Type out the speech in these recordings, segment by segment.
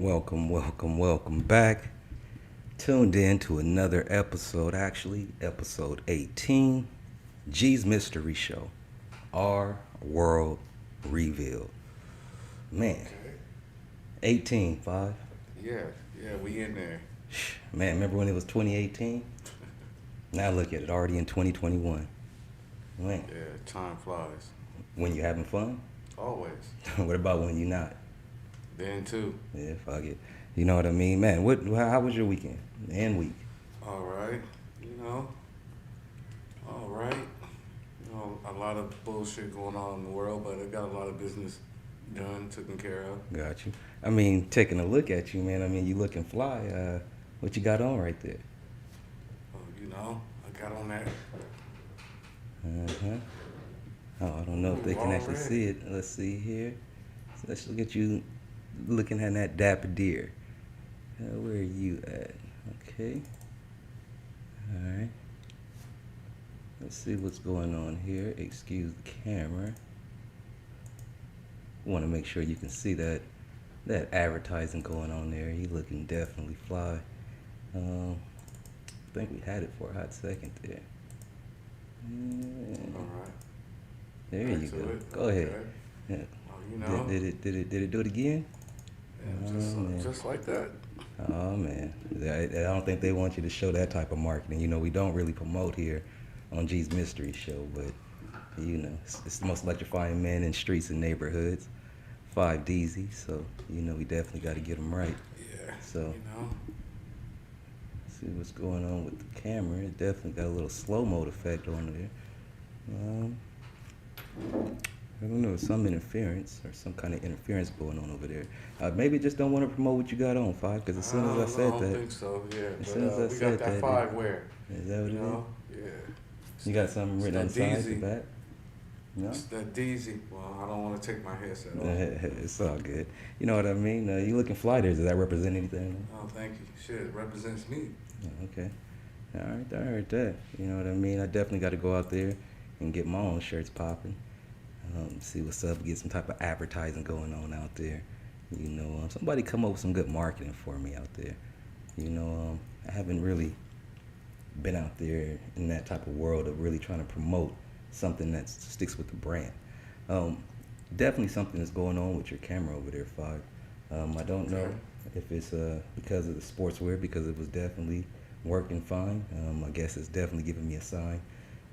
Welcome back. Tuned in to another episode, actually, episode 18, G's Mystery Show, Our World Revealed. Man, Okay. 18, 5. Yeah, we in there. Man, remember when it was 2018? Now look at it, already in 2021. Man, Yeah, time flies. when you having fun? Always. What about when you're not? Then too. Yeah, fuck it. You know what I mean? Man, how was your weekend and week? All right. All right. A lot of bullshit going on in the world, but I got a lot of business done, taken care of. Got you. I mean, taking a look at you, man. I mean, you looking fly. What you got on right there? I got on that. Uh-huh. Oh, I don't know if they can actually see it. Let's see here. So let's look at you looking at that dapper deer. Where are you at? Okay. All right. Let's see what's going on here. Excuse the camera. Want to make sure you can see that advertising going on there. He looking definitely fly. I think we had it for a hot second there. Yeah. All right. There Back you to go. it. Go ahead. Okay. Yeah. Did it do it again? Yeah, just like that. Oh man, I don't think they want you to show that type of marketing. You know, we don't really promote here on G's Mystery Show, but you know, it's the most electrifying man in streets and neighborhoods. 5 DZ, so you know we definitely got to get them right. Yeah. So see what's going on with the camera. It definitely got a little slow mo effect on there. I don't know, some interference or some kind of interference going on over there. Maybe just don't want to promote what you got on, 5, because as soon as I said that. I don't think so, yeah. As soon as I we said got that 5 wear. Is that what it is? Yeah. You got something written on the side, the back? No? It's that DZ. Well, I don't want to take my headset off. It's all good. You know what I mean? You looking fly there. Does that represent anything? Oh, thank you. Shit, it represents me. Okay. All right, that. You know what I mean? I definitely got to go out there and get my own shirts popping. See what's up, get some type of advertising going on out there. You know, somebody come up with some good marketing for me out there. You know, I haven't really been out there in that type of world of really trying to promote something that sticks with the brand. Definitely something that's going on with your camera over there, 5. I don't know if it's because of the sportswear, because it was definitely working fine. I guess it's definitely giving me a sign,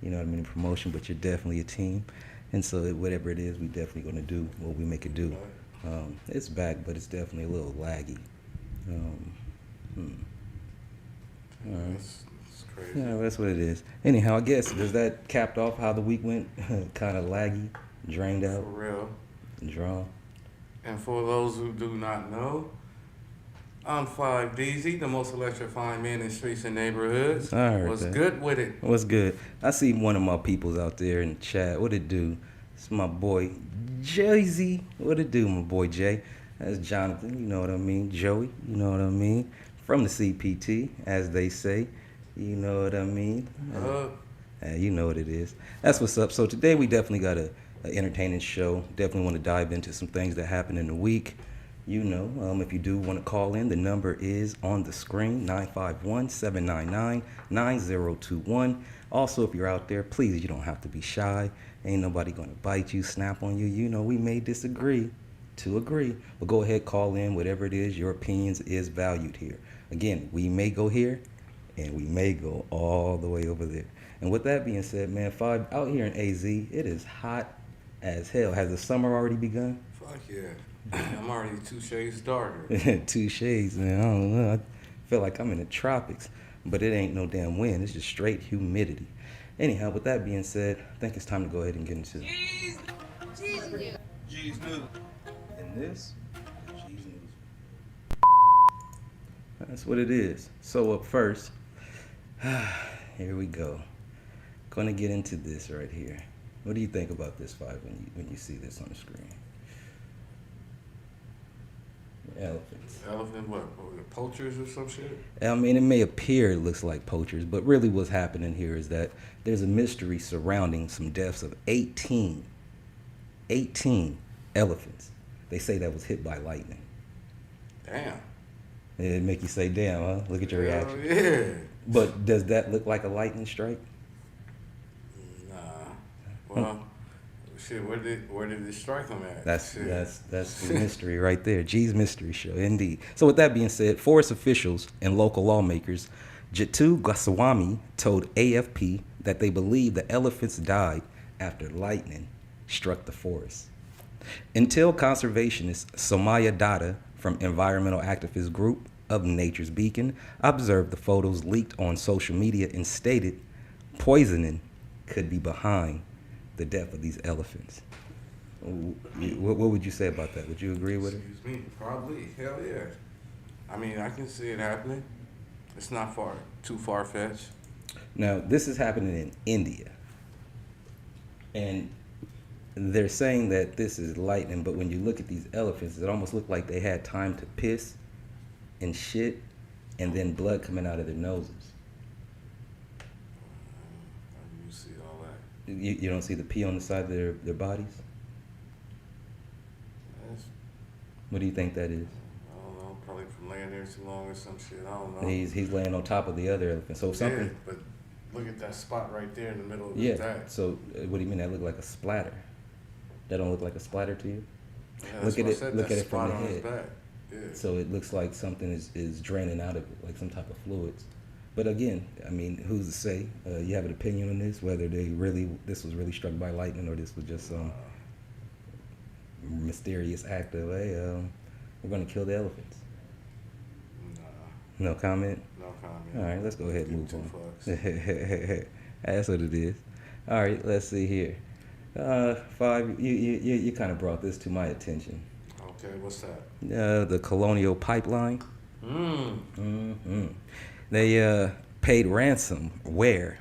you know what I mean, promotion, but you're definitely a team. And so whatever it is, we definitely going to do what we make it do. It's back, but it's definitely a little laggy. All right. That's crazy. Yeah, that's what it is. Anyhow, I guess, does that capped off how the week went? Kind of laggy, drained out, For real. drawn. And for those who do not know, I'm 5 DZ, the most electrifying man in streets and neighborhoods. I heard What's that. good with it? What's good? I see one of my peoples out there in the chat. What it do? It's my boy Jay-Z. What it do, my boy Jay? That's Jonathan, you know what I mean. Joey, you know what I mean. From the CPT, as they say. You know what I mean. You know what it is. That's what's up. So today we definitely got a entertaining show. Definitely want to dive into some things that happened in the week. You know, if you do want to call in, the number is on the screen, 951-799-9021. Also, if you're out there, please, you don't have to be shy. Ain't nobody going to bite you, snap on you. You know, we may disagree to agree. But go ahead, call in, whatever it is. Your opinions is valued here. Again, we may go here, and we may go all the way over there. And with that being said, man, 5, out here in AZ, it is hot as hell. Has the summer already begun? Fuck yeah. I'm already 2 shades darker. 2 shades, man. I don't know. I feel like I'm in the tropics, but it ain't no damn wind. It's just straight humidity. Anyhow, with that being said, I think it's time to go ahead and get into it. G's News. And this, G's News. That's what it is. So up first, here we go. Gonna get into this right here. What do you think about this, 5, when you see this on the screen? Elephants. Elephant what? Poachers or some shit? I mean, it may appear it looks like poachers, but really what's happening here is that there's a mystery surrounding some deaths of 18 elephants. They say that was hit by lightning. Damn. It make you say, damn, huh? Look at your Hell reaction. yeah. But does that look like a lightning strike? Nah. Well, shit. Where did it strike him at? That's Shit. that's the mystery right there. G's mystery show, indeed. So with that being said, forest officials and local lawmakers, Jitu Goswami told AFP that they believe the elephants died after lightning struck the forest. Until conservationist Somaya Datta from environmental activist group of Nature's Beacon observed the photos leaked on social media and stated poisoning could be behind the death of these elephants. What would you say about that? Would you agree with it? Excuse me. Probably. Hell yeah. I mean, I can see it happening. It's not too far-fetched. Now, this is happening in India. And they're saying that this is lightning, but when you look at these elephants, it almost looked like they had time to piss and shit and then blood coming out of their noses. You see all that. You don't see the pee on the side of their bodies? That's, What do you think that is? I don't know. Probably from laying there too long or some shit. I don't know. He's laying on top of the other elephant. So something. Yeah, but look at that spot right there in the middle of Yeah. that. So what do you mean that look like a splatter? That don't look like a splatter to you? Yeah, Look that's at what I it. said, Look that at it from spot the on his head. back. Yeah. So it looks like something is draining out of it, like some type of fluids. But again, I mean, who's to say? You have an opinion on this, whether this was really struck by lightning or this was just some mysterious act of, hey, we're going to kill the elephants. Nah, No comment? no comment. All right, let's go ahead and move Two on. fucks. That's what it is. All right, let's see here. Five, you kind of brought this to my attention. Okay, what's that? The Colonial Pipeline. Mm. They paid ransomware,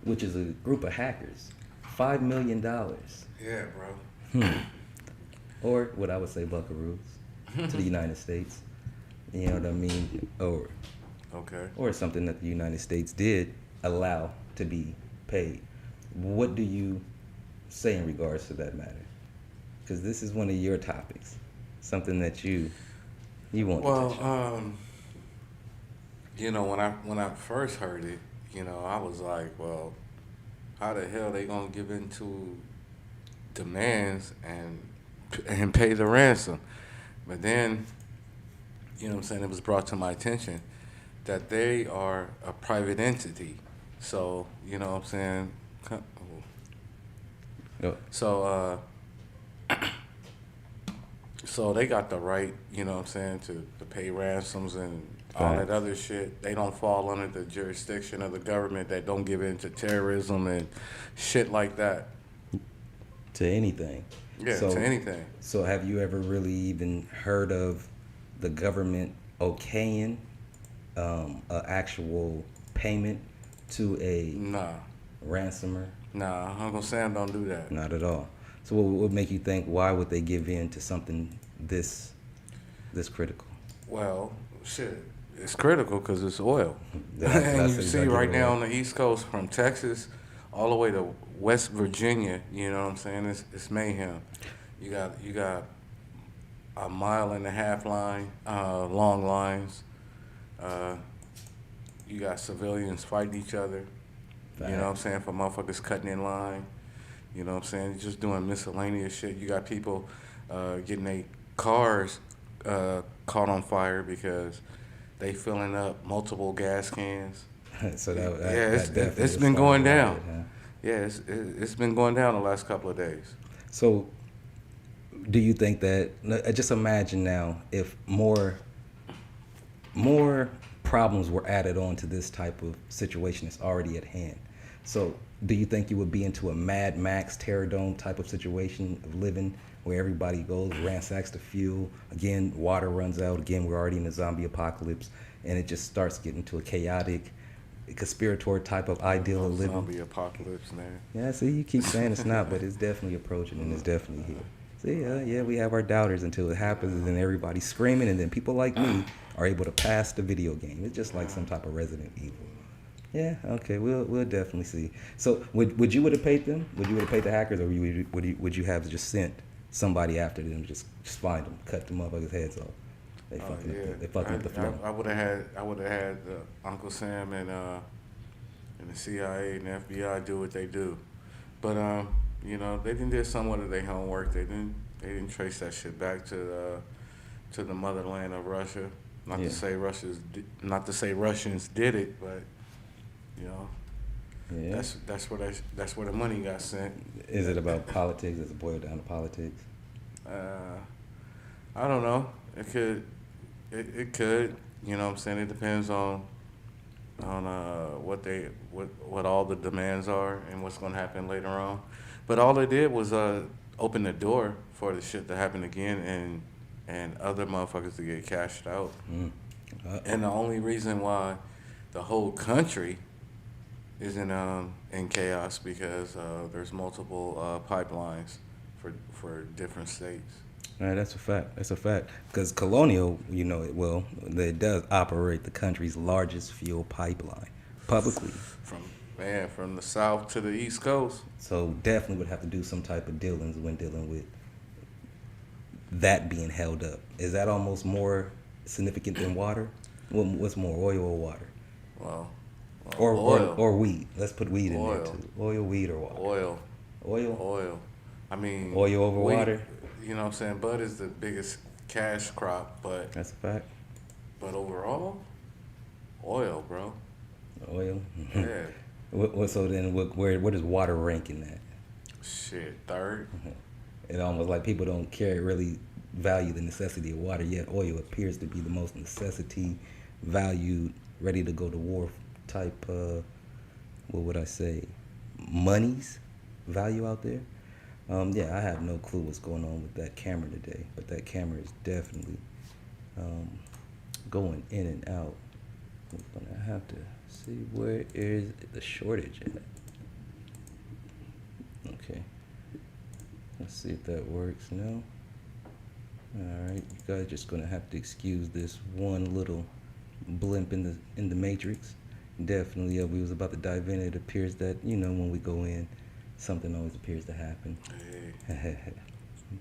which is a group of hackers, $5 million. Yeah, bro. Or what I would say, buckaroos, to the United States. You know what I mean? Okay. Or something that the United States did allow to be paid. What do you say in regards to that matter? Because this is one of your topics, something that you want to touch on. Well, you know, when I first heard it, you know, I was like, well, how the hell they gonna give into demands and pay the ransom? But then, you know what I'm saying, it was brought to my attention that they are a private entity. So, you know what I'm saying? Go. So they got the right, you know what I'm saying, to pay ransoms and all that other shit. They don't fall under the jurisdiction of the government that don't give in to terrorism and shit like that. To anything. Yeah, to anything. So have you ever really even heard of the government okaying an actual payment to a Nah, ransomer? Uncle Sam don't do that. Not at all. So what would make you think, why would they give in to something this critical? Well, shit, it's critical because it's oil. That's And you see exactly right now right. on the East Coast, from Texas all the way to West Virginia, you know what I'm saying? It's mayhem. You got a 1.5 mile line, long lines. You got civilians fighting each other. You know what I'm saying? For motherfuckers cutting in line. You know what I'm saying? Just doing miscellaneous shit. You got people getting their cars caught on fire because they filling up multiple gas cans. So It's been going down. Riot, huh? Yeah, it's been going down the last couple of days. So do you think that, just imagine now, if more problems were added on to this type of situation that's already at hand. So do you think you would be into a Mad Max Terror Dome type of situation of living where everybody goes, ransacks the fuel, again, water runs out, again, we're already in a zombie apocalypse, and it just starts getting to a chaotic, conspiratorial type of ideal of living? Zombie apocalypse, man. Yeah, see, you keep saying it's not, but it's definitely approaching and it's definitely here. See, yeah, we have our doubters until it happens, and then everybody's screaming, and then people like me are able to pass the video game. It's just like some type of Resident Evil. Yeah, okay, we'll definitely see. So, would you have paid them? Would you have paid the hackers, or would you have just sent somebody after them, just find them, cut them motherfuckers' heads off? They Oh fucking yeah, up. They fucking up the flow. I would have had Uncle Sam and the CIA and the FBI do what they do, but they didn't do somewhat of their homework. They didn't trace that shit back to the motherland of Russia. Not Yeah. to say not to say Russians did it, but you know Yeah. that's where the money got sent. Is it about politics? Does it boil down to politics? I don't know. It could. You know what I'm saying? It depends on what all the demands are and what's gonna happen later on. But all they did was open the door for the shit to happen again and other motherfuckers to get cashed out. And the only reason why the whole country is in chaos because there's multiple pipelines for different states. All right, that's a fact. That's a fact. Because Colonial, it does operate the country's largest fuel pipeline publicly. From the south to the east coast. So definitely would have to do some type of dealings when dealing with that being held up. Is that almost more significant than water? What's more, oil or water? Well, or weed. Let's put weed in there Oil. too. Oil, weed, or water? Oil? I mean, Oil over water? You know what I'm saying? Bud is the biggest cash crop, but That's a fact. But overall, oil, bro. Oil? Yeah. So then where does water rank in that? Shit, third. It almost like people don't really value the necessity of water, yet oil appears to be the most necessity valued, ready to go to war type, what would I say, monies value out there. Yeah, I have no clue what's going on with that camera today, but that camera is definitely going in and out. We're gonna have to see where is the shortage at. Okay, let's see if that works now. All right, you guys just gonna have to excuse this one little blimp in the matrix. Definitely, we was about to dive in. It appears that when we go in, something always appears to happen. Hey,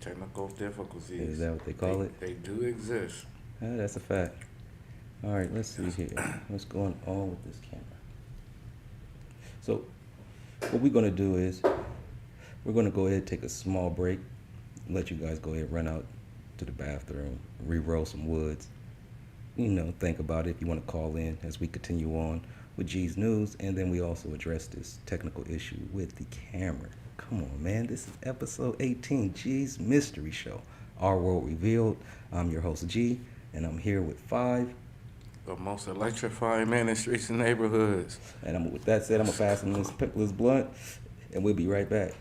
technical difficulties. Is that what they call it? They do exist. That's a fact. All right, let's see here. What's going on with this camera? So, what we're gonna do is we're gonna go ahead and take a small break. Let you guys go ahead and run out to the bathroom, re-roll some woods. Think about it if you want to call in as we continue on with G's News, and then we also address this technical issue with the camera. Come on, man. This is episode 18, G's Mystery Show, Our World Revealed. I'm your host, G, and I'm here with 5. The most electrifying man in streets and neighborhoods. And with that said, I'm going to pass him this pimpless blunt, and we'll be right back.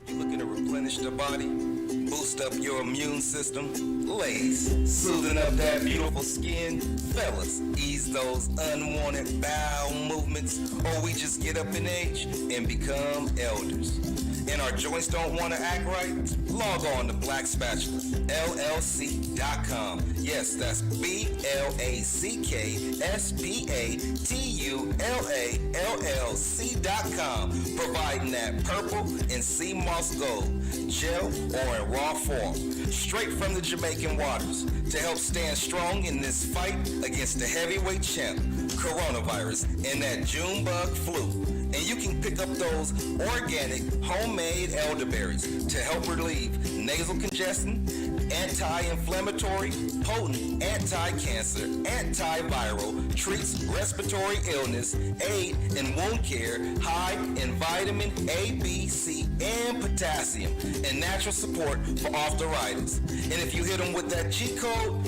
You looking to replenish the body, boost up your immune system, ladies, soothing up that beautiful skin, fellas, ease those unwanted bowel movements, or we just get up in age and become elders. And our joints don't want to act right? Log on to Black Spatula, LLC.com. Yes, that's BlackSpatula.com, providing that purple and sea moss gold, gel or in raw form, straight from the Jamaican waters, to help stand strong in this fight against the heavyweight champ, coronavirus, and that June bug flu. And you can pick up those organic, homemade elderberries to help relieve nasal congestion, anti-inflammatory, potent anti-cancer, antiviral, treats respiratory illness, aid in wound care, high in vitamin A, B, C, and potassium, and natural support for arthritis. And if you hit them with that G code,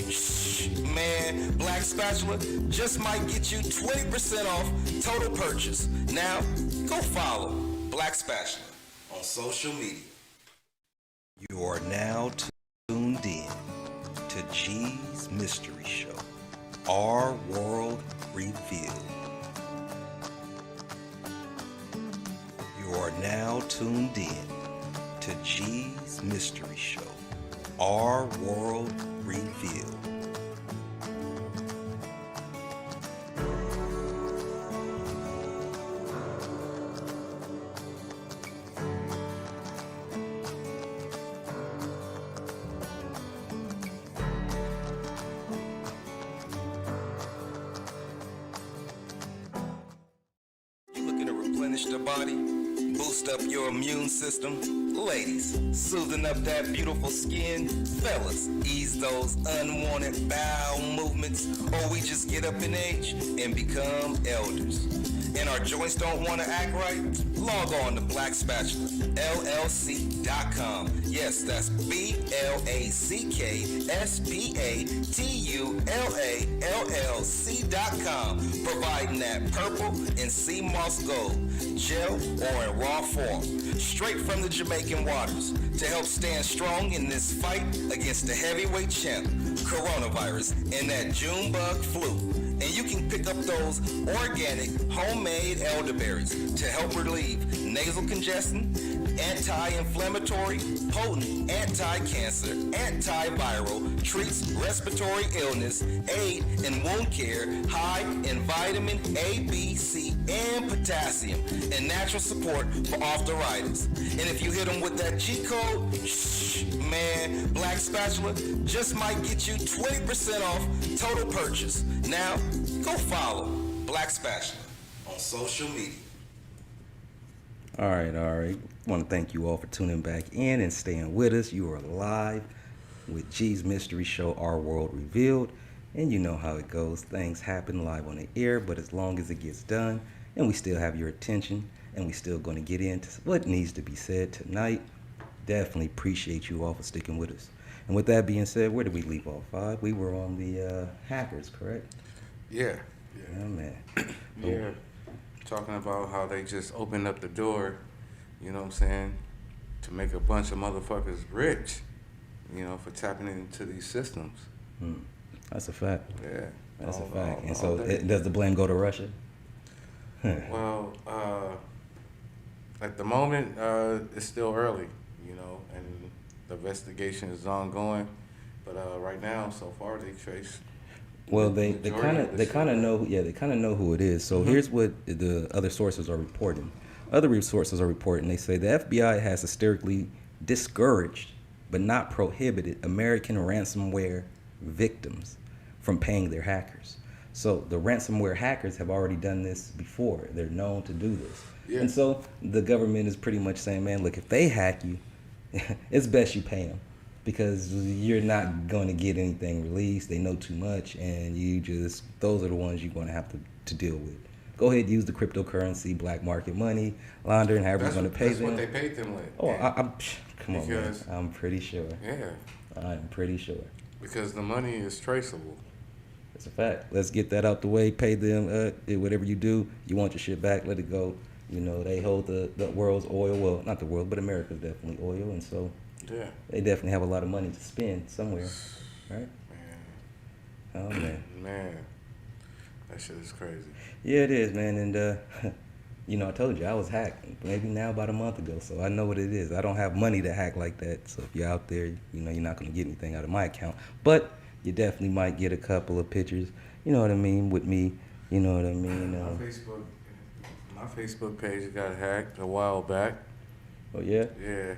man, Black Spatula just might get you 20% off total purchase. Now, go follow Black Spatula on social media. You are now tuned in to G's Mystery Show, Our World Revealed. You are now tuned in to G's Mystery Show, Our World Revealed. replenish the body, boost up your immune system. Ladies, soothing up that beautiful skin. Fellas, ease those unwanted bowel movements, or we just get up in age and become elders. And our joints don't want to act right? Log on to Black Spatula, LLC.com. Yes, that's BlackSpatula.com. Providing that purple and sea moss gold, gel or in raw form, straight from the Jamaican waters, to help stand strong in this fight against the heavyweight champ, coronavirus, and that June bug flu. And you can pick up those organic, homemade elderberries to help relieve nasal congestion, anti-inflammatory, potent anti-cancer, antiviral, treats respiratory illness, aid in wound care, high in vitamin A, B, C, and potassium, and natural support for arthritis. And if you hit them with that G code, man, Black Spatula just might get you 20% off total purchase. Now, go follow Black Spatula on social media. All right. I want to thank you all for tuning back in and staying with us. You are live with G's Mystery Show, Our World Revealed. And you know how it goes. Things happen live on the air, but as long as it gets done and we still have your attention and we still going to get into what needs to be said tonight, definitely appreciate you all for sticking with us. And with that being said, where did we leave off, Five? We were on the hackers, correct? Yeah. Oh, man. Yeah. Talking about how they just opened up the door, you know what I'm saying, to make a bunch of motherfuckers rich, you know, for tapping into these systems. That's a fact. Yeah. That's a fact. And so does the blame go to Russia? Well, at the moment, it's still early, you know, and the investigation is ongoing. But right now, so far, they trace. Well, they kind of know who it is. So here's what the other sources are reporting. Other sources are reporting. They say the FBI has hysterically discouraged, but not prohibited, American ransomware victims from paying their hackers. So the ransomware hackers have already done this before. They're known to do this. Yeah. And so the government is pretty much saying, man, look, if they hack you, it's best you pay them, because you're not going to get anything released. They know too much, and those are the ones you're going to have to deal with. Go ahead, use the cryptocurrency, black market money, laundering, however you're going to pay them. That's what they paid them with. Oh, come on, man. I'm pretty sure. Yeah. I'm pretty sure. Because the money is traceable. It's a fact. Let's get that out the way. Pay them. Whatever you do, you want your shit back, let it go. You know, they hold the world's oil. Well, not the world, but America's definitely oil. And so they definitely have a lot of money to spend somewhere, right? Man. Oh, man. Man. That shit is crazy. Yeah, it is, man. And, you know, I told you I was hacked maybe now about a month ago, so I know what it is. I don't have money to hack like that. So if you're out there, you know, you're not going to get anything out of my account. But you definitely might get a couple of pictures, you know what I mean, with me. You know what I mean? My Facebook page got hacked a while back. Oh, yeah? Yeah.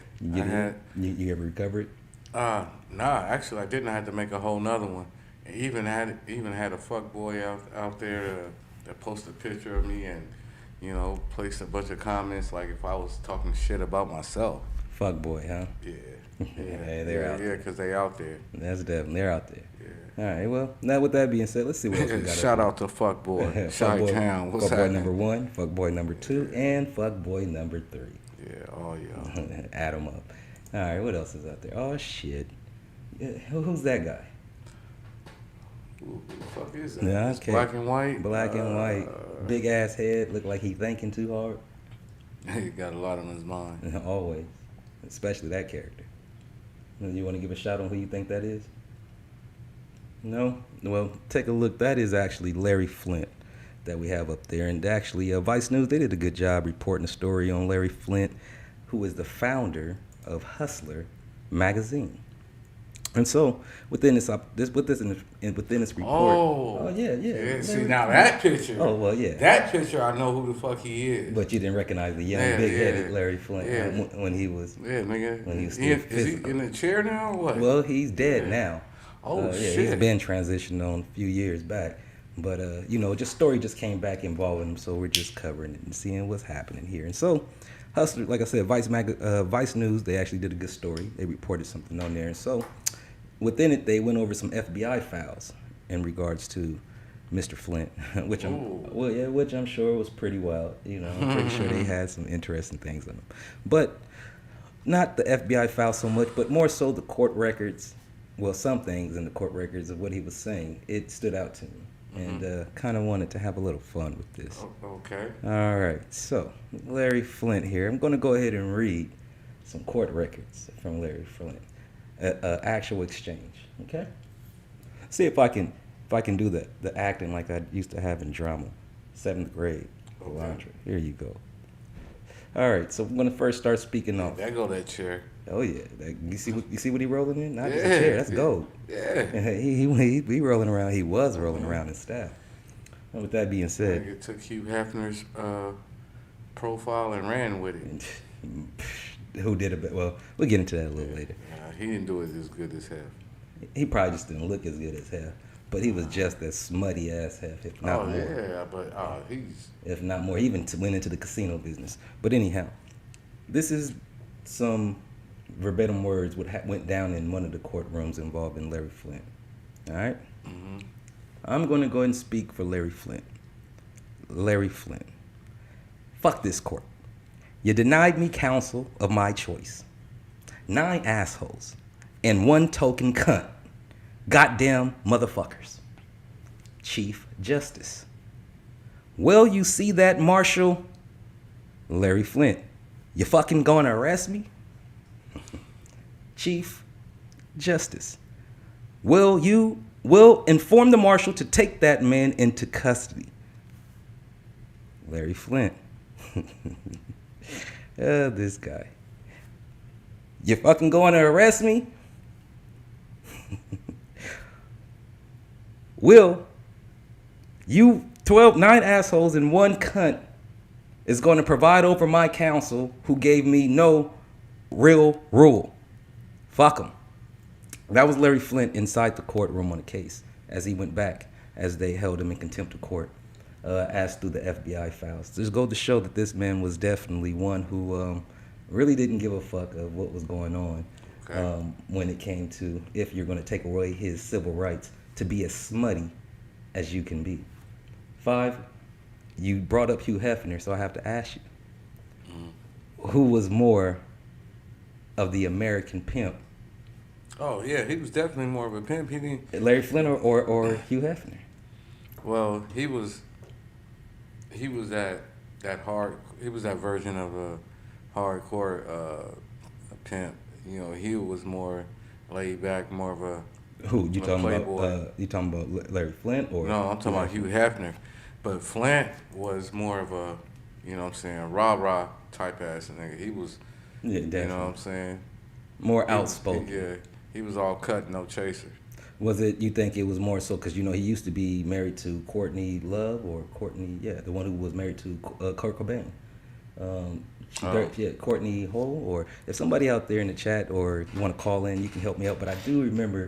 You ever recovered? Nah, actually I didn't. I had to make a whole nother one. And even had a fuck boy out there that posted a picture of me and, you know, placed a bunch of comments like if I was talking shit about myself. Fuck boy, huh? Yeah. Hey, they're out there. Yeah, because they out there. That's definitely, they're out there. Yeah. All right, well, now with that being said, let's see what else we got. Shout out to fuck boy. Chi-Town. What's happening? Fuck boy number 1, fuck boy number 2, and fuck boy number 3. Yeah, all y'all. Add them up. All right, what else is out there? Oh, shit. Who's that guy? Who the fuck is that? Yeah, okay. Black and white? Black and white. Big ass head. Look like he thinking too hard. He got a lot on his mind. Always. Especially that character. You want to give a shout on who you think that is? No? Well, take a look. That is actually Larry Flynt that we have up there. And actually, Vice News, they did a good job reporting a story on Larry Flynt, who is the founder of Hustler magazine. And so within this report. Oh yeah. See, now that picture. Oh well, yeah. That picture, I know who the fuck he is. But you didn't recognize the young, big-headed Larry Flynt when he was. Yeah, nigga. When he was is he in the chair now or what? Well, he's dead now. Oh shit. He's been transitioned on a few years back, But just story just came back involving him, so we're just covering it and seeing what's happening here. And so, Hustler, like I said, Vice News, they actually did a good story. They reported something on there, and so within it, they went over some FBI files in regards to Mr. Flint, which I'm sure was pretty wild. I'm pretty sure they had some interesting things in them, but not the FBI files so much, but more so the court records. Well, some things in the court records of what he was saying, it stood out to me. And kind of wanted to have a little fun with this. Okay. All right. So, Larry Flint here. I'm going to go ahead and read some court records from Larry Flint. Actual exchange. Okay? See if I can do the acting like I used to have in drama. 7th grade. Okay. Here you go. All right. So, I'm going to first start speaking off. There go that chair. Oh yeah, you see what he rolling in? Not just a chair, that's gold. Yeah. He rolling around. He was rolling around in style. And with that being said, it took Hugh Hefner's profile and ran with it. Who did it? Well, we'll get into that a little later. He didn't do it as good as Hef. He probably just didn't look as good as Hef, but he was just as smutty as Hef, if not more. Yeah, but if not more. He even went into the casino business. But anyhow, this is some verbatim words what went down in one of the courtrooms involving Larry Flint. All right? Mm-hmm. I'm going to go ahead and speak for Larry Flint. Larry Flint. Fuck this court. You denied me counsel of my choice. 9 assholes and 1 token cunt. Goddamn motherfuckers. Chief Justice. Well, you see that, Marshal? Larry Flint. You fucking gonna arrest me? Chief Justice. Will inform the marshal to take that man into custody? Larry Flint. This guy. You fucking going to arrest me? Will, 9 assholes and 1 cunt is going to provide over my counsel who gave me no real rule. Fuck him. That was Larry Flint inside the courtroom on the case as he went back, as they held him in contempt of court, as through the FBI files. Just go to show that this man was definitely one who really didn't give a fuck of what was going on when it came to if you're going to take away his civil rights to be as smutty as you can be. 5, you brought up Hugh Hefner, so I have to ask you, who was more of the American pimp? Oh yeah, he was definitely more of a pimp. He didn't. Larry Flint or Hugh Hefner? Well, he was that hard. He was that version of a hardcore pimp. Hugh was more laid back, more of a who you talking playboy. about? You talking about Larry Flint or? No, I'm talking about Hugh Hefner. But Flint was more of a, rah-rah type ass nigga. He was, definitely. You know what I'm saying? More outspoken. He was all cut, no chaser. Was it, you think it was more so because, he used to be married to Courtney Love or the one who was married to Kurt Cobain. Courtney Hull, or if somebody out there in the chat or you want to call in, you can help me out. But I do remember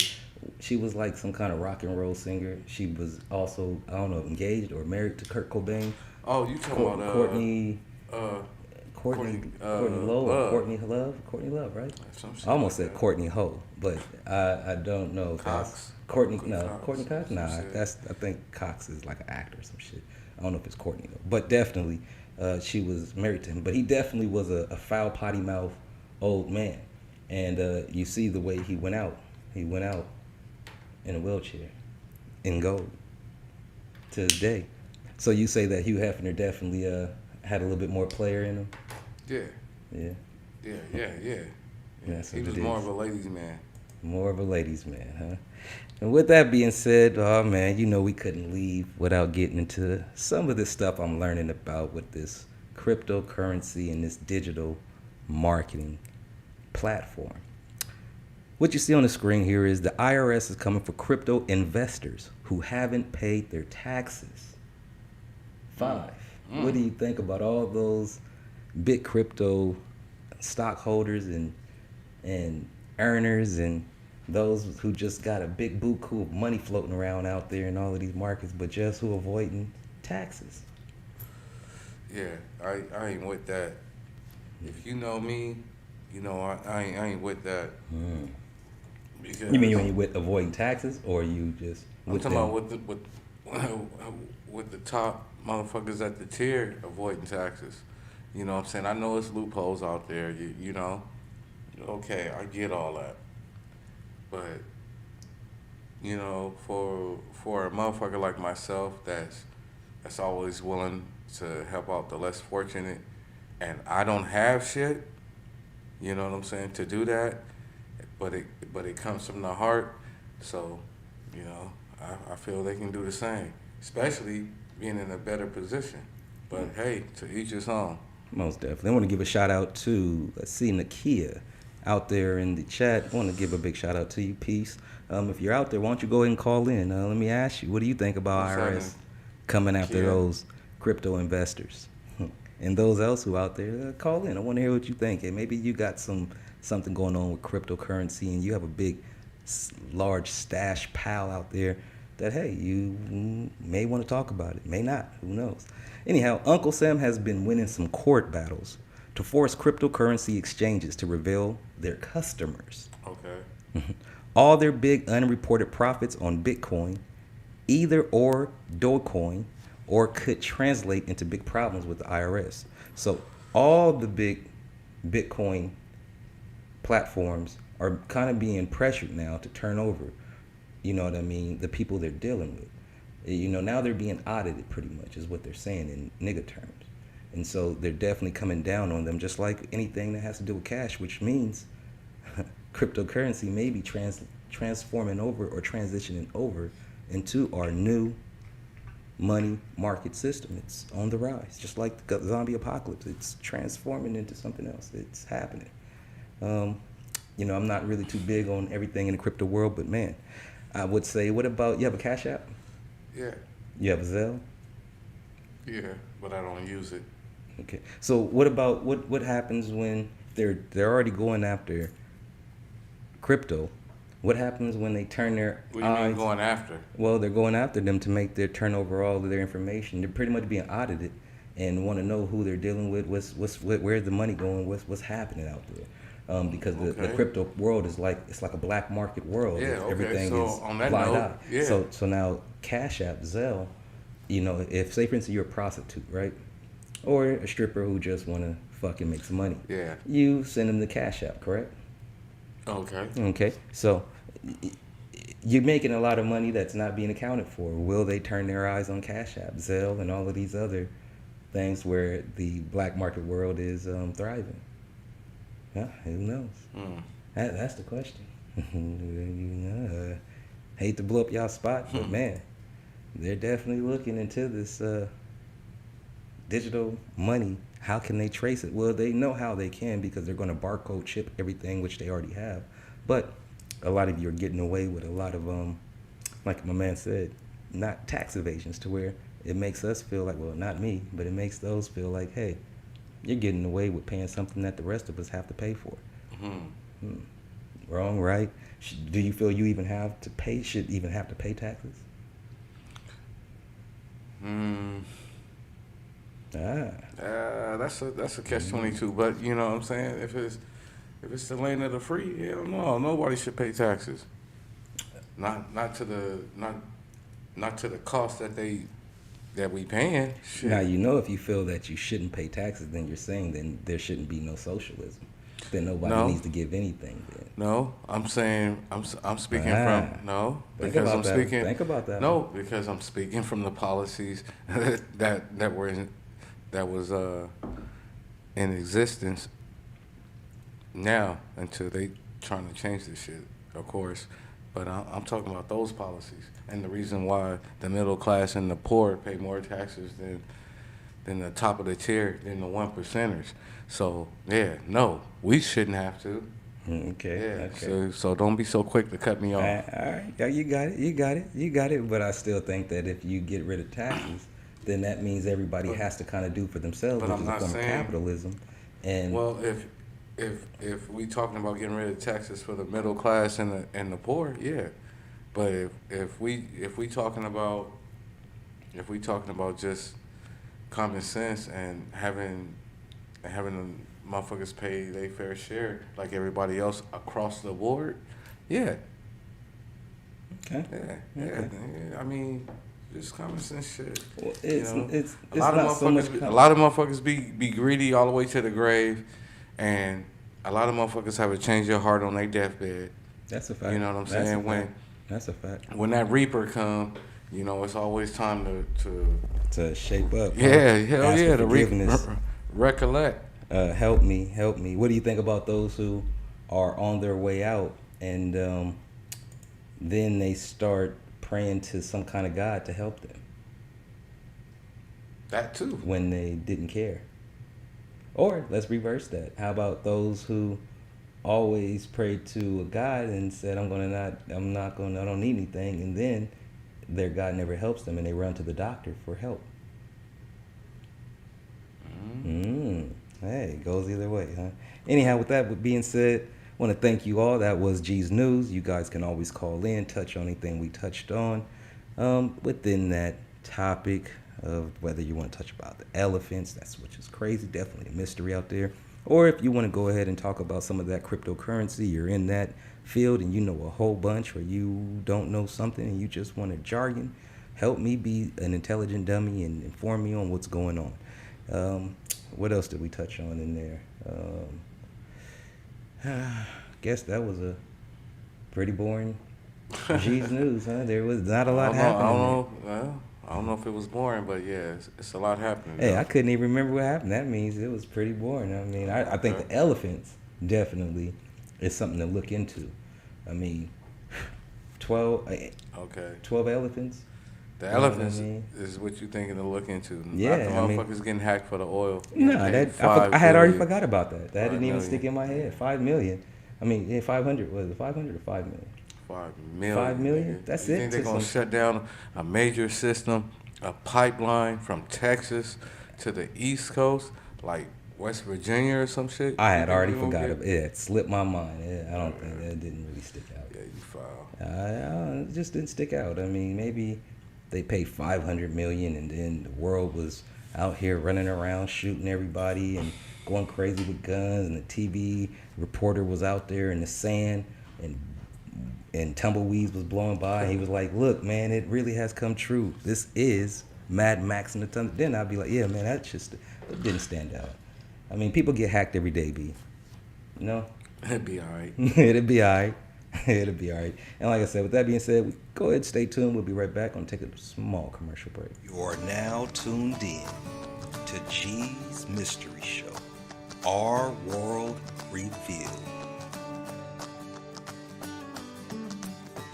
she was like some kind of rock and roll singer. She was also, I don't know, engaged or married to Kurt Cobain. Oh, you talking about Courtney Lowe or Courtney Love? Courtney Love, right? I almost said Courtney Ho, but I don't know if that's Courtney. No, Courtney Cox. Nah, I think Cox is like an actor or some shit. I don't know if it's Courtney though, but definitely she was married to him. But he definitely was a foul, potty mouth old man, and you see the way he went out. He went out in a wheelchair, in gold, to this day. So you say that Hugh Hefner definitely had a little bit more player in him? Yeah. He was more of a ladies' man. More of a ladies' man, huh? And with that being said, oh man, we couldn't leave without getting into some of this stuff I'm learning about with this cryptocurrency and this digital marketing platform. What you see on the screen here is the IRS is coming for crypto investors who haven't paid their taxes. 5. What do you think about all those big crypto stockholders and earners and those who just got a big buku of money floating around out there in all of these markets, but just who avoiding taxes. Yeah, I ain't with that. If you know me, you know I ain't with that. Because You mean you ain't with avoiding taxes, or you just I'm with talking them? about with the top motherfuckers at the tier avoiding taxes. You know what I'm saying? I know it's loopholes out there. You know, okay, I get all that, but you know, for a motherfucker like myself that's always willing to help out the less fortunate, and I don't have shit. You know what I'm saying? To do that, but it comes from the heart. So, you know, I feel they can do the same, especially being in a better position. But hey, to each his own. Most definitely. I want to give a shout out to, let's see, Nakia out there in the chat. I want to give a big shout out to you. Peace. If you're out there, why don't you go ahead and call in? Let me ask you, what do you think about What's IRS happening? coming after Kia? those crypto investors? And those else who out there, call in. I want to hear what you think. And maybe you got something going on with cryptocurrency and you have a big, large stash pile out there that, hey, you may want to talk about it. May not. Who knows? Anyhow, Uncle Sam has been winning some court battles to force cryptocurrency exchanges to reveal their customers Okay. all their big unreported profits on Bitcoin, either or Dogecoin, or could translate into big problems with the IRS. So all the big Bitcoin platforms are kind of being pressured now to turn over, you know what I mean, the people they're dealing with. You know, now they're being audited pretty much is what they're saying in nigga terms. And so they're definitely coming down on them, just like anything that has to do with cash, which means cryptocurrency may be transforming over or transitioning over into our new money market system. It's on the rise, just like the zombie apocalypse. It's transforming into something else. It's happening. You know, I'm not really too big on everything in the crypto world, but man, I would say, what about, you have a Cash App? Yeah. You have a Zelle? Yeah, but I don't use it. Okay. So what about, what happens when they're already going after crypto? What happens when they turn their What do you mean eyes? going after? Well, they're going after them to make their turn over all of their information. They're pretty much being audited and want to know who they're dealing with, where's the money going, what's happening out there. Because the Okay. crypto world is like, it's like a black market world. Yeah, okay. Everything So is on that blotted note, out. yeah. So now Cash App, Zelle, you know, if say for instance you're a prostitute, right? Or a stripper who just want to fucking make some money. Yeah. You send them the Cash App, correct? Okay. Okay, so you're making a lot of money that's not being accounted for. Will they turn their eyes on Cash App, Zelle, and all of these other things where the black market world is thriving? Yeah, who knows? That's the question. Hate to blow up y'all spot, but man, they're definitely looking into this digital money. How can they trace it? Well, they know how they can because they're going to barcode chip everything, which they already have. But a lot of you are getting away with a lot of, like my man said, not tax evasions, to where it makes us feel like, well, not me, but it makes those feel like, hey, you're getting away with paying something that the rest of us have to pay for. Wrong, right? Do you feel you even have to pay, should even have to pay taxes? That's a catch-22. But you know what I'm saying? If it's the land of the free, hell no, nobody should pay taxes. Not to the cost that we paying. Shit. Now, you know, if you feel that you shouldn't pay taxes, then you're saying then there shouldn't be no socialism. Then nobody needs to give anything then. No, I'm saying I'm speaking from no Think because about I'm that. speaking. Think about that. No, because I'm speaking from the policies that was in existence now until they trying to change this shit, of course. But I'm talking about those policies and the reason why the middle class and the poor pay more taxes than the top of the tier, than the 1%ers. So yeah, no, we shouldn't have to. Okay. Yeah. Okay. So don't be so quick to cut me off. All right. Yeah, you got it. But I still think that if you get rid of taxes, then that means everybody has to kind of do for themselves, But which I'm is a not form of saying- capitalism. And Well, if we talking about getting rid of taxes for the middle class and the poor, yeah. But if we talking about just common sense and having the motherfuckers pay their fair share like everybody else across the board, yeah. Okay. Yeah. Okay. Yeah. I mean, just common sense shit. Well, You know? it's A lot not so much. a lot of motherfuckers be greedy all the way to the grave, and a lot of motherfuckers have a change of heart on their deathbed. That's a fact. You know what I'm That's a saying? fact. That's a fact. When that reaper come, you know, it's always time To shape up. yeah, hell Ask yeah, for to forgiveness. recollect. Help me. What do you think about those who are on their way out and then they start praying to some kind of God to help them That too. when they didn't care? Or let's reverse that. How about those who always prayed to a God and said, I don't need anything, and then their God never helps them and they run to the doctor for help? Hey, it goes either way, huh? Anyhow, with that being said, I want to thank you all. That was G's News. You guys can always call in, touch on anything we touched on within that topic of whether you want to touch about the elephants, which is crazy, definitely a mystery out there. Or if you want to go ahead and talk about some of that cryptocurrency, you're in that field and you know a whole bunch, or you don't know something and you just want a jargon, help me be an intelligent dummy and inform me on what's going on. What else did we touch on in there? Guess that was a pretty boring G's News, huh? There was not a lot happening. I don't know if it was boring, but yeah, it's a lot happening. Hey, though. I couldn't even remember what happened. That means it was pretty boring. I mean, I think the elephants definitely is something to look into. I mean, 12 elephants. The You know what I elephants mean? is what you thinking to look into. Yeah, Not the I mean- motherfuckers getting hacked for the oil. No, Paid I had already $5 forgot about that. That didn't even million. stick in my head. 5 million. I mean, yeah, 500. Was it 500 or 5 million? 5 million. 5 million? nigga. That's you it think they're to gonna some- shut down a major system, a pipeline from Texas to the East Coast, like West Virginia or some shit? I You had think already we gonna forgot get- about it. It slipped my mind. Yeah, I don't think that didn't really stick out. Yeah, you foul. It just didn't stick out. I mean, maybe they paid 500 million, and then the world was out here running around shooting everybody and going crazy with guns, and the TV reporter was out there in the sand, and tumbleweeds was blowing by. And he was like, "Look, man, it really has come true. This is Mad Max in the thunder." Then I'd be like, "Yeah, man, it didn't stand out." I mean, people get hacked every day, B. You know? It'd be all right. It'll be all right. It'll be all right. And like I said, with that being said, go ahead, stay tuned. We'll be right back. I'm going to take a small commercial break. You are now tuned in to G's Mystery Show, Our World Revealed.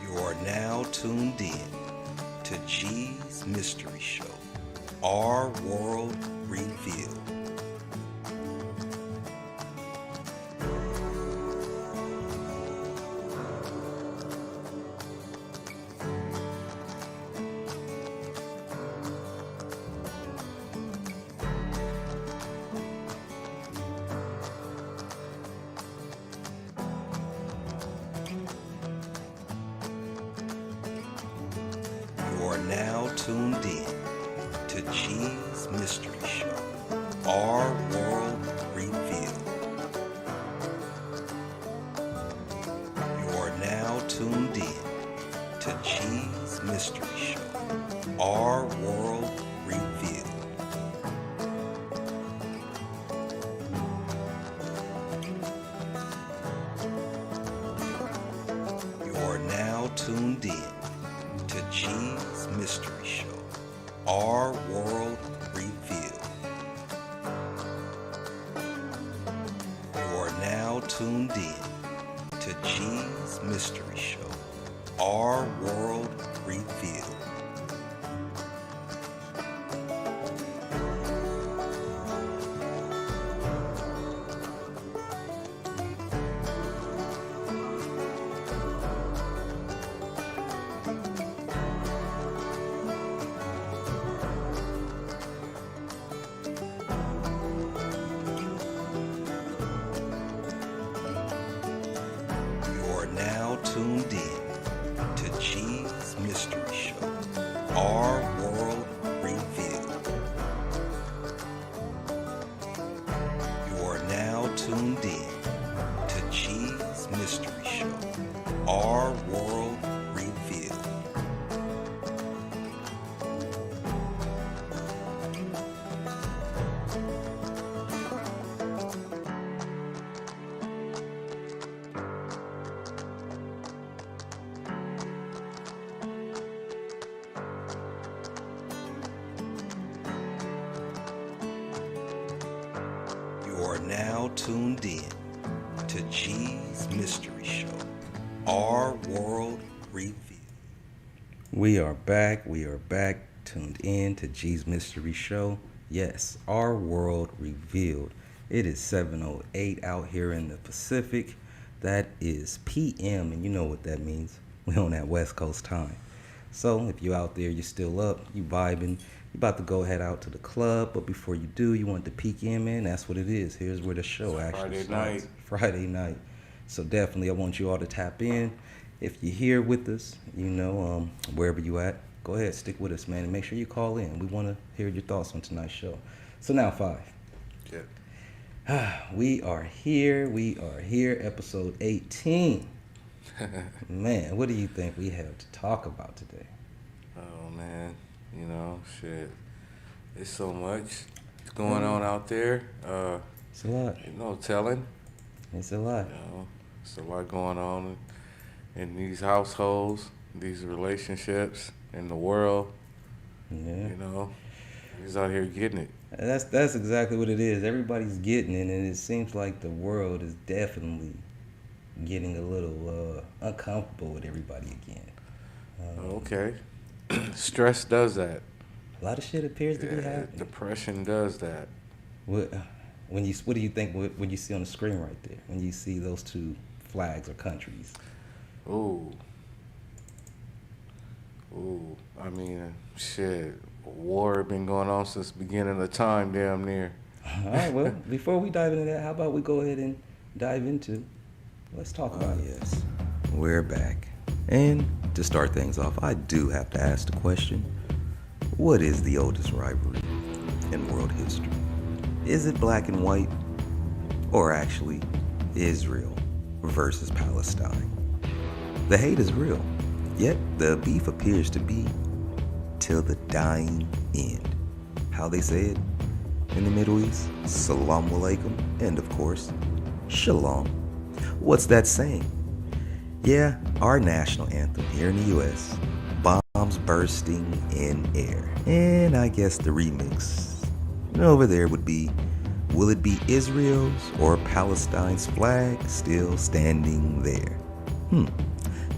You are now tuned in to G's Mystery Show, Our World Revealed. You are now tuned in to G's Mystery Show, Our World Revealed. You are now tuned in to G's Mystery Show, Our World Revealed. You are now tuned in to G's Mystery Show, Our World Revealed. You are now tuned in to G's Mystery Show, Our World Revealed. Our World Revealed. You are now tuned in to G's Mystery Show, Our World Revealed. You are now tuned in to G's Mystery Show, Our World Revealed. We are back. Tuned in to G's Mystery Show. Yes, Our World Revealed. It is 7:08 out here in the Pacific. That is PM, and you know what that means. We're on that West Coast time. So if you're out there, you're still up, you vibing, you about to go head out to the club, but before you do, you want to peek in, man. That's what it is. Here's where the show actually starts. Friday night. So definitely, I want you all to tap in. If you're here with us, wherever you at, go ahead, stick with us, man, and make sure you call in. We want to hear your thoughts on tonight's show. So now, 5. Yeah. We are here, episode 18. Man, what do you think we have to talk about today? Oh, man. Shit. There's so much going on out there. It's a lot. Telling. It's a lot. It's a lot going on in these households, these relationships, in the world. Yeah. He's out here getting it. That's exactly what it is. Everybody's getting it, and it seems like the world is definitely getting a little uncomfortable with everybody again. Okay. Stress does that. A lot of shit appears to be happening. Depression does that. What do you think when you see on the screen right there? When you see those two flags or countries? Ooh. I mean, shit. War been going on since the beginning of time, damn near. All right, well, before we dive into that, how about we go ahead and dive into, let's talk about it. Yes, we're back. And to start things off, I do have to ask the question, what is the oldest rivalry in world history? Is it black and white, or actually Israel versus Palestine? The hate is real, yet the beef appears to be till the dying end. How they say it in the Middle East? Salaam alaikum, and of course, shalom. What's that saying? Yeah, our national anthem here in the U.S., bombs bursting in air. And I guess the remix over there would be, will it be Israel's or Palestine's flag still standing there?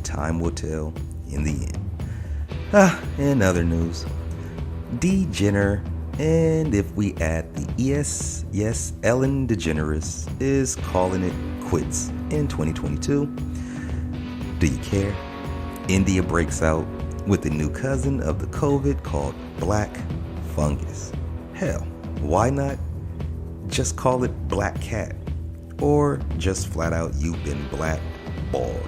Time will tell in the end. In other news, DeGeneres, and if we add the yes, Ellen DeGeneres is calling it quits in 2022. Do you care? India breaks out with a new cousin of the COVID called Black Fungus. Hell, why not just call it Black Cat? Or just flat out, you've been blackballed.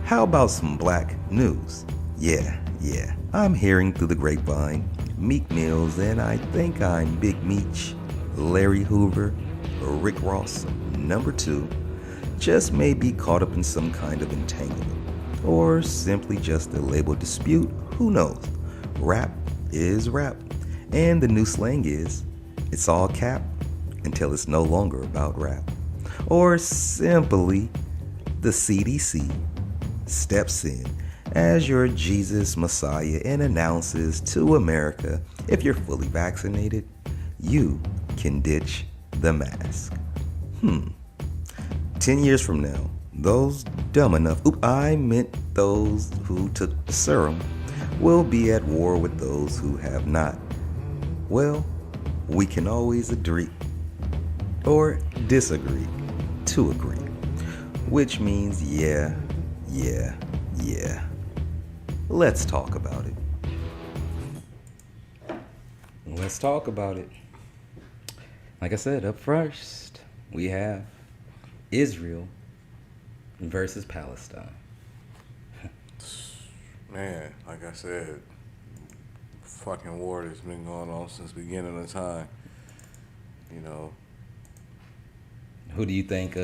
How about some black news? Yeah, I'm hearing through the grapevine, Meek Mills, and I think I'm Big Meech, Larry Hoover, Rick Ross, number 2, just may be caught up in some kind of entanglement, or simply just a label dispute, who knows? Rap is rap, and the new slang is, it's all cap until it's no longer about rap. Or simply, the CDC steps in as your Jesus Messiah and announces to America, if you're fully vaccinated, you can ditch the mask. 10 years from now, those dumb enough, I meant those who took the serum, will be at war with those who have not. Well, we can always agree or disagree to agree, which means yeah. Let's talk about it. Let's talk about it. Like I said, up first, we have Israel versus Palestine. Man, like I said, fucking war that's been going on since the beginning of time. You know, Who do you think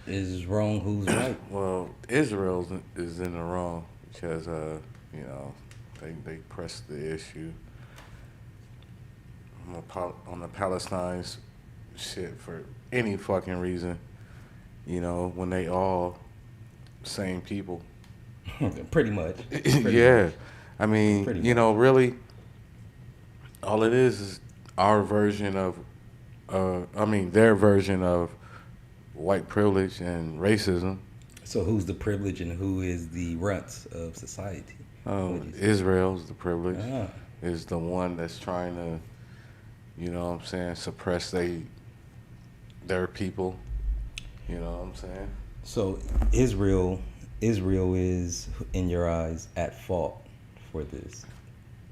is wrong? Who's right? well, Israel is in the wrong because you know, they pressed the issue on the Palestine's shit for any fucking reason. You know, when they all same people. Pretty much. Yeah, I mean, Pretty you know, really, all it is our version of, their version of white privilege and racism. So who's the privileged and who is the runts of society? Israel's the privilege Ah. is the one that's trying to, you know what I'm saying, suppress their people. You know what I'm saying? So Israel is, in your eyes, at fault for this.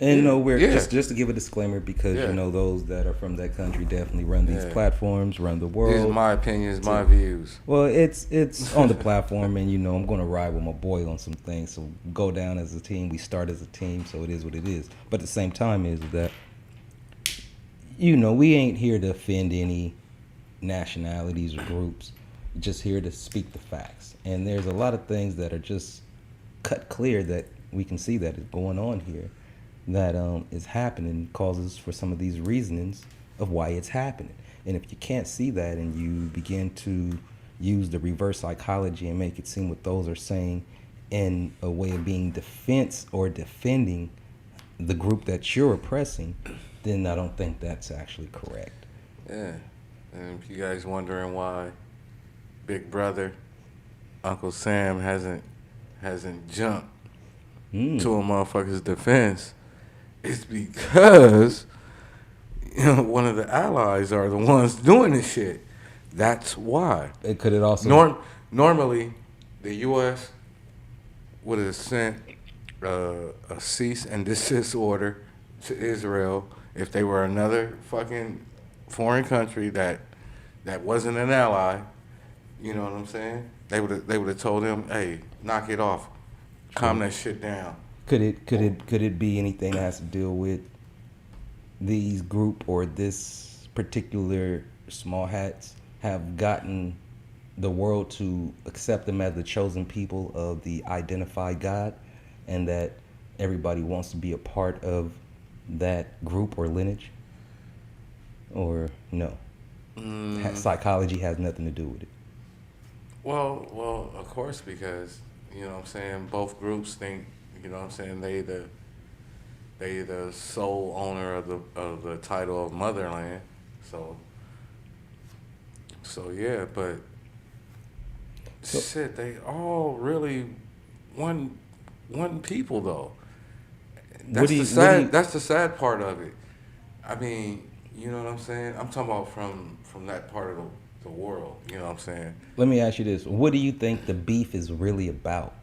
And no, we're Yeah. just to give a disclaimer, because Yeah. you know those that are from that country definitely run these Yeah. platforms, run the These world. are my opinions, my views. Well, it's on the platform, and you know I'm going to ride with my boy on some things. So go down as a team. We start as a team, so it is what it is. But at the same time, is that you know we ain't here to offend any nationalities or groups. We're just here to speak the facts. And there's a lot of things that are just cut clear that we can see that is going on here, that is happening, causes for some of these reasonings of why it's happening. And if you can't see that and you begin to use the reverse psychology and make it seem what those are saying in a way of being defense or defending the group that you're oppressing, then I don't think that's actually correct. Yeah. And if you guys wondering why Big Brother, Uncle Sam hasn't jumped to a motherfucker's defense, it's because you know one of the allies are the ones doing this shit. That's why. Could it also Normally, the U.S. would have sent a cease and desist order to Israel if they were another fucking foreign country that wasn't an ally. You know what I'm saying? They would have told them, hey, knock it off, calm that shit down. Could it be anything that has to deal with these group or this particular small hats have gotten the world to accept them as the chosen people of the identified God, and that everybody wants to be a part of that group or lineage? Or no? Psychology has nothing to do with it. Well, of course, because you know what I'm saying, both groups think, you know what I'm saying, they the sole owner of the title of motherland. So yeah, but shit, they all really one people though. That's the sad part of it. I mean, you know what I'm saying? I'm talking about from that part of the world, you know what I'm saying? Let me ask you this. What do you think the beef is really about?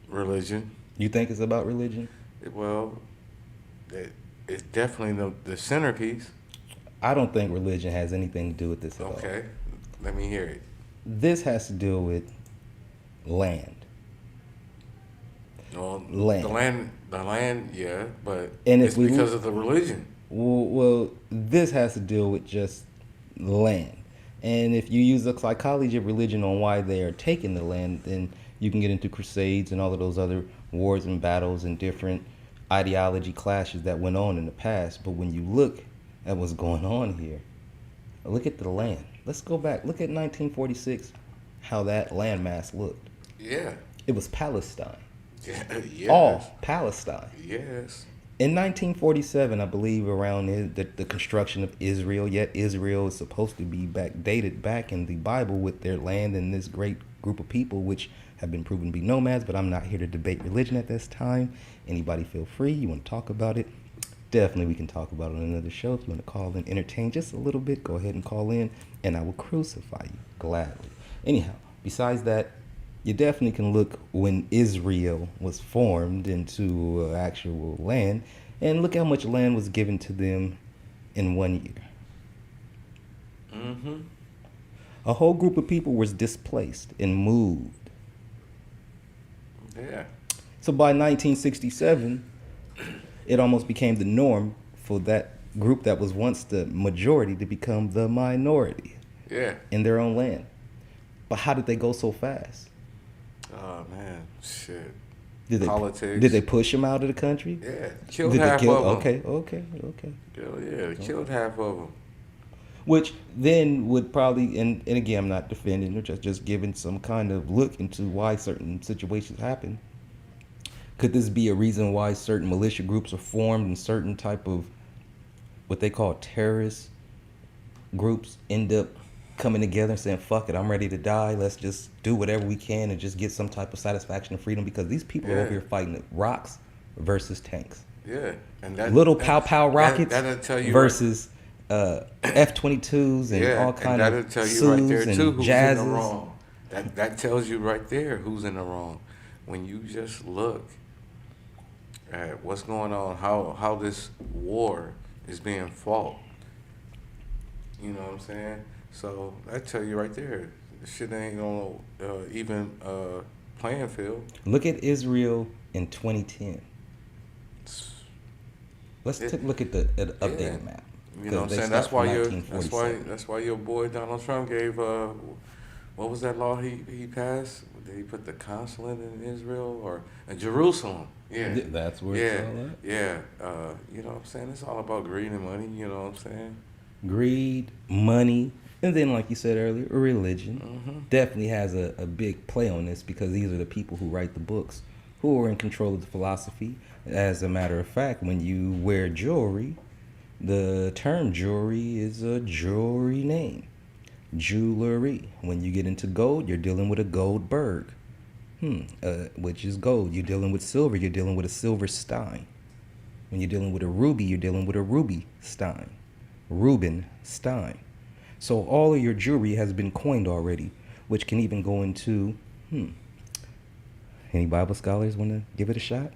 Religion. You think it's about religion? It's definitely the centerpiece. I don't think religion has anything to do with this at all. Okay, let me hear it. This has to do with land. Well, Land. the land, yeah, but And if it's we because of the religion. Well, this has to deal with just land. And if you use the psychology of religion on why they are taking the land, then you can get into crusades and all of those other wars and battles and different ideology clashes that went on in the past. But when you look at what's going on here, look at the land. Let's go back. Look at 1946, how that landmass looked. Yeah. It was Palestine. Yeah. Yes. All Palestine. Yes. In 1947, I believe, around the construction of Israel, yet Israel is supposed to be dated back in the Bible with their land and this great group of people, which have been proven to be nomads, but I'm not here to debate religion at this time. Anybody feel free. You want to talk about it? Definitely we can talk about it on another show. If you want to call in, entertain just a little bit, go ahead and call in, and I will crucify you gladly. Anyhow, besides that, you definitely can look when Israel was formed into actual land, and look how much land was given to them in 1 year. Mm-hmm. A whole group of people was displaced and moved. Yeah. So by 1967, it almost became the norm for that group that was once the majority to become the minority Yeah. in their own land. But how did they go so fast? Oh man, shit. Did they, Politics. Did they push them out of the country? Yeah, killed Did they half kill? of them. Okay. Hell yeah, killed half of them. Which then would probably, and again, I'm not defending or just giving some kind of look into why certain situations happen. Could this be a reason why certain militia groups are formed and certain type of what they call terrorist groups end up coming together and saying, fuck it, I'm ready to die. Let's just do whatever we can and just get some type of satisfaction and freedom, because these people are over here fighting rocks versus tanks. Yeah, and that Little pow rockets that'll tell you versus F-22s and all kind and of that'll tell you right there Sues too and who's Jazzes. in the wrong. That tells you right there who's in the wrong. When you just look at what's going on, how this war is being fought. You know what I'm saying? So that tell you right there, shit ain't on even playing field. Look at Israel in 2010. Let's take a look at the updated map. You know what I'm saying? That's why your boy Donald Trump gave what was that law he passed? Did he put the consulate in Israel or in Jerusalem? Yeah, That's where it's all at. Yeah, you know what I'm saying? It's all about greed and money. You know what I'm saying? Greed, money, and then, like you said earlier, religion definitely has a big play on this, because these are the people who write the books, who are in control of the philosophy. As a matter of fact, when you wear jewelry, the term jewelry is a jewelry name. Jewelry. When you get into gold, you're dealing with a Goldberg, which is gold. You're dealing with silver, you're dealing with a silver stein. When you're dealing with a ruby, you're dealing with a ruby stein. Reuben Stein. So all of your jewelry has been coined already, which can even go into, any Bible scholars want to give it a shot?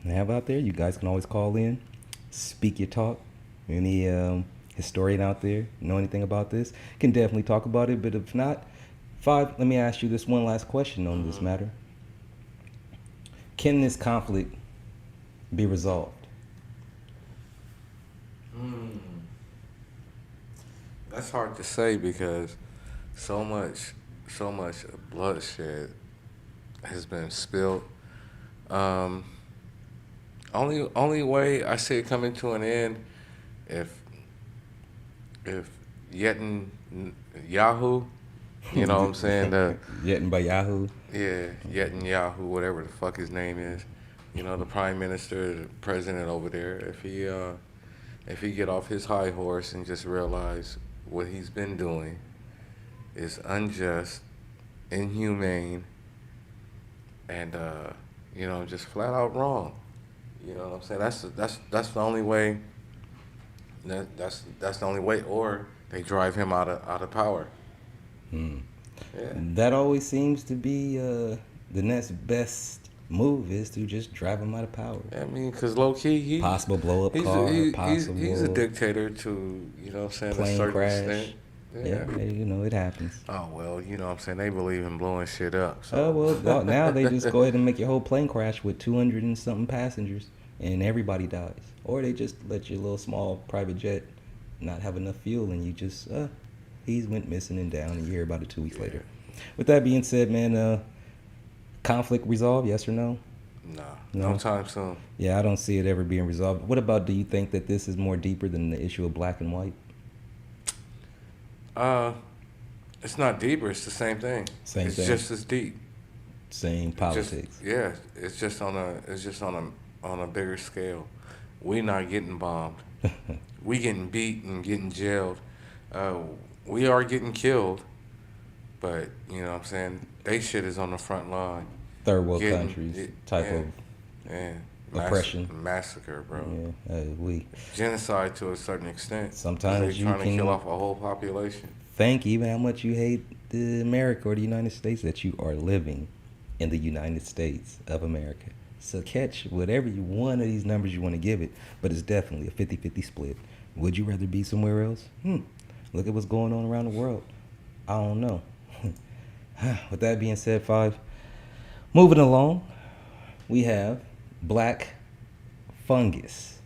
Have out there, you guys can always call in, speak your talk. Any historian out there know anything about this can definitely talk about it. But if not, let me ask you this one last question on this matter. Can this conflict be resolved? That's hard to say, because so much bloodshed has been spilled. Only way I see it coming to an end if Yahoo, you know what I'm saying? Yahoo. Yeah, Netanyahu, whatever the fuck his name is. You know, the prime minister, the president over there, if he get off his high horse and just realize what he's been doing is unjust, inhumane, and you know, just flat out wrong. You know what I'm saying? That's the only way. That's the only way, or they drive him out of power. Yeah. That always seems to be the next best move, is to just drive him out of power. I mean, because low key, he's possible blow up car, possible he's a dictator to, you know what I'm saying, a plane certain crash. extent. Yeah, you know, it happens. Oh well, you know what I'm saying, they believe in blowing shit up. So. Oh well, now they just go ahead and make your whole plane crash with 200 and something passengers, and everybody dies. Or they just let your little small private jet not have enough fuel, and you just he went missing and down, and you hear about it 2 weeks later. With that being said, man, conflict resolved, yes or no? Nah, No? no time soon. Yeah, I don't see it ever being resolved. What about, do you think that this is more deeper than the issue of black and white? It's not deeper. It's the same thing. It's just as deep. Same politics. It's just on a bigger scale. We not getting bombed. We getting beat and getting jailed. We are getting killed. But you know what I'm saying, they shit is on the front line. Third world countries type of oppression, massacre, bro. Yeah, genocide to a certain extent. Sometimes you trying to kill off a whole population. Think even how much you hate the America or the United States, that you are living in the United States of America. So catch whatever one of these numbers you want to give it, but it's definitely a 50-50 split. Would you rather be somewhere else? Look at what's going on around the world. I don't know. With that being said, moving along, we have Black Fungus.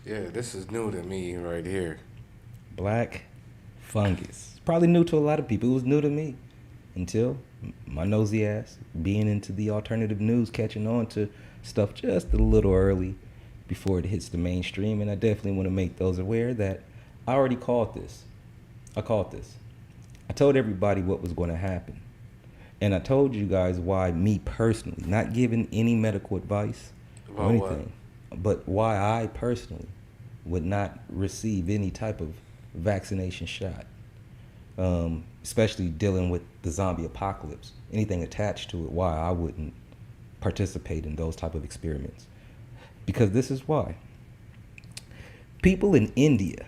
Yeah, this is new to me right here. Black Fungus. Probably new to a lot of people. It was new to me until my nosy ass being into the alternative news, catching on to stuff just a little early before it hits the mainstream. And I definitely want to make those aware that I already called this. I told everybody what was going to happen. And I told you guys why me personally, not giving any medical advice or anything, but why I personally would not receive any type of vaccination shot, especially dealing with the zombie apocalypse. Anything attached to it, why I wouldn't participate in those type of experiments. Because this is why. People in India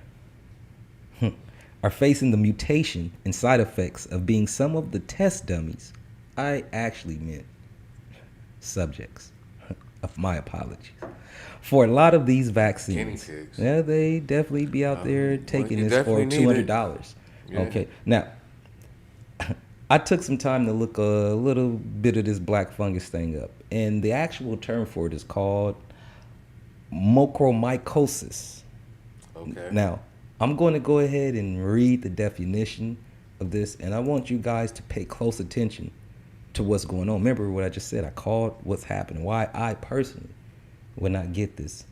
are facing the mutation and side effects of being some of the test dummies. I actually meant subjects. Of my apologies. For a lot of these vaccines, yeah, they definitely be out there taking this for $200. Yeah. Okay, now I took some time to look a little bit of this black fungus thing up, and the actual term for it is called mucormycosis. Okay. Now, I'm going to go ahead and read the definition of this, and I want you guys to pay close attention to what's going on. Remember what I just said. I called what's happening. Why I personally would not get this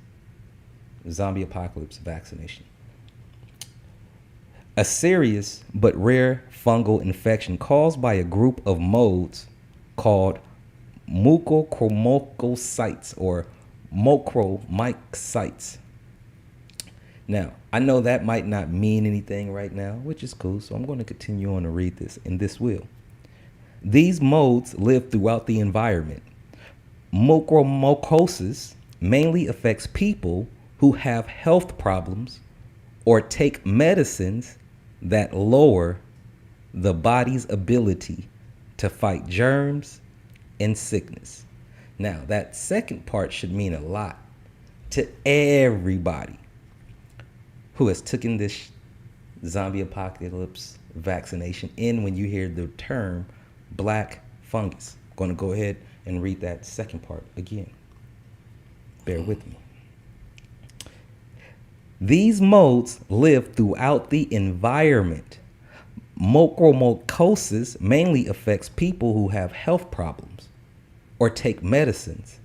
zombie apocalypse vaccination. A serious but rare fungal infection caused by a group of modes called mucormycocytes or mucormycocytes. Now, I know that might not mean anything right now, which is cool, so I'm going to continue on to read this, and this will. These modes live throughout the environment. Mucormycosis mainly affects people who have health problems or take medicines that lower the body's ability to fight germs and sickness. Now, that second part should mean a lot to everybody who has taken this zombie apocalypse vaccination in when you hear the term black fungus. I'm going to go ahead and read that second part again. Bear with me. These modes live throughout the environment. Mucormycosis mainly affects people who have health problems or take medicines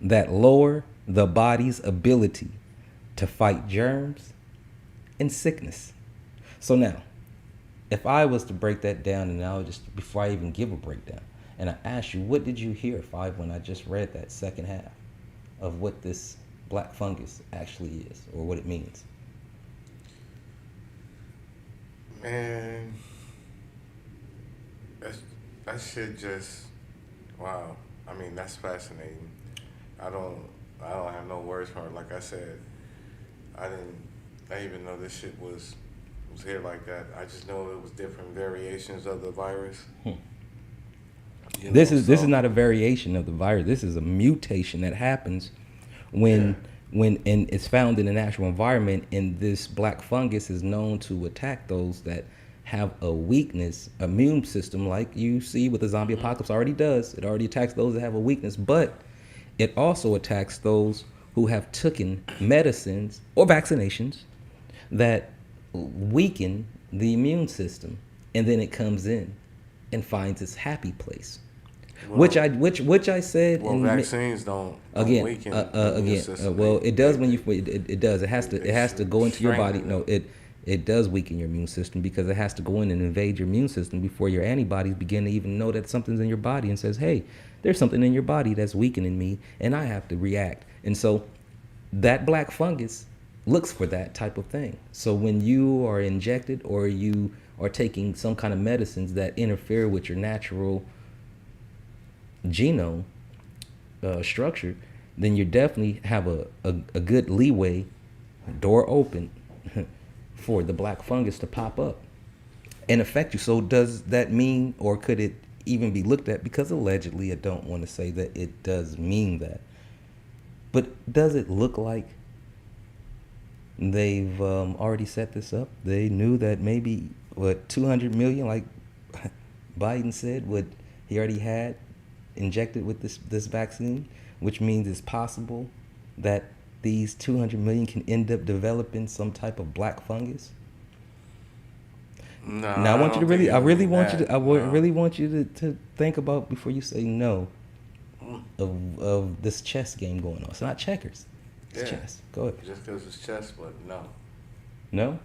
that lower the body's ability to fight germs and sickness. So now, if I was to break that down, and I'll just, before I even give a breakdown, and I ask you, what did you hear, Five, when I just read that second half of what this black fungus actually is, or what it means? Man, that shit just, wow. I mean, that's fascinating. I don't have no words for it. Like I said, I didn't even know this shit was here like that. I just know it was different variations of the virus. This is not a variation of the virus. This is a mutation that happens when and it's found in the natural environment, and this black fungus is known to attack those that have a weakness, immune system, like you see what the zombie apocalypse already does. It already attacks those that have a weakness, but it also attacks those who have taken medicines or vaccinations that weaken the immune system, and then it comes in and finds its happy place. Well, which I said. Well, vaccines don't weaken the immune system. Well, it does when you it does. It has to go into your body. No, it does weaken your immune system because it has to go in and invade your immune system before your antibodies begin to even know that something's in your body and says, hey, there's something in your body that's weakening me, and I have to react. And so that black fungus looks for that type of thing. So when you are injected or you are taking some kind of medicines that interfere with your natural genome structure, then you definitely have a good leeway, door open for the black fungus to pop up and affect you. So does that mean, or could it even be looked at, because allegedly I don't want to say that it does mean that, but does it look like they've already set this up? They knew that maybe 200 million, like Biden said, he already had injected with this vaccine, which means it's possible that these 200 million can end up developing some type of black fungus. No, Now I want you to really, I really want you to, I No. really want you to think about before you say no of this chess game going on. It's not checkers, it's chess. Go ahead. Just because it's chess, but no. No?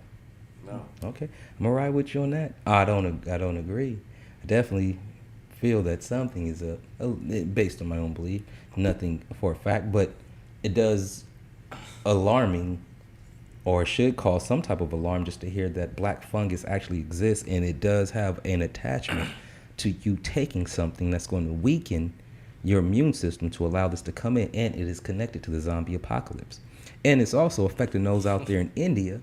No. Okay, I'm gonna ride with you on that. I don't agree. I definitely feel that something is up, based on my own belief. Nothing for a fact, but it does alarming, or should cause some type of alarm, just to hear that black fungus actually exists, and it does have an attachment to you taking something that's going to weaken your immune system to allow this to come in, and it is connected to the zombie apocalypse. And it's also affecting those out there in India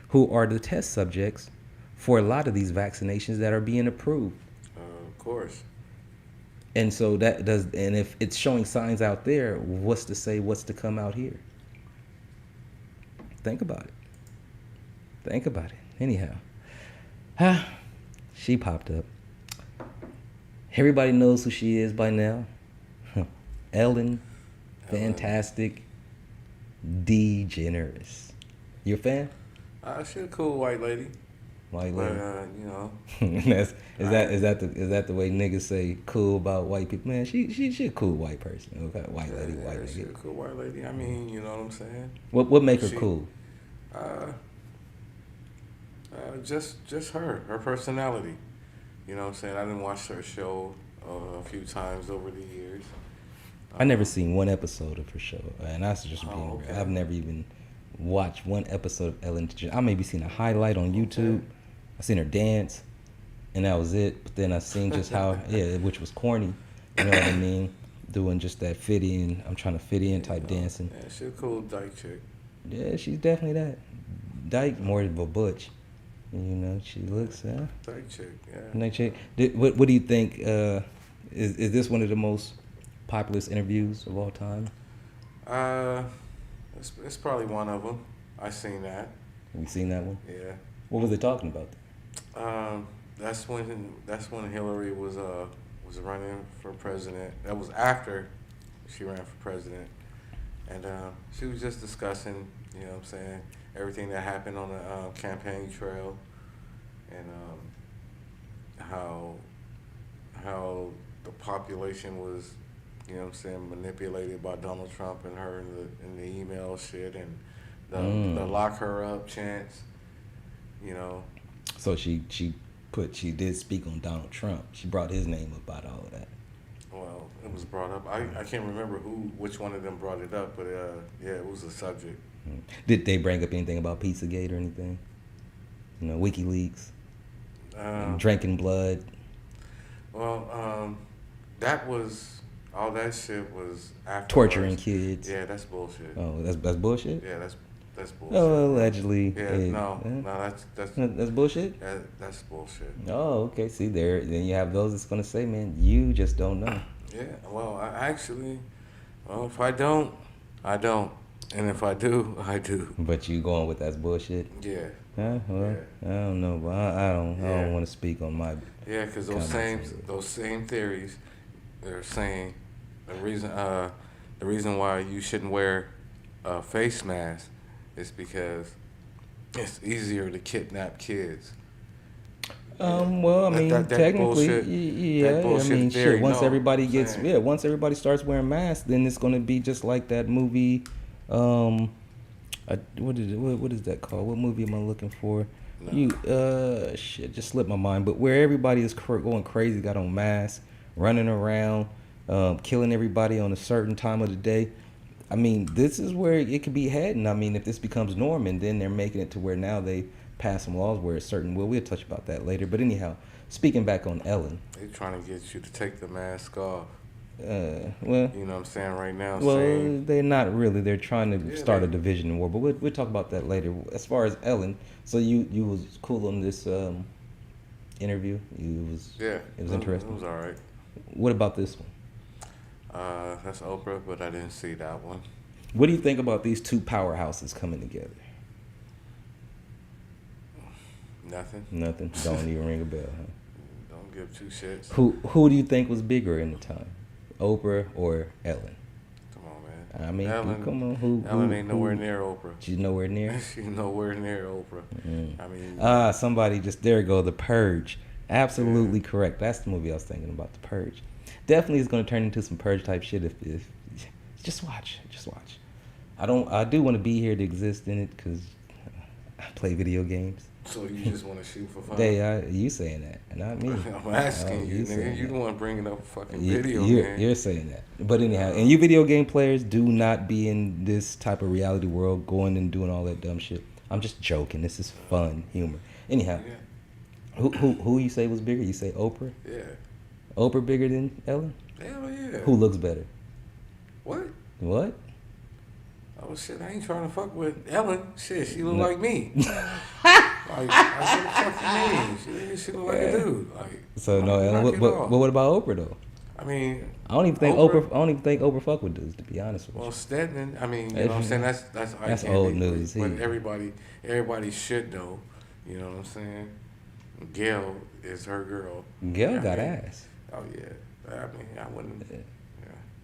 who are the test subjects for a lot of these vaccinations that are being approved. Of course. And so that does, and if it's showing signs out there, what's to say what's to come out here? Think about it. Think about it. Anyhow, she popped up. Everybody knows who she is by now. Ellen, fantastic DeGeneres. You a fan? She's a cool white lady. White But lady. you know, is that the way niggas say cool about white people? Man, she a cool white person. Okay, white lady, white yeah, she's a nigga. cool white lady. I mean, you know what I'm saying? What make her She- cool? Just her personality. You know what I'm saying? I didn't watch her show a few times over the years. I never seen one episode of her show, and that's just being Oh, real. okay. I've never even watched one episode of Ellen DeGeneres. I maybe seen a highlight on YouTube. Okay. I seen her dance, and that was it. But then I seen just how, which was corny. You know what I mean? Doing just that fit in. I'm trying to fit in type dancing. Yeah, she's a cool dyke chick. Yeah, she's definitely that. Dyke more of a butch. You know, she looks. Dyke chick, yeah. Nice chick. What do you think? Is this one of the most populous interviews of all time? It's probably one of them. I seen that. Have you seen that one? Yeah. What was they talking about? That's when Hillary was running for president. That was after she ran for president, and she was just discussing, you know what I'm saying, everything that happened on the campaign trail, and how the population was, you know what I'm saying, manipulated by Donald Trump and her in the email shit and the lock her up chants, you know. So she did speak on Donald Trump. She brought his name up out of all of that. Well, it was brought up. I can't remember which one of them brought it up, but yeah, it was a subject. Did they bring up anything about Pizzagate or anything? You know, WikiLeaks, drinking blood. Well, that was all that shit was after Torturing kids. Yeah, that's bullshit. Oh, that's bullshit. Yeah, that's bullshit. Oh, allegedly. Yeah, no, that's bullshit. That's bullshit. Oh, okay. See there, then you have those that's gonna say, man, you just don't know. Yeah, well, if I don't, I don't, and if I do, I do. But you going with that's bullshit? Yeah. Huh? Well, Yeah. I don't know, but I don't Yeah. want to speak on my. Yeah, because those same theories, they're saying the reason why you shouldn't wear a face mask is because it's easier to kidnap kids. Well, I mean, That technically, bullshit- yeah. that bullshit I mean, theory, shit. Once no, everybody I'm gets, saying. once everybody starts wearing masks, then it's gonna be just like that movie. What is that called? What movie am I looking for? No. Shit, just slipped my mind. But where everybody is going crazy, got on masks, running around, killing everybody on a certain time of the day. I mean, this is where it could be heading. I mean, if this becomes norm, and then they're making it to where now they pass some laws where it's certain. Well, we'll touch about that later. But anyhow, speaking back on Ellen. They're trying to get you to take the mask off. Well, You know what I'm saying right now? well, saying, they're not really. They're trying to Yeah, start a they- division war, but we'll talk about that later. As far as Ellen, so you was cool on this interview. It was interesting. It was all right. What about this one? That's Oprah, but I didn't see that one. What do you think about these two powerhouses coming together? Nothing. Nothing. Don't even ring a bell. Huh? Don't give two shits. Who do you think was bigger in the time? Oprah or Ellen? Come on, man. I mean, Ellen, come on. Ellen ain't nowhere near Oprah. She's nowhere near? She's nowhere near Oprah. I mean... somebody just... There you go, The Purge. Absolutely correct. That's the movie I was thinking about, The Purge. Definitely is going to turn into some Purge type shit if just watch. I do want to be here to exist in it because I play video games. So you just want to shoot for fun? You saying that, not me. I'm asking you, nigga. You the one bringing up a fucking video game. You're saying that. But anyhow, and you video game players, do not be in this type of reality world going and doing all that dumb shit. I'm just joking. This is fun, humor. Anyhow, who you say was bigger? You say Oprah? Yeah. Oprah bigger than Ellen? Hell yeah. Who looks better? What? Oh shit! I ain't trying to fuck with Ellen. Shit, she look like me. Like, what the fuck you mean? She look like a dude. Like, so no, Ellen. But what about Oprah though? I mean, I don't even think Oprah fuck with dudes, to be honest with you. Well, Stedman. I mean, you know what I'm saying? That's old news. But everybody should know. You know what I'm saying? Gail is her girl. Gail got ass. Oh yeah. I mean, I wouldn't. Yeah.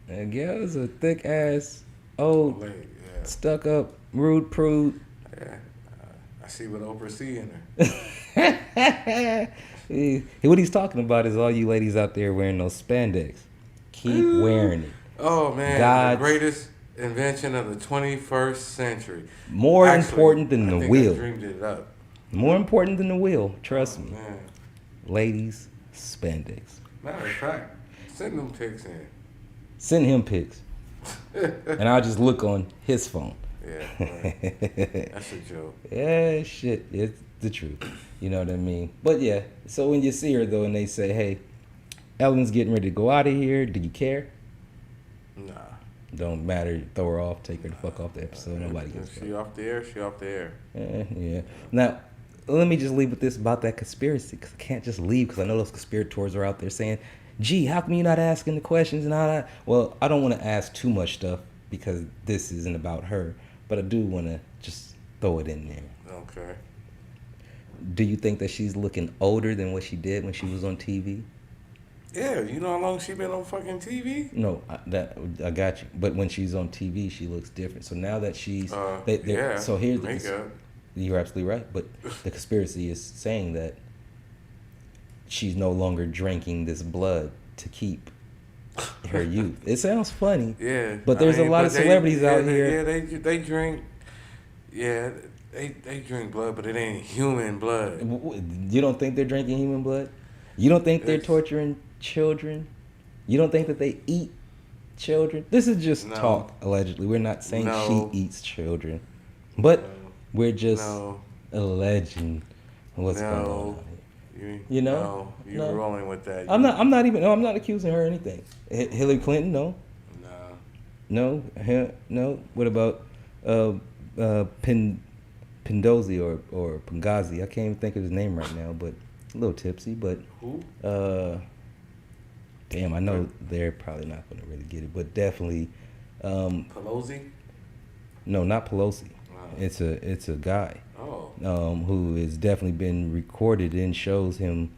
And Gail is a thick ass, old, stuck up, rude prude. Yeah. I see what Oprah see in her. What he's talking about is all you ladies out there wearing those spandex. Keep wearing it. Oh man, the greatest invention of the 21st century. More important than the wheel. I dreamed it up. More important than the wheel. Trust me. Man. Ladies, spandex. Matter of fact, send them pics in. Send him pics. And I'll just look on his phone. Yeah, right. That's a joke. Yeah, shit. It's the truth. You know what I mean? But yeah, so when you see her though and they say, hey, Ellen's getting ready to go out of here, do you care? Nah. Don't matter. Throw her off. Take her the fuck off the episode. Nobody gives a fuck. She off the air. She off the air. Yeah. Now, let me just leave with this about that conspiracy, because I can't just leave because I know those conspirators are out there saying, gee, how come you're not asking the questions and all that? Well, I don't want to ask too much stuff because this isn't about her, but I do want to just throw it in there. Okay. Do you think that she's looking older than what she did when she was on TV? Yeah, you know how long she been on fucking TV? No, I got you. But when she's on TV, she looks different. So now that she's... So here's the... You're absolutely right. But the conspiracy is saying that she's no longer drinking this blood to keep her youth. It sounds funny. Yeah. But there's a lot of celebrities out here. Yeah, they drink... Yeah, they drink blood, but it ain't human blood. You don't think they're drinking human blood? You don't think they're torturing children? You don't think that they eat children? This is just talk, allegedly. We're not saying she eats children. But we're just alleging what's going on. You know? No, you're rolling with that. I'm not accusing her of anything. Hillary Clinton, no. No. What about Pendozi or Pengazi? I can't even think of his name right now, but a little tipsy. But who? Damn, I know they're probably not going to really get it, but definitely. Pelosi? No, not Pelosi. Wow. It's a guy. Who has definitely been recorded and shows him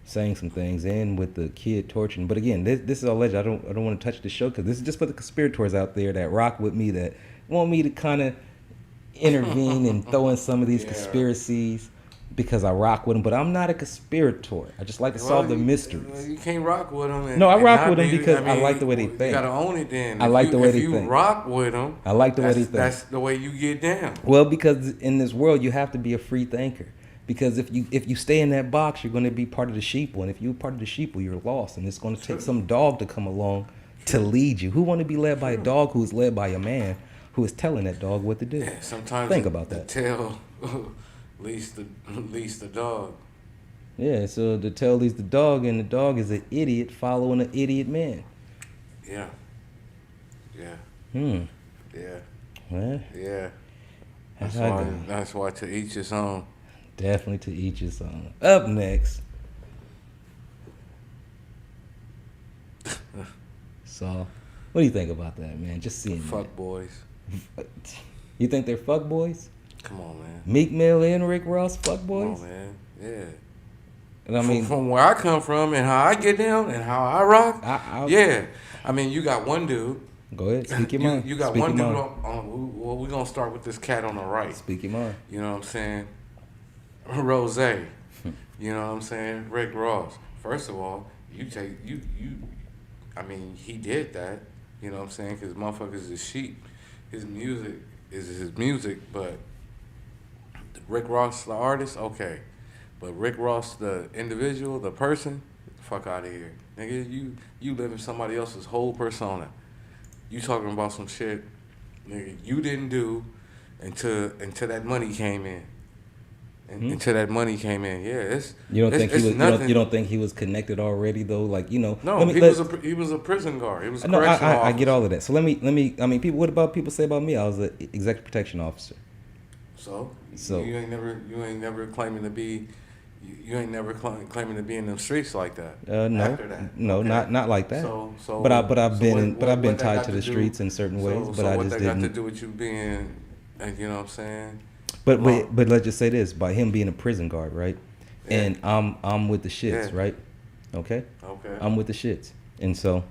saying some things and with the kid torturing. But again, this is all alleged. I don't want to touch the show because this is just for the conspirators out there that rock with me, that want me to kind of intervene and throw in some of these conspiracies because I rock with them. But I'm not a conspirator. I just like to solve the mysteries. You can't rock with them. No, I rock with them because I like the way they think. You gotta own it then. I like the way they think. If you rock with them, I like the way they think. That's the way you get down. Well, because in this world you have to be a free thinker. Because if you stay in that box, you're going to be part of the sheeple, and if you're part of the sheeple, you're lost, and it's going to take some dog to come along to lead you. Who want to be led by a dog who is led by a man who is telling that dog what to do? Yeah, sometimes think about that. The tail leads the dog. Yeah, so the tail leads the dog, and the dog is an idiot following an idiot man. Yeah. Yeah. Well, yeah. That's why to each his own. Definitely to each his own. Up next. So, what do you think about that, man? Just seeing fuck boys. You think they're fuck boys? Come on, man. Meek Mill and Rick Ross fuck boys? Come on, man. Yeah. And I mean, from where I come from and how I get down and how I rock, yeah. I mean, you got one dude. Go ahead, speak your mind. You got Speak one your dude mind. well, we're going to start with this cat on the right. Speak your mind. You know what I'm saying? Rose. You know what I'm saying? Rick Ross. First of all, I mean, he did that. You know what I'm saying? Because motherfuckers is sheep. His music is his music, but Rick Ross, the artist, okay. But Rick Ross, the individual, the person, get the fuck out of here. Nigga, you live in somebody else's whole persona. You talking about some shit, nigga, you didn't do until that money came in. Until that money came in, yeah, it's You don't think it's he was? nothing. You don't think he was connected already though? Like No, he was a prison guard. He was a No, correctional I get officer. all of that. So let me. I mean, people. What about people say about me? I was an executive protection officer. So So- you ain't never claiming to be. You ain't never claiming to be in them streets like that. No, After that, no, okay. not like that. So, but I've so been what I've been that tied got to the do- streets in certain ways. But I what just that got to didn't. do with you being, you know what I'm saying? But Wrong. but let's just say this: by him being a prison guard, right? Yeah. And I'm with the shits, Yeah. right? Okay. Okay. I'm with the shits, and so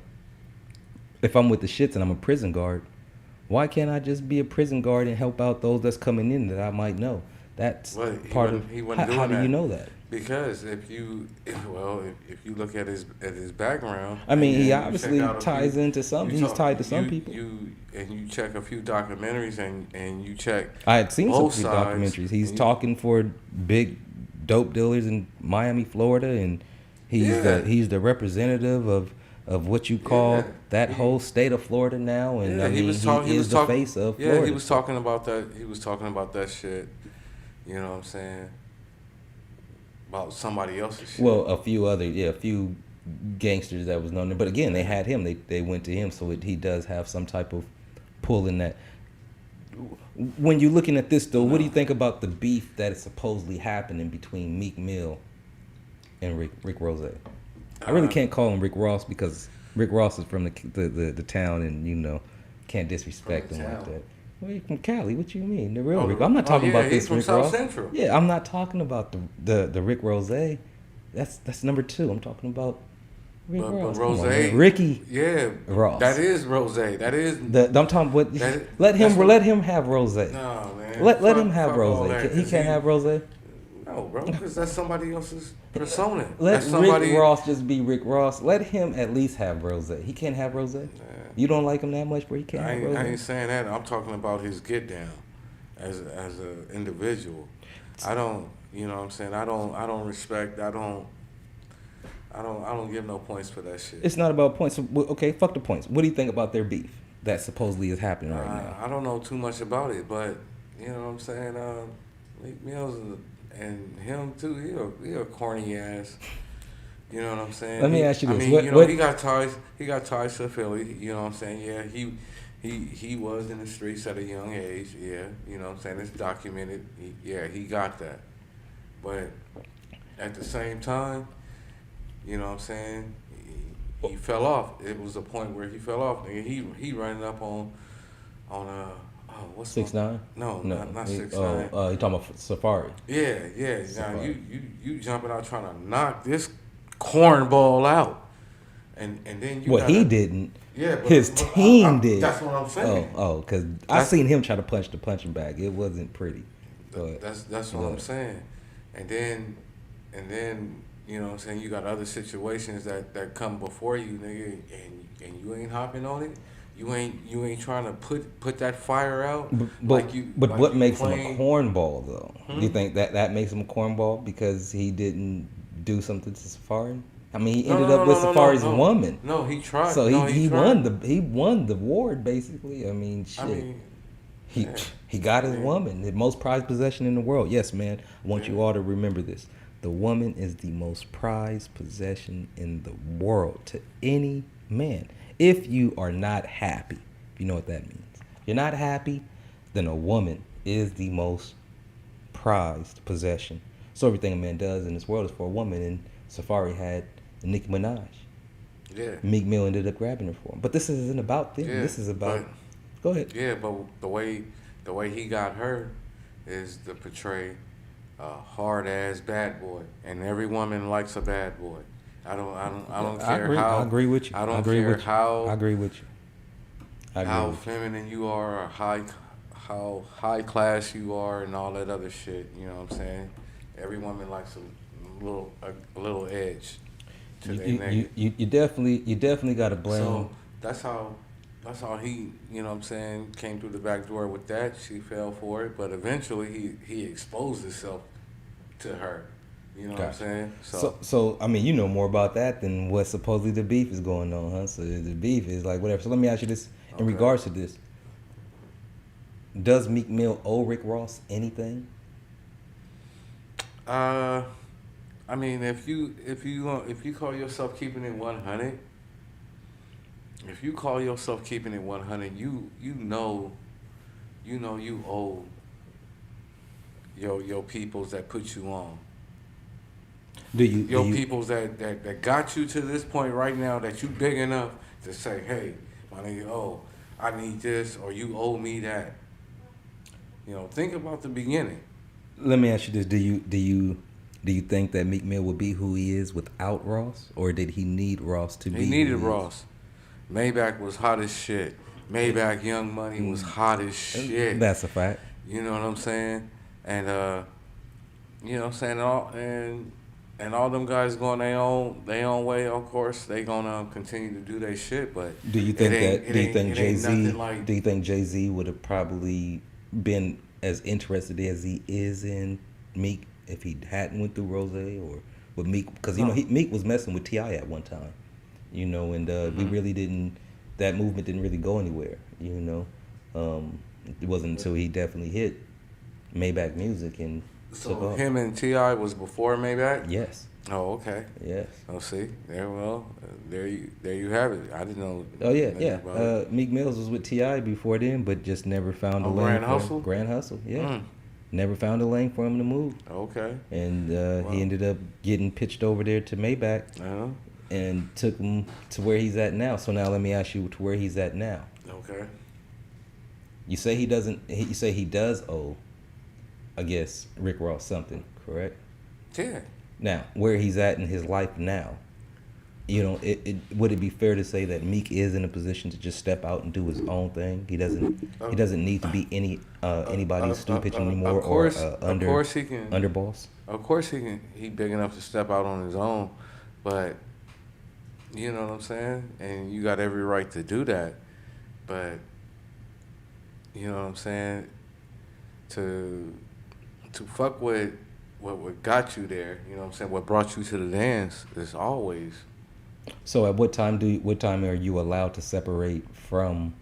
if I'm with the shits and I'm a prison guard, why can't I just be a prison guard and help out those that's coming in that I might know? That's Well, he part wasn't- of. he wasn't How doing do you that. know that? Because if you look at his background, I mean, and he you obviously check out a ties few- into some. you He's talk- tied to some you- people. You check a few documentaries and you check. I had seen some both few sides, documentaries. He's and you- talking for big dope dealers in Miami, Florida, and he's the representative of what you call Yeah. that whole state of Florida now. And Yeah, I mean, he is the face of Florida. Yeah, he was talking about that. He was talking about that shit. You know what I'm saying? About somebody else's shit. Well, a few gangsters that was known. But again, they had him. They went to him, so he does have some type of pull in that. When you're looking at this, though, what do you think about the beef that is supposedly happening between Meek Mill and Rick Ross? I really can't call him Rick Ross because Rick Ross is from the town, and can't disrespect From the him like town. that. Well, he's from Cali. What you mean, the real Oh, Rick? I'm not talking yeah, about he's this from Rick South Ross. Central. Yeah, I'm not talking about the Rick Ross. That's number 2. I'm talking about Rick But Ross. Come on, Rose, man. Ricky yeah, Ross. That is Rose. That is. I'm talking. What? That- Let that's what- him have Rose. No, man. Let Fuck- him have fuck all Rose. that, He 'cause can't have Rose. No, bro, because that's somebody else's persona. Let That's somebody. Rick Ross just be Rick Ross. Let him at least have Rose. He can't have Rose. You don't like him that much, bro. He can't I have ain't Rose. saying that. I'm talking about his get down as an individual. I don't. You know what I'm saying? I don't respect. I don't give no points for that shit. It's not about points. Okay, fuck the points. What do you think about their beef that supposedly is happening right now? I don't know too much about it, but you know what I'm saying. Meek Mill's and him too. He a corny ass. You know what I'm saying? Let me ask you this. I mean, What- he got ties. He got ties to Philly. You know what I'm saying? Yeah, he was in the streets at a young age. Yeah, you know what I'm saying? It's documented. He got that. But at the same time, you know what I'm saying? He fell off. It was a point where he fell off. Nigga, he running up on what's 6ix9ine? No, not 6ix9ine. You talking about Safari? Yeah. Now Safari. you jumping out trying to knock this cornball out, and then you. Well, he gotta- didn't. Yeah, but, His but team did. That's what I'm saying. Because I seen him try to punch the punching bag. It wasn't pretty. But That's what I'm saying. And then you know what I'm saying, you got other situations that come before you, nigga, and you ain't hopping on it. You ain't trying to put that fire out. But what makes him a playing- cornball though? Do you think that makes him a cornball because he didn't do something to Safari? I mean, he ended up with Safari's woman. No, he tried. So he tried. won the award basically. I mean, shit. I mean, He got his woman, the most prized possession in the world. Yes, man. I want you all to remember this. The woman is the most prized possession in the world to any man. If you are not happy, you know what that means. If you're not happy, then a woman is the most prized possession. So everything a man does in this world is for a woman, and Safari had Nicki Minaj. Yeah. Meek Mill ended up grabbing her for him. But this isn't about them. Yeah, This is about... Go ahead. Yeah, but the way he got her is to portray a hard ass bad boy, and every woman likes a bad boy. I don't I care agree. how. I agree with you. I don't I agree care with you. how. I agree with you. I agree How with you. feminine you are, or how high class you are, and all that other shit. You know what I'm saying? Every woman likes a little edge to their nigga. You definitely got to blame. So that's how he, you know what I'm saying, came through the back door with that. She fell for it, but eventually he exposed himself to her. You know what I'm Gotcha. saying? So I mean, you know more about that than what supposedly the beef is going on, huh? So the beef is like whatever. So let me ask you this in Okay. regards to this: does Meek Mill owe Rick Ross anything? I mean, if you call yourself keeping it 100, if you call yourself keeping it 100, you know you owe your peoples that put you on. Your peoples that got you to this point right now, that you big enough to say, hey, my nigga, oh, I need this, or you owe me that. You know, think about the beginning. Let me ask you this: do you think that Meek Mill would be who he is without Ross, or did he need Ross to be? He needed who he is? Ross. Maybach was hot as shit. Maybach Young Money was hot as shit. That's a fact. You know what I'm saying? And you know what I'm saying, and all them guys going their own way. Of course, they gonna continue to do their shit. But Do you think Jay-Z? Like, Do you think Jay-Z would have probably been as interested as he is in Meek if he hadn't went through Rose, or with Meek? Because you know Meek was messing with T.I. at one time, you know, and we really didn't. That movement didn't really go anywhere, you know. It wasn't until he definitely hit Maybach Music and took so off. him and T.I. was before Maybach? Yes. Oh, okay. Yes. Oh, see, there you have it. I didn't know. Oh yeah, nothing yeah. about it. Meek Mills was with T.I. before then, but just never found a lane. Grand for him. Hustle? Grand Hustle, yeah. Mm. Never found a lane for him to move, Okay. and he ended up getting pitched over there to Maybach, and took him to where he's at now. So now let me ask you to where he's at now. Okay. You say he doesn't. You say he does owe, I guess, Rick Ross something, correct? Yeah. Now, where he's at in his life now, you know, would it be fair to say that Meek is in a position to just step out and do his own thing? He doesn't need to be anybody's stupid anymore, of course, or of course he can. underboss. Of course he can. He big enough to step out on his own, but you know what I'm saying. And you got every right to do that, but you know what I'm saying. To fuck with what got you there, you know what I'm saying. What brought you to the dance is always. So at what time are you allowed to separate from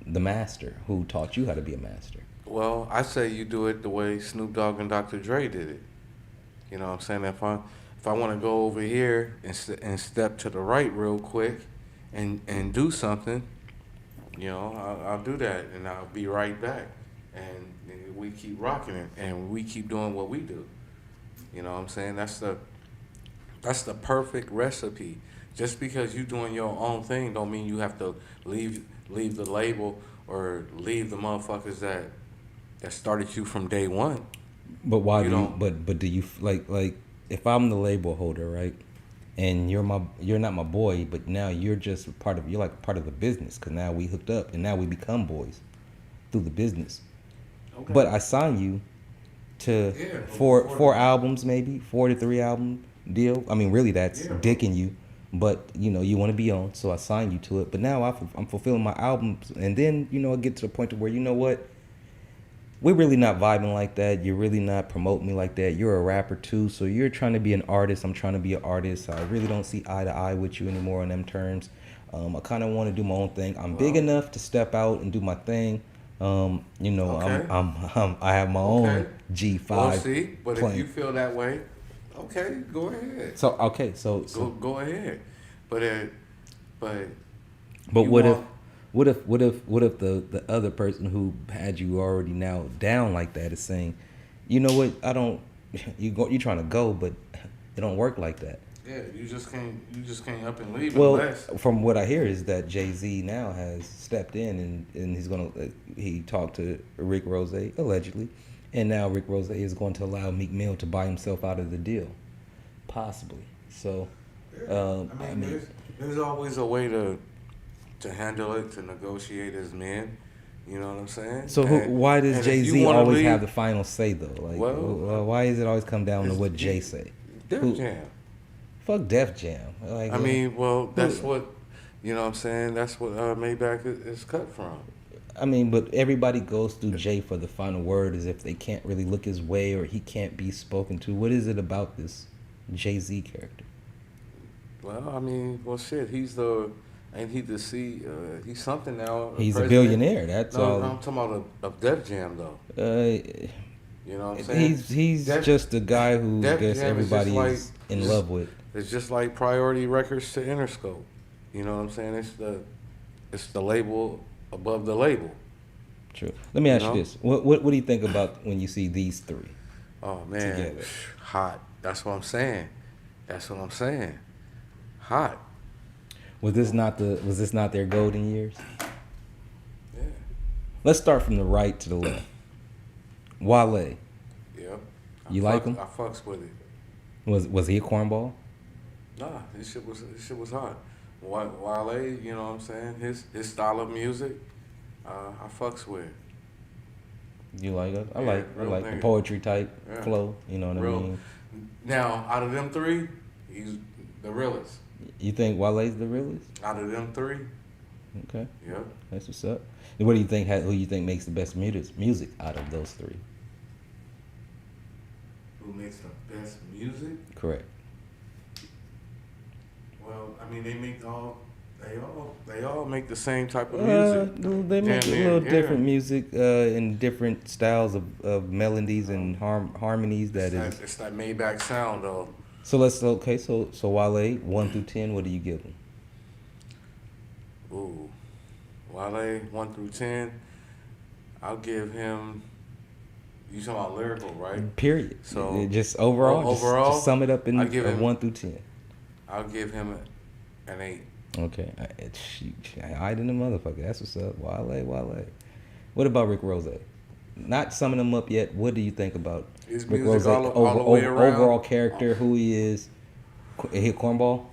the master who taught you how to be a master? Well, I say you do it the way Snoop Dogg and Dr. Dre did it. You know what I'm saying? If I want to go over here and step to the right real quick and do something, you know, I'll do that and I'll be right back. And we keep rocking it and we keep doing what we do. You know what I'm saying? That's the perfect recipe. Just because you doing your own thing don't mean you have to leave the label or leave the motherfuckers that started you from day one. But why but do you like if I'm the label holder, right? And you're not my boy, but now you're just you're like part of the business, because now we hooked up and now we become boys through the business. Okay. But I sign you to four albums, maybe 4 to 3 album deal. I mean, really, that's dicking you, but you know you want to be on, so I sign you to it. But now I'm fulfilling my albums, and then you know I get to a point to where you know what, we're really not vibing like that. You're really not promoting me like that. You're a rapper too, so you're trying to be an artist. I'm trying to be an artist. I really don't see eye to eye with you anymore on them terms. I kind of want to do my own thing. I'm big enough to step out and do my thing. You know, okay. I have my own G5. Well, see, but playing. If you feel that way, okay, go ahead. So go ahead, but what if the other person who had you already now down like that is saying, you know what, you're trying to go, but it don't work like that. Yeah, you just can't up and leave. Well, unless. From what I hear is that Jay-Z now has stepped in and he talked to Rick Ross allegedly, and now Rick Ross is going to allow Meek Mill to buy himself out of the deal, possibly. So I mean, there's always a way to handle it, to negotiate as men. You know what I'm saying? So why does and Jay-Z always have the final say though? Like, why does it always come down to what Jay say? Def Jam. Fuck Def Jam. Like, I mean, well, that's what, you know what I'm saying? That's what Maybach is cut from. I mean, but everybody goes through Jay for the final word as if they can't really look his way or he can't be spoken to. What is it about this Jay-Z character? Well, I mean, well, shit, ain't he the he's something now. He's president. A billionaire, that's all. I'm talking about of Def Jam, though. You know what I'm saying? He's just a guy who I guess everybody is in love with. It's just like Priority Records to Interscope. You know what I'm saying? It's the label above the label. True. Let me ask you this: what do you think about when you see these three? Oh man, together? Hot. That's what I'm saying. Hot. Was this not their golden years? Yeah. Let's start from the right to the left. Wale. Yep. You like him? I fucks with it. Was he a cornball? Nah, this shit was hot. Wale, you know what I'm saying? His style of music, I fucks with. You like it? I like the poetry type flow. You know what I mean? Now, out of them three, he's the realest. You think Wale's the realest? Out of them three. Okay. Yep. That's what's up. And what do you think? Who you think makes the best music out of those three? Who makes the best music? Correct. Well, I mean, they all make the same type of music. They make a little different music in different styles of melodies and harmonies. It's that Maybach sound though. So so Wale 1 through 10, what do you give him? Ooh, Wale 1 through 10, I'll give him. You talking about lyrical, right? Period. So just overall, just sum it up in 1 through 10. I'll give him an 8. Okay, I didn't motherfucker. That's what's up. Wale. What about Rick Ross? Not summing him up yet. What do you think about His Rick music Ross? all the way around? Overall character, who he is. Is he a cornball?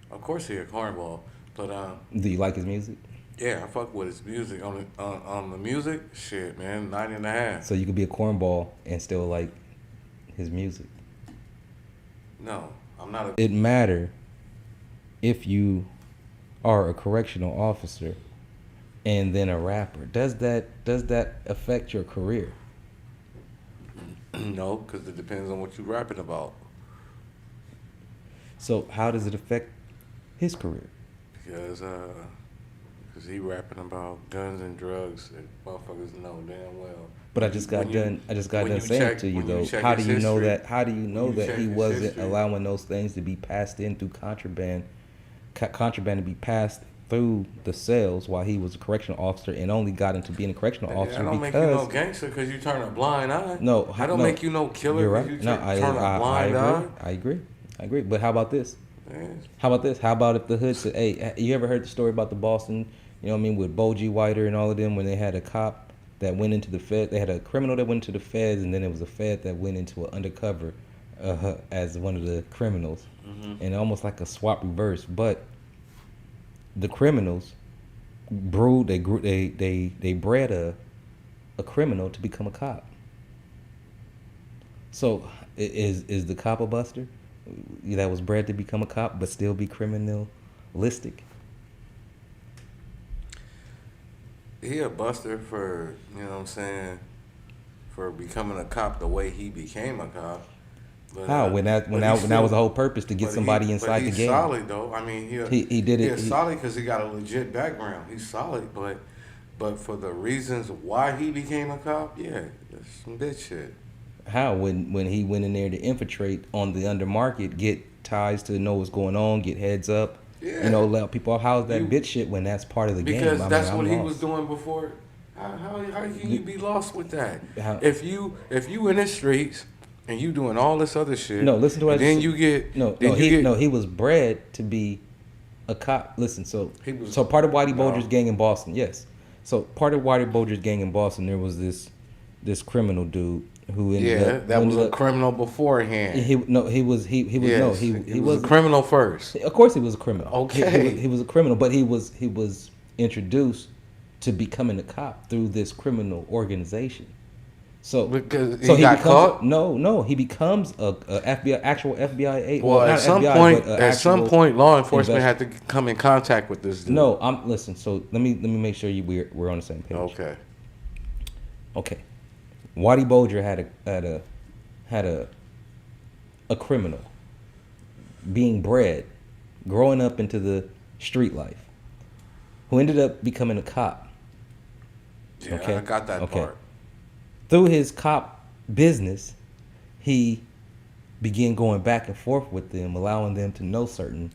Of course he a cornball, but do you like his music? Yeah, I fuck with his music. On the music, shit, man, 9.5. So you could be a cornball and still like his music. No, I'm not. It matter if you are a correctional officer and then a rapper. Does that affect your career? No, because it depends on what you're rapping about. So how does it affect his career? Because he rapping about guns and drugs and motherfuckers know damn well. But I just got done saying to you though, how do you know that he wasn't allowing those things to be passed in through contraband to be passed through the cells while he was a correctional officer and only got into being a correctional officer because... That don't make you no gangster because you turn a blind eye. No. That don't make you no killer. You're right. You turn a blind eye. I agree. But how about this? Man. How about if the hood said, hey, you ever heard the story about the Boston, you know what I mean, with Bogie Whiter and all of them when they had a cop that went into the Fed, they had a criminal that went into the feds and then it was a Fed that went into an undercover as one of the criminals. Mm-hmm. And almost like a swap reverse. But the criminals they bred a criminal to become a cop. So is the cop a buster that was bred to become a cop but still be criminalistic? He a buster for, you know what I'm saying, for becoming a cop the way he became a cop. But, how? When that was the whole purpose to get somebody inside the game. He's solid though. I mean, he did it. He's solid because he got a legit background. He's solid, but for the reasons why he became a cop, yeah, that's some bitch shit. How? When he went in there to infiltrate on the undermarket, get ties to know what's going on, get heads up, let people. How's that bitch shit when that's part of the game? Because that's what he was doing before. How can you be lost with that? If you in the streets. And you doing all this other shit. No, listen to what I then said. You get he was bred to be a cop. Listen, so part of Whitey Bulger's gang in Boston, yes. So part of Whitey Bulger's gang in Boston, there was this criminal dude, who ended Yeah, up, that was a criminal beforehand. He was a criminal first. Of course, he was a criminal. Okay, he was a criminal, but he was introduced to becoming a cop through this criminal organization. So because he got becomes, caught. No, he becomes a actual FBI agent. Well, at some point, law enforcement had to come in contact with this dude. No, listen. So let me make sure we're on the same page. Okay. Waddy Bolger had a criminal being bred, growing up into the street life, who ended up becoming a cop. Yeah, okay? I got that part. Through his cop business, he began going back and forth with them, allowing them to know certain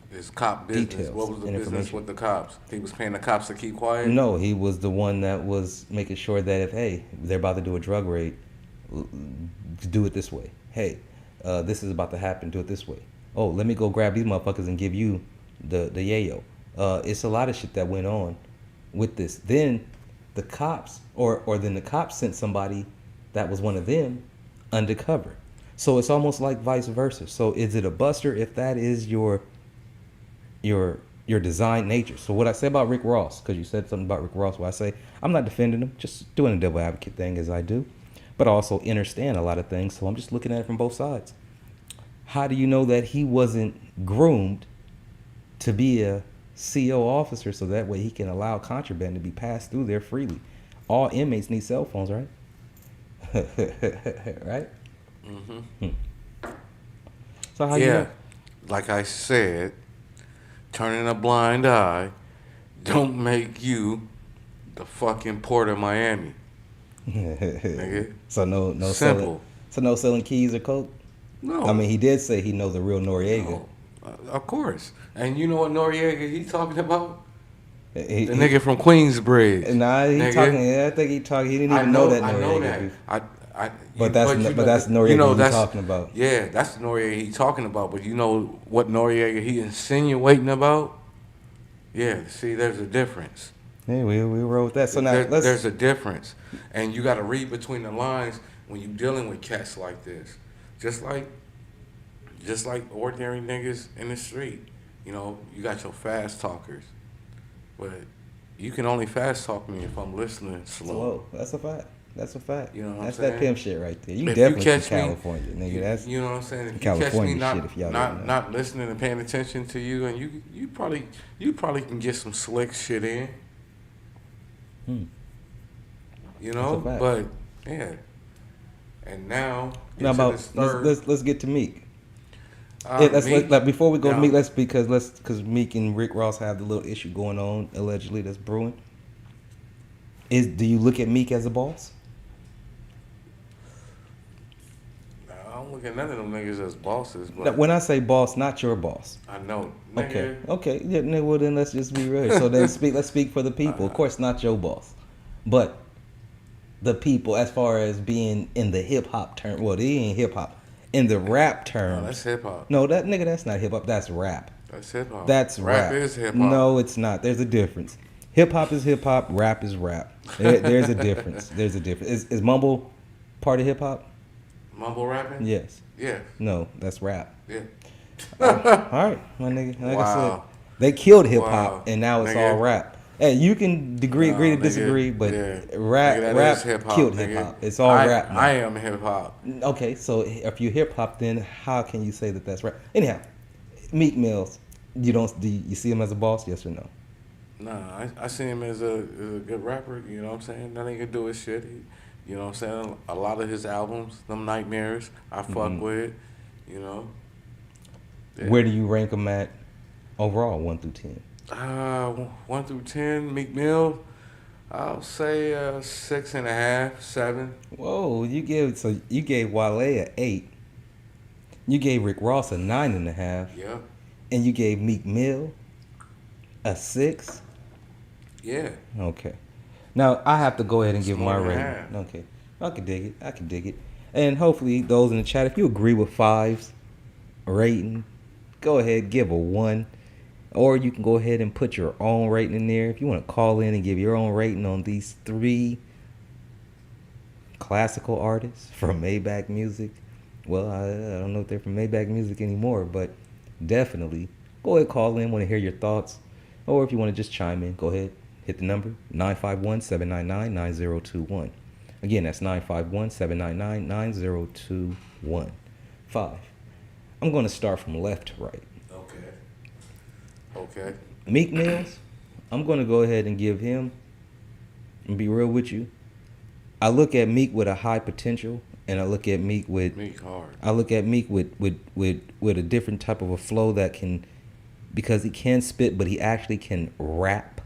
his cop business. Details what was the business with the cops? He was paying the cops to keep quiet? No, he was the one that was making sure that if, hey, they're about to do a drug raid, do it this way. Hey, this is about to happen, do it this way. Oh, let me go grab these motherfuckers and give you the yayo. It's a lot of shit that went on with this. Then the cops, or then the cops sent somebody that was one of them undercover. So it's almost like vice versa. So is it a buster if that is your design nature? So what I say about Rick Ross, because you said something about Rick Ross, where I say I'm not defending him, just doing a devil advocate thing as I do, but I also understand a lot of things. So I'm just looking at it from both sides. How do you know that he wasn't groomed to be a CO officer so that way he can allow contraband to be passed through there freely? All inmates need cell phones, right? Right? Mm-hmm. So how you know? Like I said, turning a blind eye don't make you the fucking Port of Miami. Nigga. So no simple. No selling keys or coke? No. I mean, he did say he knows the real Noriega. No. Of course. And you know what Noriega he talking about? The nigga from Queensbridge. Nah, he nigga. talking. Yeah, I think he talking. He didn't even know that Noriega. I know that. But that's Noriega he's talking about. Yeah, that's the Noriega he talking about. But you know what Noriega he insinuating about? Yeah, see, there's a difference. Yeah, we roll with that. So now there's a difference, and you got to read between the lines when you're dealing with cats like this. Just like ordinary niggas in the street. You know, you got your fast talkers, but you can only fast talk me if I'm listening slow. That's a fact. That's a fact. You know what that's I'm saying? that pimp shit right there. You if definitely you catch from California, nigga. That's you know what I'm saying. If California you catch me shit, if y'all not listening and paying attention to you, and you probably can get some slick shit in. You know, but yeah. And now let's get to Meek. Meek, before we go to Meek, because Meek and Rick Ross have the little issue going on allegedly that's brewing. Do you look at Meek as a boss? I don't look at none of them niggas as bosses. But when I say boss, not your boss. I know. Nigga. Okay. Yeah, well then let's just be real. So then let's speak for the people. Of course, not your boss, but the people as far as being in the hip hop term. Well, they ain't hip hop. In the rap terms. No, that's hip hop. No, that's not hip hop. That's rap. That's hip hop. That's rap. Rap is hip hop. No, it's not. There's a difference. Hip hop is hip hop. Rap is rap. There's a difference. There's a difference. Is mumble part of hip hop? Mumble rapping? Yes. Yeah. No, that's rap. Yeah. All right, my nigga. Like I said, they killed hip hop, and now it's all rap. Hey, you can agree to disagree, but rap killed hip hop. It's all rap now. I am hip hop. Okay, so if you hip hop, then how can you say that that's rap? Anyhow, Meek Mills, do you see him as a boss? Yes or no? Nah, I see him as a good rapper. You know what I'm saying? Nothing he can do his shit. You know what I'm saying? A lot of his albums, them Nightmares, I fuck with. You know. Yeah. Where do you rank him at overall, 1 through 10? 1 through 10, Meek Mill, I'll say 6.5, 7. Whoa, you gave Wale a 8. You gave Rick Ross a 9.5. Yeah. And you gave Meek Mill a 6. Yeah. Okay. Now I have to go ahead and give my rating. Okay. I can dig it. And hopefully those in the chat, if you agree with Five's rating, go ahead, give a 1. Or you can go ahead and put your own rating in there. If you want to call in and give your own rating on these 3 classical artists from Maybach Music. Well, I don't know if they're from Maybach Music anymore, but definitely go ahead, call in, want to hear your thoughts. Or if you want to just chime in, go ahead, hit the number 951-799-9021. Again, that's 951-799-9021. 5. I'm going to start from left to right. Okay. Meek Mills, I'm going to go ahead and give him, and be real with you, I look at Meek with a high potential, and I look at Meek with hard. I look at Meek with a different type of a flow that can, because he can spit, but he actually can rap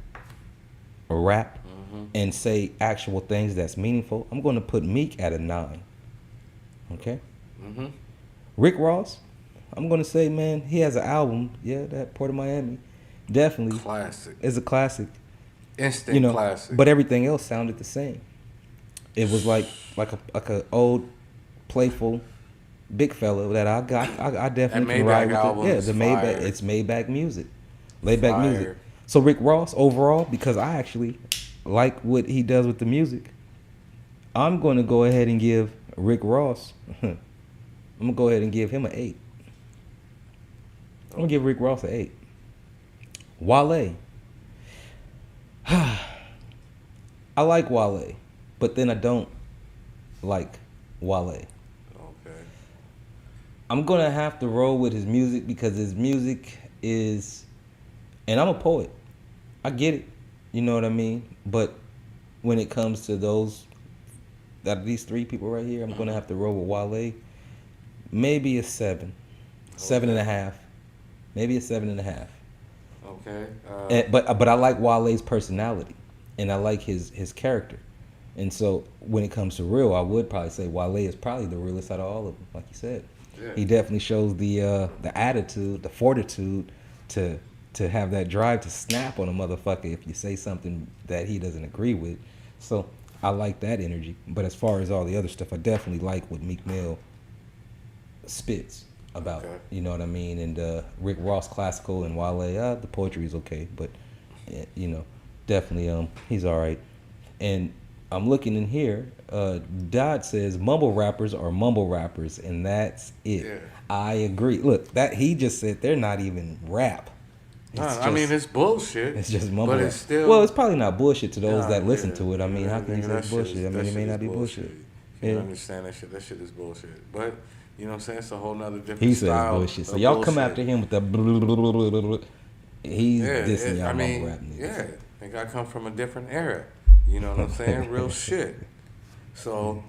and say actual things that's meaningful. I'm going to put Meek at a 9. Okay. Rick Ross, I'm going to say, man, he has an album, that Port of Miami, definitely Classic. is a classic. Instant classic. But everything else sounded the same. It was like a old, playful, big fella that I definitely can ride with. The Maybach, it's Maybach music, Layback music. So Rick Ross overall, because I actually like what he does with the music, I'm going to go ahead and give Rick Ross. I'm gonna go ahead and give him an 8. I'm gonna give Rick Ross an 8. Wale. I like Wale, but then I don't like Wale. Okay. I'm gonna have to roll with his music because his music is, and I'm a poet. I get it, you know what I mean? But when it comes to these 3 people right here, I'm gonna have to roll with Wale. Maybe a 7, 7.5, maybe a 7.5. Okay. But I like Wale's personality, and I like his character, and so when it comes to real, I would probably say Wale is probably the realest out of all of them. Like you said, he definitely shows the attitude, the fortitude to have that drive to snap on a motherfucker if you say something that he doesn't agree with. So I like that energy. But as far as all the other stuff, I definitely like what Meek Mill spits about, you know what I mean? And Rick Ross classical, and Wale, the poetry is okay, but definitely he's all right. And I'm looking in here, Dodd says mumble rappers are mumble rappers, and that's it. Yeah. I agree. Look, that he just said they're not even rap. It's bullshit. It's just mumble but rap. It's still, well, it's probably not bullshit to those that listen to it. I mean, how can you say bullshit? I mean, it may not be bullshit. You understand that shit? That shit is bullshit. But you know what I'm saying? It's a whole nother different he style. He says bullshit. So y'all come after him with the he's dissing y'all mumble rap niggas. Yeah, I think I come from a different era. You know what I'm saying? Real shit. So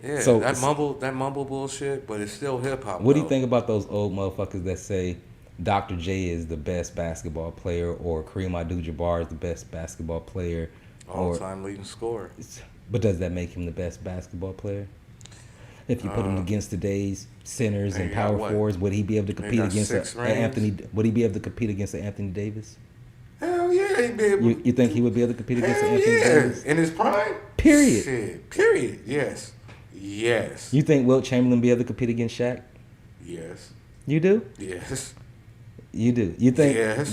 that mumble bullshit, but it's still hip hop. What do you think about those old motherfuckers that say Dr. J is the best basketball player, or Kareem Abdul-Jabbar is the best basketball player, all-time leading scorer? But does that make him the best basketball player? If you put him against today's centers and power forwards, would he be able to compete against Anthony? Would he be able to compete against Anthony Davis? Hell yeah, he'd be able. You think he would be able to compete against Anthony Davis in his prime? Period. Shit. Period. Yes. You think Wilt Chamberlain be able to compete against Shaq? Yes. You do? Yes. You do. You think? Yes.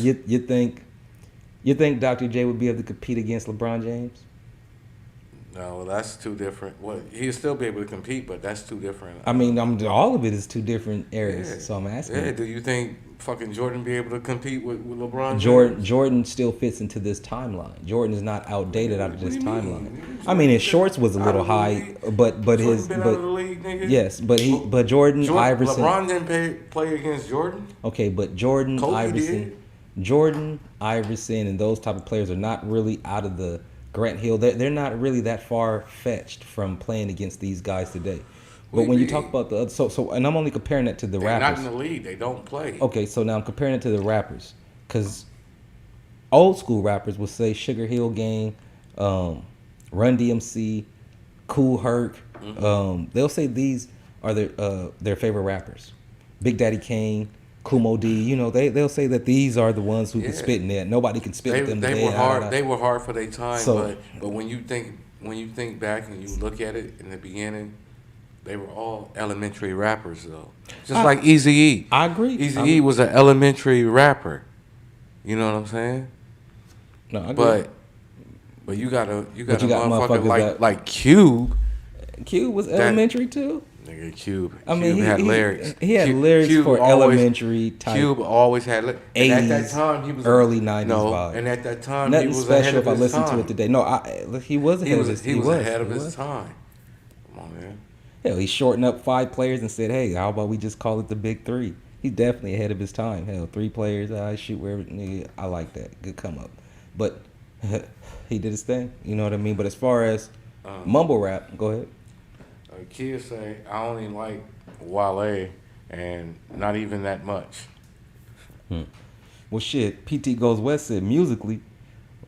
You think Dr. J would be able to compete against LeBron James? No, that's too different. Well, he'd still be able to compete, but that's too different. I mean, all of it is 2 different areas. Yeah. So I'm asking. Yeah. Do you think fucking Jordan be able to compete with LeBron James? Jordan still fits into this timeline. Jordan is not outdated out of this timeline. I mean, his shorts was a little high, but his been out of the league, nigga. Yes, but Jordan Iverson. LeBron didn't play against Jordan. Okay, but Jordan Kobe Iverson, did. Jordan Iverson, and those type of players are not really out of the Grant Hill. They're not really that far fetched from playing against these guys today. But when you talk about the other, so and I'm only comparing that to the rappers. Not in the league. They don't play. Okay, so now I'm comparing it to the rappers, because old school rappers will say Sugar Hill Gang, Run DMC, Kool Herc. Mm-hmm. They'll say these are their favorite rappers. Big Daddy Kane, Kumo D. They'll say that these are the ones who can spit in there. Nobody can spit with them. They were hard. They were hard for their time. But when you think back and you look at it in the beginning, they were all elementary rappers, though. Just like Eazy-E. I agree. Eazy-E was an elementary rapper. You know what I'm saying? No, I agree. But you got a motherfucker like Cube, Cube was elementary too. Nigga, Cube. I mean, Cube had lyrics. He had lyrics Cube for always, elementary type. Cube always had lyrics. And at that 80s, time, he was early 90s no, vibe. and at that time, Nothing he was ahead special of if I his listened time. to it today. No, he was ahead of his time. He was ahead of his time. Come on, man. Hell, he shortened up 5 players and said, "Hey, how about we just call it the Big 3?" He's definitely ahead of his time. Hell, 3 players, I shoot wherever. Nigga, I like that. Good come up. But he did his thing. You know what I mean? But as far as mumble rap, go ahead. Kids say I only like Wale, and not even that much. Well, shit. PT Goes West said musically,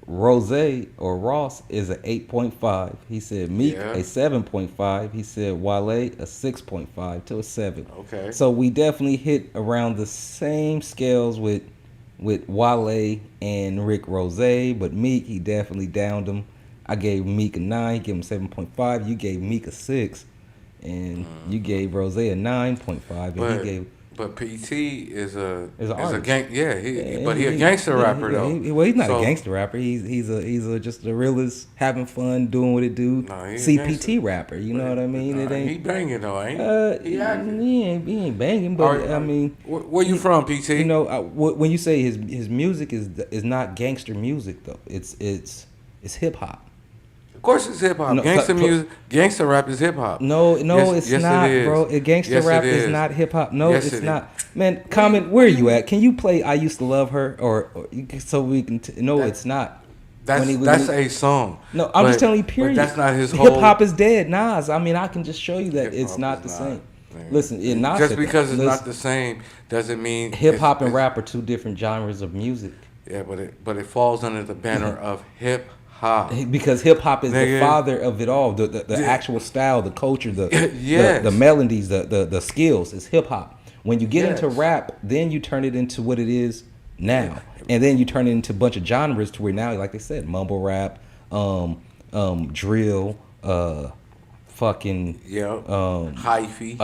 Rose or Ross is a 8.5. He said Meek a 7.5. He said Wale a 6.5 to a 7. Okay. So we definitely hit around the same scales with Wale and Rick Ross, but Meek, he definitely downed him. I gave Meek a 9, gave him 7.5. You gave Meek a 6, and you gave Rose a 9.5, and he gave. But PT is a artist. But he a gangster rapper though. Well, he's not a gangster rapper. He's just a realist, having fun, doing what it do. No, CPT rapper. You know what I mean? It ain't. He banging though, ain't he? He ain't banging, but I mean. Where you from, PT? You know, when you say his music is not gangster music though. It's hip hop. Of course it's hip hop. No, Gangster music, gangster rap is hip hop. No, yes, it's not, it bro. Gangster rap is not hip hop. No, yes, it's not. Man, comment, where are you at? Can you play "I Used to Love Her" or so we can? No, it's not. That's a song. No, I'm just telling you. Period. But that's not his whole. Hip hop is dead, Nas. I mean, I can just show you that it's not the same. Man. Listen, Nas just because it's not the same doesn't mean hip hop and rap are 2 different genres of music. Yeah, but it falls under the banner of hip hop. Because hip hop is the father of it all. The actual style, the culture, the melodies, the skills is hip hop. When you get into rap, then you turn it into what it is now, and then you turn it into a bunch of genres to where now, like they said, mumble rap, drill, fucking hyphy,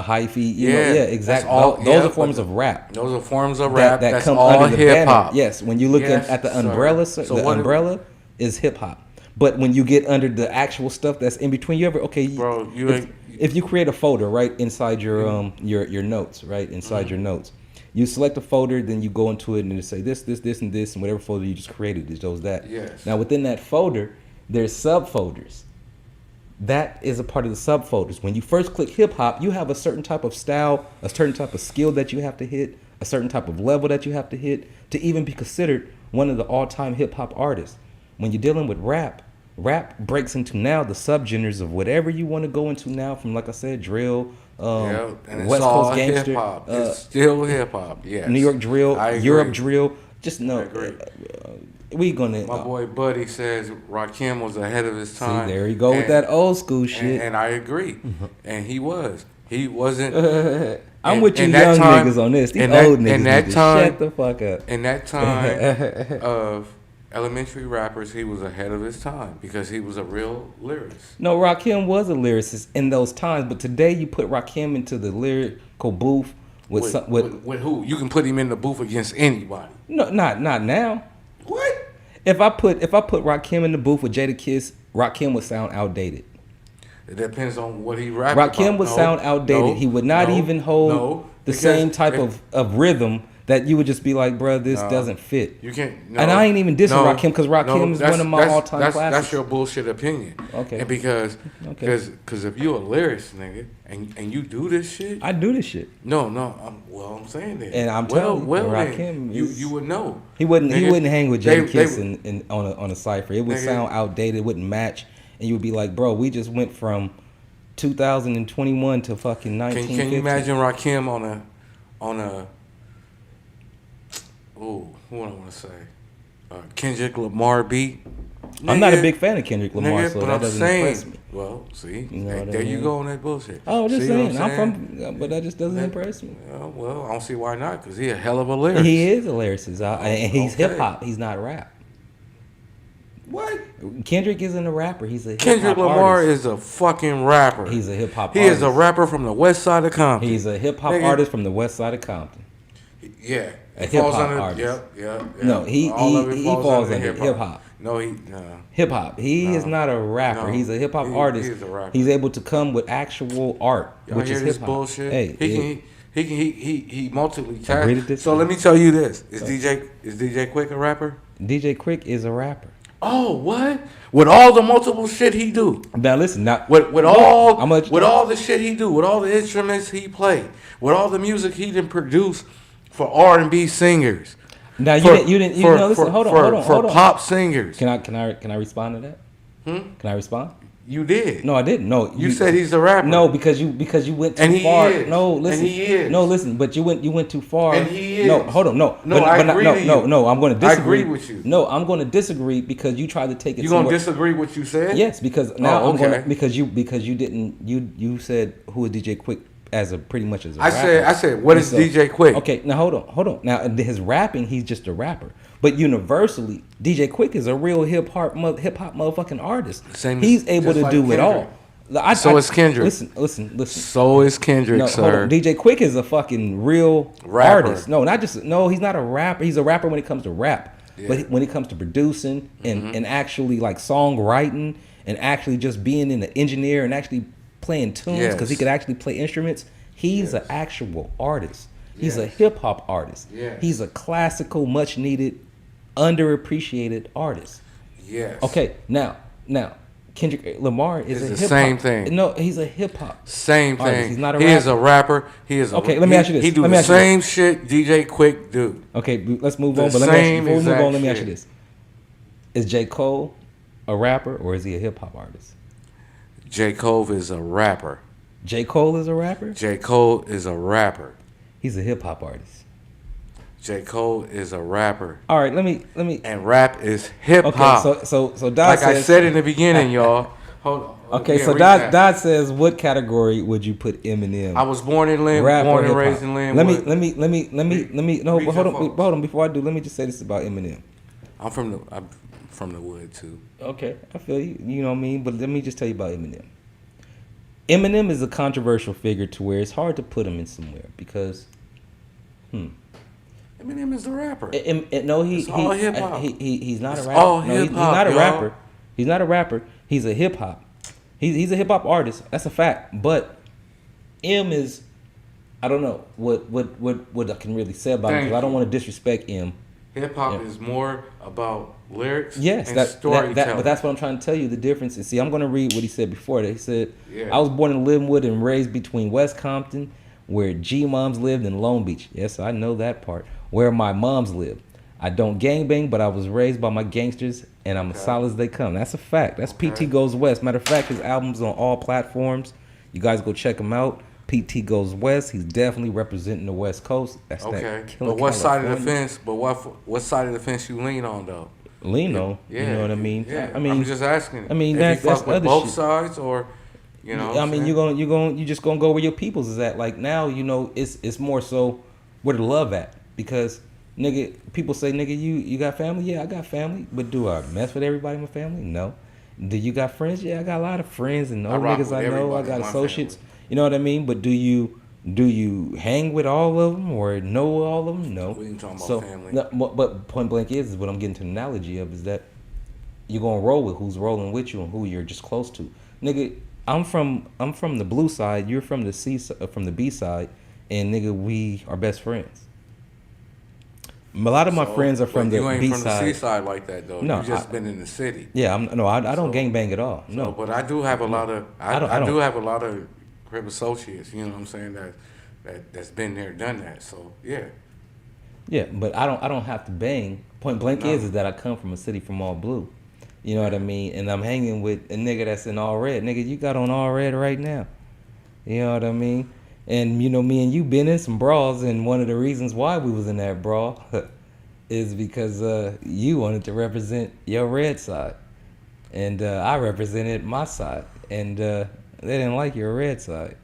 exactly. Those are forms of rap. Those are forms of rap that come all under the hip banner. hop. Yes, when you look at the umbrella, the umbrella is hip hop. But when you get under the actual stuff that's in between, if you create a folder right inside your notes, right inside your notes, you select a folder, then you go into it and you say this, and this, and whatever folder you just created, it shows that. Yes. Now within that folder, there's subfolders. That is a part of the subfolders. When you first click hip hop, you have a certain type of style, a certain type of skill that you have to hit, a certain type of level that you have to hit to even be considered one of the all-time hip hop artists. When you're dealing with rap breaks into now the subgenres of whatever you want to go into now, from, like I said, drill, and West Coast gangster, hip-hop. It's still hip hop. Yes. New York drill, Europe drill. Just know, we gonna. My boy Buddy says Rakim was ahead of his time. See, there you go with that old school shit. And I agree. And he was. He wasn't. I'm with you young niggas on this. These old niggas shut the fuck up. In that time of elementary rappers, he was ahead of his time because he was a real lyricist. No, Rakim was a lyricist in those times, but today you put Rakim into the lyrical booth with who? You can put him in the booth against anybody. No, not now. What? If I put Rakim in the booth with Jadakiss, Rakim would sound outdated. It depends on what he rapped about. Rakim would sound outdated. He would not even hold the same type of rhythm that you would just be like, bro, this doesn't fit. You can't. And I ain't even dissing Rakim because Rakim is one of my all-time classics. That's your bullshit opinion. Okay. And because if you a lyricist, nigga, and you do this shit. I do this shit. No, I'm saying that. And I'm telling you, Rakim, you would know. He wouldn't hang with Jadakiss on a cipher. It would sound outdated. It wouldn't match. And you would be like, bro, we just went from 2021 to fucking 1950. Can you imagine Rakim on a who I want to say? Kendrick Lamar beat? I'm not a big fan of Kendrick Lamar, so that doesn't impress me. Well, see, you know there you go on that bullshit. Oh, just saying. But that just doesn't impress me. Well, I don't see why not, because he's a hell of a lyricist. He is a lyricist, and he's hip hop. He's not rap. What? Kendrick isn't a rapper. He's a hip hop Kendrick Lamar artist. is a fucking rapper. He's a hip hop artist. He is a rapper from the west side of Compton. He's a hip hop artist from the west side of Compton. Yeah. A hip hop artist. Yep. No, he falls under hip hop. No, he Hip hop. He is not a rapper. No. He's a hip hop artist. He is a rapper. He's able to come with actual art, Y'all which hear is this hip hop. bullshit? Hey, He multiply Agree to talented. disagree. So let me tell you this: is DJ Quick a rapper? DJ Quick is a rapper. Oh, what? With all the multiple shit he do, Now listen, now with all I'm the shit he do, with all the instruments he play, with all the music he didn't produce for R&B singers. now For listen, hold on. For pop singers. Can I respond to that? Can I respond? You did. No, I didn't. No, You said he's a rapper. No, because you went too And he far. is. No, listen. And he is. No, listen. But you went too far. And he is. No, hold on. No, No, I agree with you. No, I'm going to disagree. I agree with you. No, I'm going to disagree because you tried to take it. You gonna somewhere. disagree with what you said? Yes, because now Oh, I'm going okay. to because you didn't you said who is DJ Quick as a pretty much as a I rapper. said what is And DJ Quick? Okay, now hold on. Now his rapping, he's just a rapper. But universally, DJ Quick is a real hip hop motherfucking artist. Same He's able just to like do it Kendrick. all. So is Kendrick. Listen. So is Kendrick, No, sir. hold on. DJ Quick is a fucking real Rapper. artist. No, he's not a rapper. He's a rapper when it comes to rap. Yeah. But when it comes to producing and actually like songwriting and actually just being an engineer and actually playing tunes because he Yes. could actually play instruments, he's an actual artist. He's a Yes. hip hop artist. Yes. He's a classical, much needed, underappreciated artist. Yes. Okay, now Kendrick Lamar is It's a the hip same hop. thing. No, he's a hip hop. Same artist. thing. He's not a He rapper. is a rapper. He is a Okay, let me ask you this. He do Let me the ask you same shit DJ Quick do. Okay, let's move The on. But let me ask you, same before we move exact on, let me ask you shit. this: is J. Cole a rapper or is he a hip hop artist? J. Cole is a rapper. J. Cole is a rapper. J. Cole is a rapper. He's a hip hop artist. J. Cole is a rapper. All right, let me. And rap is hip Okay, hop. so Dodd like says, I said in the beginning, y'all. Hold on. Okay, Yeah, so recap. Dodd says, what category would you put Eminem? I was born in Lynn, Rap or born and hip raised hop? in Lynn. Let me. No, read but your hold on. Before I do, let me just say this about Eminem. I'm from the wood too. Okay, I feel you. You know what I mean? But let me just tell you about Eminem. Eminem is a controversial figure to where it's hard to put him in somewhere because, Eminem is a rapper. no, It's all hip-hop. he's not It's a rapper. all No, he's hip-hop, not a y'all. rapper. He's not a rapper. He's a hip hop. He's a hip hop artist. That's a fact. But M is, I don't know what I can really say about him Thank because I don't you. want to disrespect M. Hip hop Yeah. is more about lyrics Yes, and that, storytelling. but that's what I'm trying to tell you. The difference is, see, I'm going to read what he said before that. He said, Yeah. I was born in Linwood and raised between West Compton, where G moms lived, and Long Beach. Yes, I know that part. Where my moms lived. I don't gangbang, but I was raised by my gangsters, and I'm as solid as they come. That's a fact. That's PT Goes West. Matter of fact, his album's on all platforms. You guys go check him out. PT Goes West. He's definitely representing the West Coast. That's Okay, that killer but what side of the California. fence? But what side of the fence you lean on though? Lean on. Yeah, You know what I mean? Yeah, I mean, I'm just asking. I mean, if that's you fuck with other both shit. sides, or you know. What I I'm mean, saying? you just gonna go where your peoples is at. Like now, it's more so where the love at because nigga, people say nigga, you got family? Yeah, I got family, but do I mess with everybody in my family? No. Do you got friends? Yeah, I got a lot of friends and old rock niggas with I know. I everybody got in my associates. family. You know what I mean? But do you hang with all of them or know all of them? No. We ain't talking about So, family. no, but point blank is what I'm getting to the analogy of is that you're gonna roll with who's rolling with you and who you're just close to. Nigga, I'm from the blue side, you're from the B side, and nigga, we are best friends. A lot of my friends are from but the you ain't B from the side. C side like that though. No, you just been in the city. Yeah, I don't gang bang at all. No. But I do have a lot of. I don't. do have a lot of crib associates. You know what I'm saying? That's been there, done that. So yeah. Yeah, but I don't have to bang. Point blank No. is that I come from a city from all blue. You know what I mean? And I'm hanging with a nigga that's in all red. Nigga, you got on all red right now. You know what I mean? And you know, me and you been in some brawls, and one of the reasons why we was in that brawl is because you wanted to represent your red side, and I represented my side, and they didn't like your red side.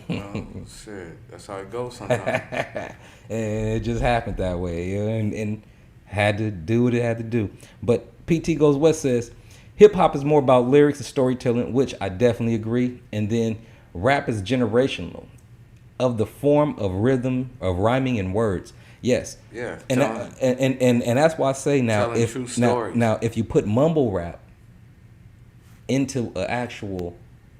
Well, shit, that's how it goes sometimes. And it just happened that way, you know, and had to do what it had to do. But PT Goes West says, hip hop is more about lyrics and storytelling, which I definitely agree. And then rap is generational, of the form of rhythm, of rhyming and words. Yes. Yeah. And and that's why I say now telling if true stories. now if you put mumble rap into an actual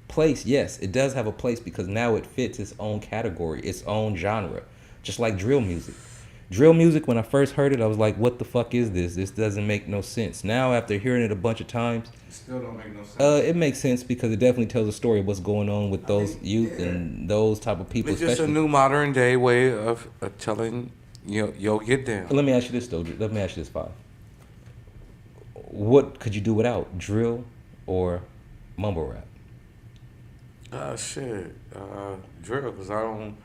place, yes, it does have a place because now it fits its own category, its own genre, just like drill music. Drill music, when I first heard it, I was like, what the fuck is this? This doesn't make no sense. Now, after hearing it a bunch of times, It still don't make no sense. it makes sense because it definitely tells a story of what's going on with those youth and those type of people. It's just a new modern day way of telling yo get down. Let me ask you this though. Let me ask you this, Five. What could you do without drill or mumble rap? Shit. Drill, because I don't.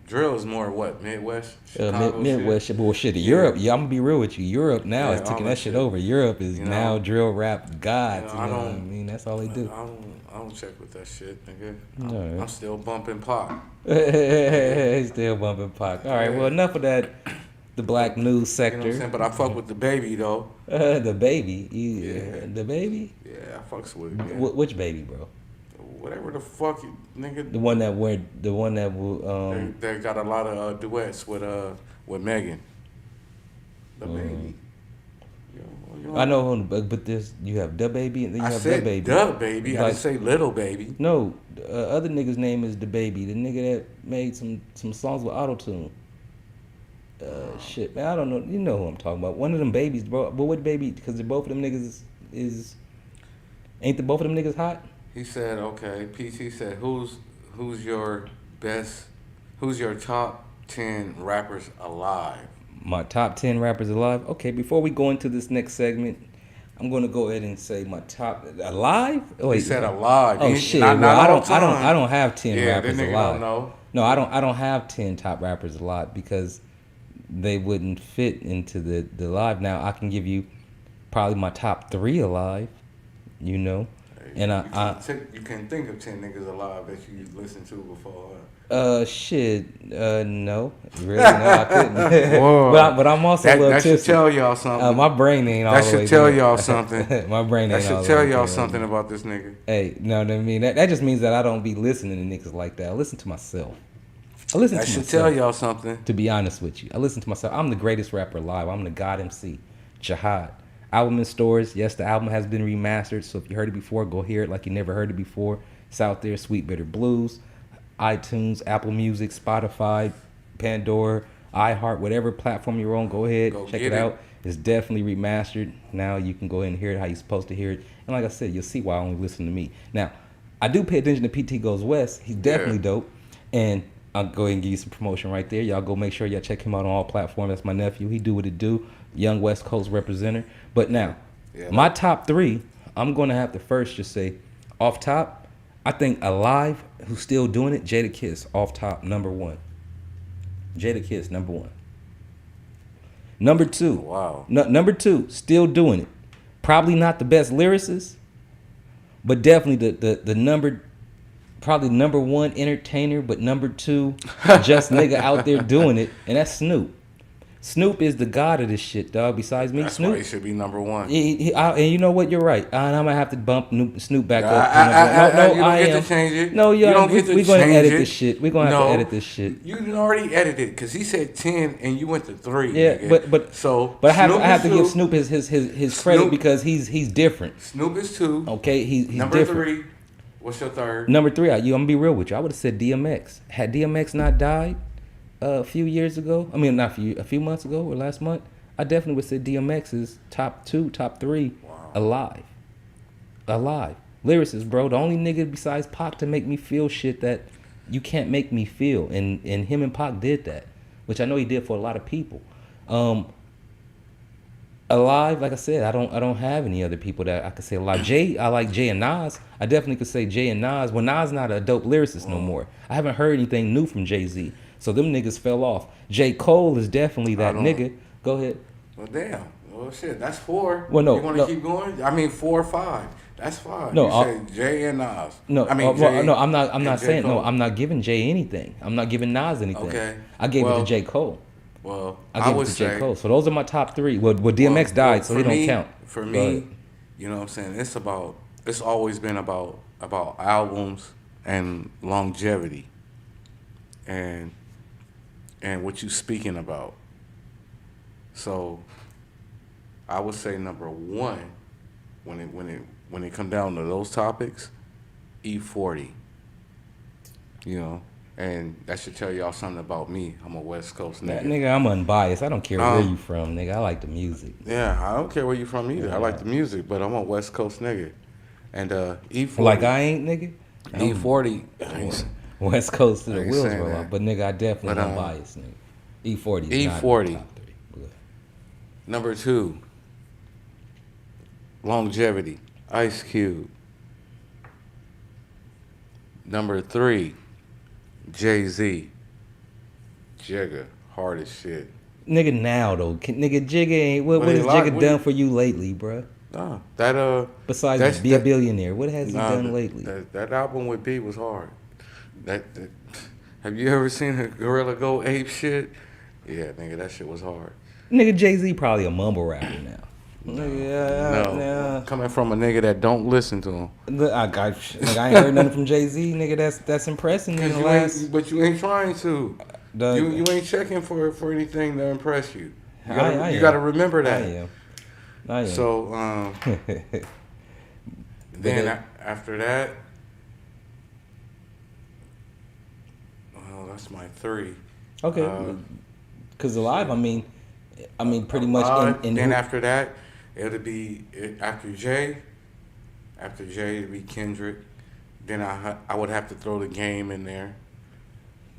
Drill is more what, Midwest? Chicago Midwest shit? bullshit. Europe, I'm gonna be real with you. Europe now is taking that shit over. Europe is now drill rap gods. You know what I mean? That's all they do. I don't check with that shit, nigga. No. I'm still bumping Pac. Still bumping Pac. All right, well, enough of that. The black news You know what sector. I'm saying? But I fuck with the baby though. The baby. The baby. Yeah, I fucks with it. Yeah. Which baby, bro? Whatever the fuck, nigga. The one that They got a lot of duets with Megan. The baby. You know, I know, but this you have the baby and then you have the baby. The baby. I didn't say little baby. No, other nigga's name is the baby. The nigga that made some songs with autotune. Shit, man, I don't know. You know who I'm talking about. One of them babies, bro. But what baby? Because both of them niggas is ain't the both of them niggas hot? He said, okay. PT said, who's your top 10 rappers alive? My top 10 rappers alive. Okay, before we go into this next segment, I'm gonna go ahead and say my top alive. He said alive. Oh shit! Not I don't have 10 rappers alive. alive. Don't know. No, I don't have 10 top rappers alive because they wouldn't fit into the live. Now I can give you probably my top 3 alive. You know. And you can think of 10 niggas alive that you listened to before. No, really, no, I couldn't. but I'm also a little that tipsy. Should tell y'all something. My brain ain't all the way That should tell there. y'all something. My brain ain't all the way That should tell y'all there. something about this nigga. Hey, know what I mean? That just means that I don't be listening to niggas like that. I listen to myself. That should tell y'all something. To be honest with you, I listen to myself. I'm the greatest rapper alive. I'm the God MC. Jihad. Album in stores. Yes, the album has been remastered. So if you heard it before, go hear it like you never heard it before. It's out there. Sweet Bitter Blues, iTunes, Apple Music, Spotify, Pandora, iHeart, whatever platform you're on. Go ahead, check it out. It's definitely remastered. Now you can go ahead and hear it how you're supposed to hear it. And like I said, you'll see why I only listen to me. Now, I do pay attention to PT Goes West. He's definitely dope. And I'll go ahead and give you some promotion right there. Y'all go make sure y'all check him out on all platforms. That's my nephew. He do what it do. Young West Coast representative. But now, my top 3, I'm going to have to first just say, off top, I think alive, who's still doing it, Jada Kiss, off top, number 1. Jada Kiss, number 1. Number 2. Wow. Number 2, still doing it. Probably not the best lyricist, but definitely the number, probably number 1 entertainer, but number 2, just nigga out there doing it, and that's Snoop. Snoop is the god of this shit, dog. Besides me, That's Snoop. why he should be number 1. And you know what? You're right. And I'm gonna have to bump Snoop back up. You don't get to change it. No, you don't get to we're gonna change edit it. this shit. We're gonna have to edit this shit. You already edited because he said 10 and you went to 3. Yeah, nigga. but I have to give Snoop his credit because he's different. Snoop is 2. Okay, he's number different. 3. What's your third? Number 3, I'm gonna be real with you. I would have said DMX. Had DMX not died a few years ago, a few months ago or last month, I definitely would say DMX is top 2, top 3 alive. Lyricist, bro. The only nigga besides Pac to make me feel shit that you can't make me feel. And him and Pac did that, which I know he did for a lot of people. Alive, like I said, I don't have any other people that I could say alive. I like Jay and Nas. I definitely could say Jay and Nas. Well, Nas not a dope lyricist no more. I haven't heard anything new from Jay-Z. So them niggas fell off. J. Cole is definitely that nigga. Go ahead. Well, damn. Well, shit. That's 4. Well, no. You want to keep going? I mean, 4 or 5. That's 5. No, you say Jay and Nas. No, I mean, Jay, no. I'm not saying Cole. no. I'm not giving Jay anything. I'm not giving Nas anything. Okay. I gave it to J. Cole. Well, I gave it to J. Cole. So those are my top 3. Well, DMX died, so he don't count. For me, you know what I'm saying? It's always been about albums and longevity and what you speaking about. So I would say number one, when it come down to those topics, E40. You know, and that should tell y'all something about me. I'm a West Coast nigga. Nigga, I'm unbiased. I don't care where you from, nigga. I like the music. Yeah, I don't care where you from either. I like the music, but I'm a West Coast nigga. And E40. Like I ain't, nigga? E40. West Coast to the I ain't wheels saying roll that. off. But nigga, I definitely unbiased, nigga. E40 is not E40. in the top 30. But Number 2, longevity, Ice Cube. Number 3, Jay-Z, Jigga, hard as shit. nigga, now though, nigga, Jigga ain't. What has Jigga done for you lately, bruh? Nah, Besides be a billionaire, what has he done lately? That album with B was hard. That have you ever seen a gorilla go ape shit? Yeah, nigga, that shit was hard. Nigga, Jay-Z probably a mumble rapper now. Nigga, No, coming from a nigga that don't listen to him. Nigga, I ain't heard nothing from Jay-Z. Nigga, that's impressing. In the last, But you ain't trying to. You ain't checking for anything to impress you. You gotta remember that. I am. So then after that, well, that's my 3. Okay. Because Alive, I mean, pretty much. Then after that, it'll be after Jay. After Jay, it'll be Kendrick. Then I would have to throw the Game in there.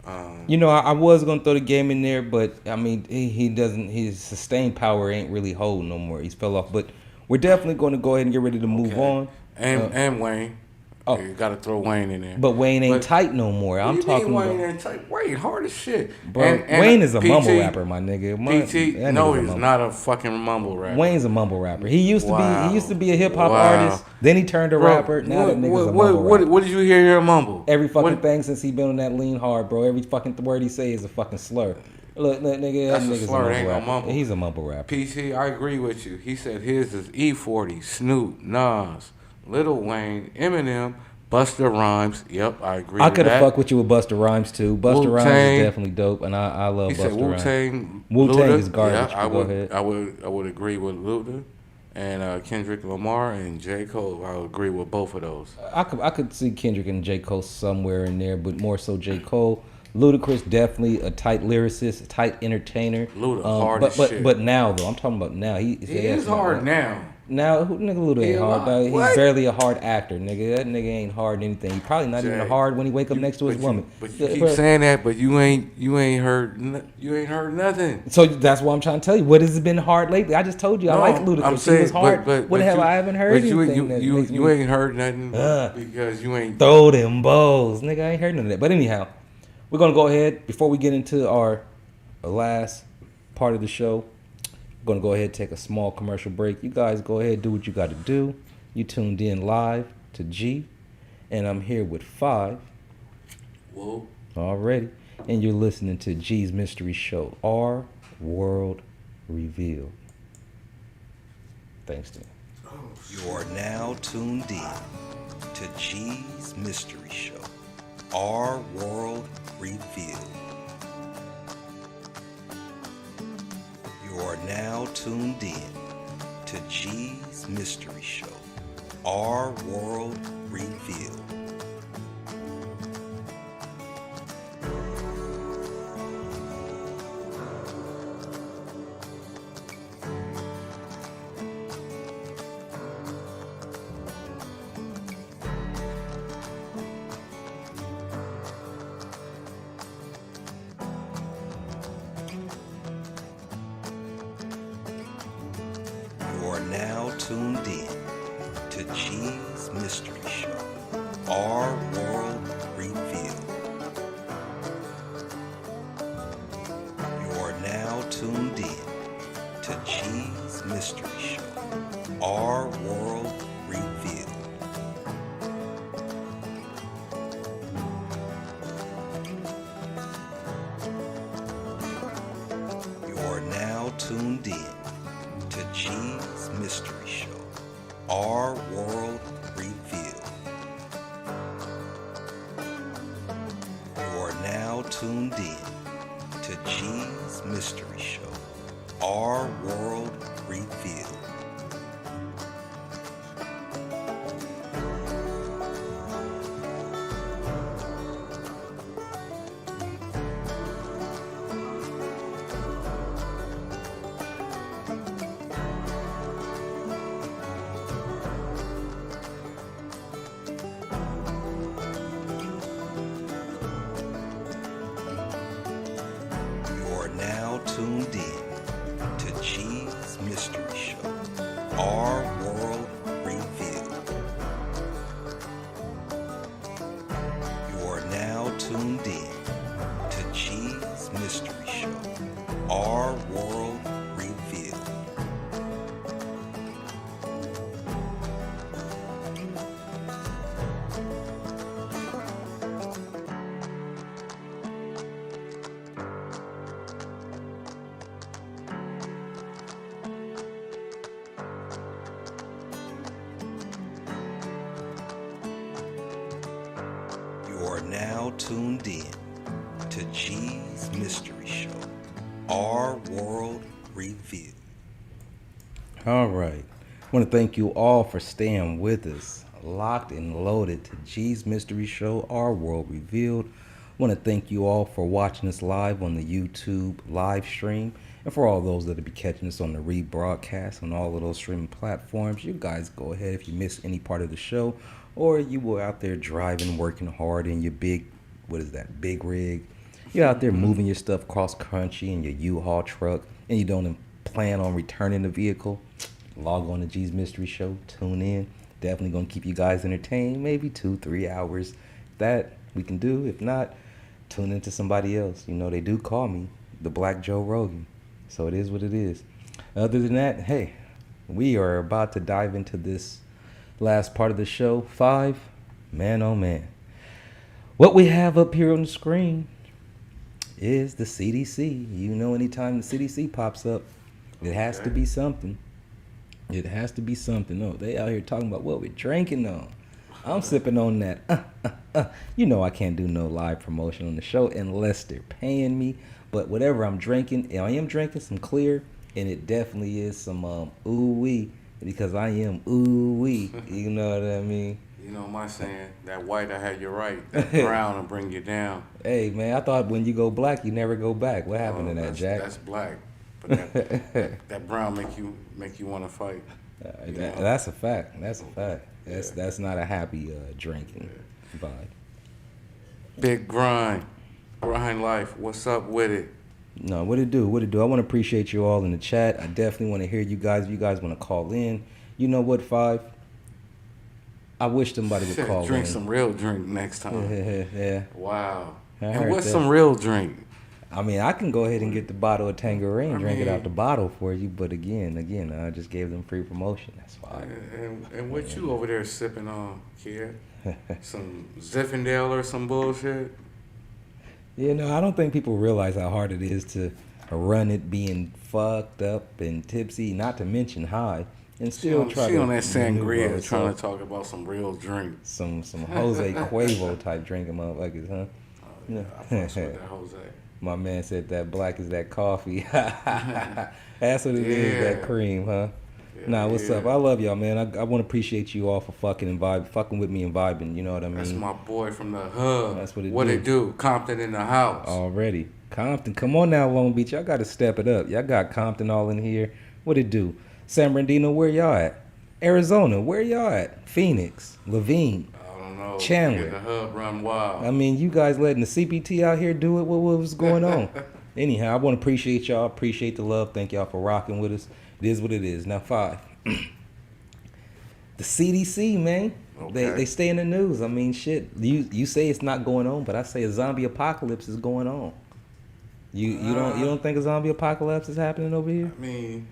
I was gonna throw the Game in there, but I mean, he doesn't. His sustained power ain't really holding no more. He's fell off. But we're definitely going to go ahead and get ready to move on. And Wayne. Oh, you got to throw Wayne in there. But Wayne ain't tight no more. I'm talking Wayne about ain't tight. Wayne hard as shit. Bro, Wayne is a mumble rapper, my nigga. He's not a fucking mumble rapper. Wayne's a mumble rapper. He used to be a hip hop artist. Then he turned to rapper. Now that nigga's a mumble rapper. What did you hear him mumble? Every fucking thing since he been on that lean hard, bro. Every fucking word he say is a fucking slur. Look, nigga, that nigga's a mumble rapper. Mumble. He's a mumble rapper. PT, I agree with you. He said his is E40, Snoop, Nas, Lil Wayne, Eminem, Busta Rhymes. Yep, I agree with that. I could have fucked with you with Busta Rhymes too. Busta Rhymes is definitely dope, and I love Busta Rhymes. Wu-Tang is garbage. Yeah, go ahead. I would agree with Luda and Kendrick Lamar and J. Cole. I would agree with both of those. I could see Kendrick and J. Cole somewhere in there, but more so J. Cole. Ludacris definitely a tight lyricist, a tight entertainer. Luda hard as shit. But now though, I'm talking about now. He is hard now. Now, nigga, Luda ain't hard, dog. He's barely a hard actor, nigga. That nigga ain't hard in anything. He probably not even hard when he wake up next to his woman. But you keep saying that, but you ain't heard nothing. So that's what I'm trying to tell you. What has been hard lately? I just told you I like Ludacris. I'm saying, he was hard. But what the hell? I haven't heard anything. You ain't heard nothing because you ain't throw them balls, nigga. I ain't heard none of that. But anyhow, we're gonna go ahead before we get into our last part of the show. Going to go ahead and take a small commercial break. You guys go ahead, do what you got to do. You tuned in live to G, and I'm here with 5. Whoa. Already. And you're listening to G's Mystery Show, Our World Revealed. Thanks, Dan. You are now tuned in to G's Mystery Show, Our World Revealed. You are now tuned in to G's Mystery Show, Our World Revealed. Tuned in to G's Mystery Show, Our World Revealed. You are now tuned in to G's Mystery Show, Our World Revealed. You are now tuned in to G's Mystery Show, Our World Revealed. You are now tuned in to G's Mystery Show, Our World Revealed. Now tuned in to G's Mystery Show, Our World Revealed. You are now tuned in to G's Mystery Show, Our World Revealed. You are now tuned in to G's Mystery Show, Our World Revealed. All right. I want to thank you all for staying with us, locked and loaded to G's Mystery Show, Our World Revealed. I want to thank you all for watching us live on the YouTube live stream, and for all those that will be catching us on the rebroadcast on all of those streaming platforms. You guys go ahead if you missed any part of the show, or you were out there driving, working hard in your big rig. You're out there moving your stuff cross country in your U-Haul truck, and you don't plan on returning the vehicle. Log on to G's Mystery Show, tune in. Definitely gonna keep you guys entertained, maybe 2-3 hours. That we can do. If not, tune into somebody else. You know, they do call me the Black Joe Rogan, so it is what it is. Other than that, hey, we are about to dive into this last part of the show. 5, man, oh man. What we have up here on the screen is the CDC. You know, anytime the CDC pops up, it has to be something. It has to be something. No, they out here talking about what we're drinking on. I'm sipping on that. You know I can't do no live promotion on the show unless they're paying me. But whatever I'm drinking, I am drinking some clear, and it definitely is some ooh-wee, because I am ooh-wee. You know what I mean? You know my saying, that white, I had you right. That brown will bring you down. Hey, man, I thought when you go black, you never go back. What happened to that, Jack? That's black. But that brown make you want to fight. That's a fact. That's a fact. That's not a happy drinking vibe. Big grind life. What's up with it? No, what it do? I want to appreciate you all in the chat. I definitely want to hear you guys. If you guys want to call in, you know what, 5? I wish somebody would call drink in. some real drink next time. Yeah. Wow. I And heard what's that. some real drink? I mean, I can go ahead and get the bottle of Tangerine, drink it out the bottle for you. But again, I just gave them free promotion. That's why. And what you over there sipping on, kid? Some Zinfandel or some bullshit? You know, I don't think people realize how hard it is to run it being fucked up and tipsy, not to mention high, and still try to. She on that sangria maneuver trying herself. to talk about some real drink. Some Jose Cuervo type drinking motherfuckers, huh? Yeah, I fucks with that Jose. My man said that black is that coffee. That's what it is, that cream, huh? Yeah, What's up? I love y'all, man. I want to appreciate you all for fucking with me and vibing. You know what I mean? That's my boy from the hood. That's what it What do. it do? Compton in the house. Already. Compton, come on now, Long Beach. Y'all got to step it up. Y'all got Compton all in here. What it do? San Bernardino, where y'all at? Arizona, where y'all at? Phoenix, Levine, I don't know. Chandler. The hub run wild. I mean, you guys letting the CPT out here do it? What was going on? Anyhow, I want to appreciate y'all. Appreciate the love. Thank y'all for rocking with us. It is what it is. Now, 5. The CDC, man. Okay. They stay in the news. I mean, shit. You say it's not going on, but I say a zombie apocalypse is going on. You don't think a zombie apocalypse is happening over here? I mean,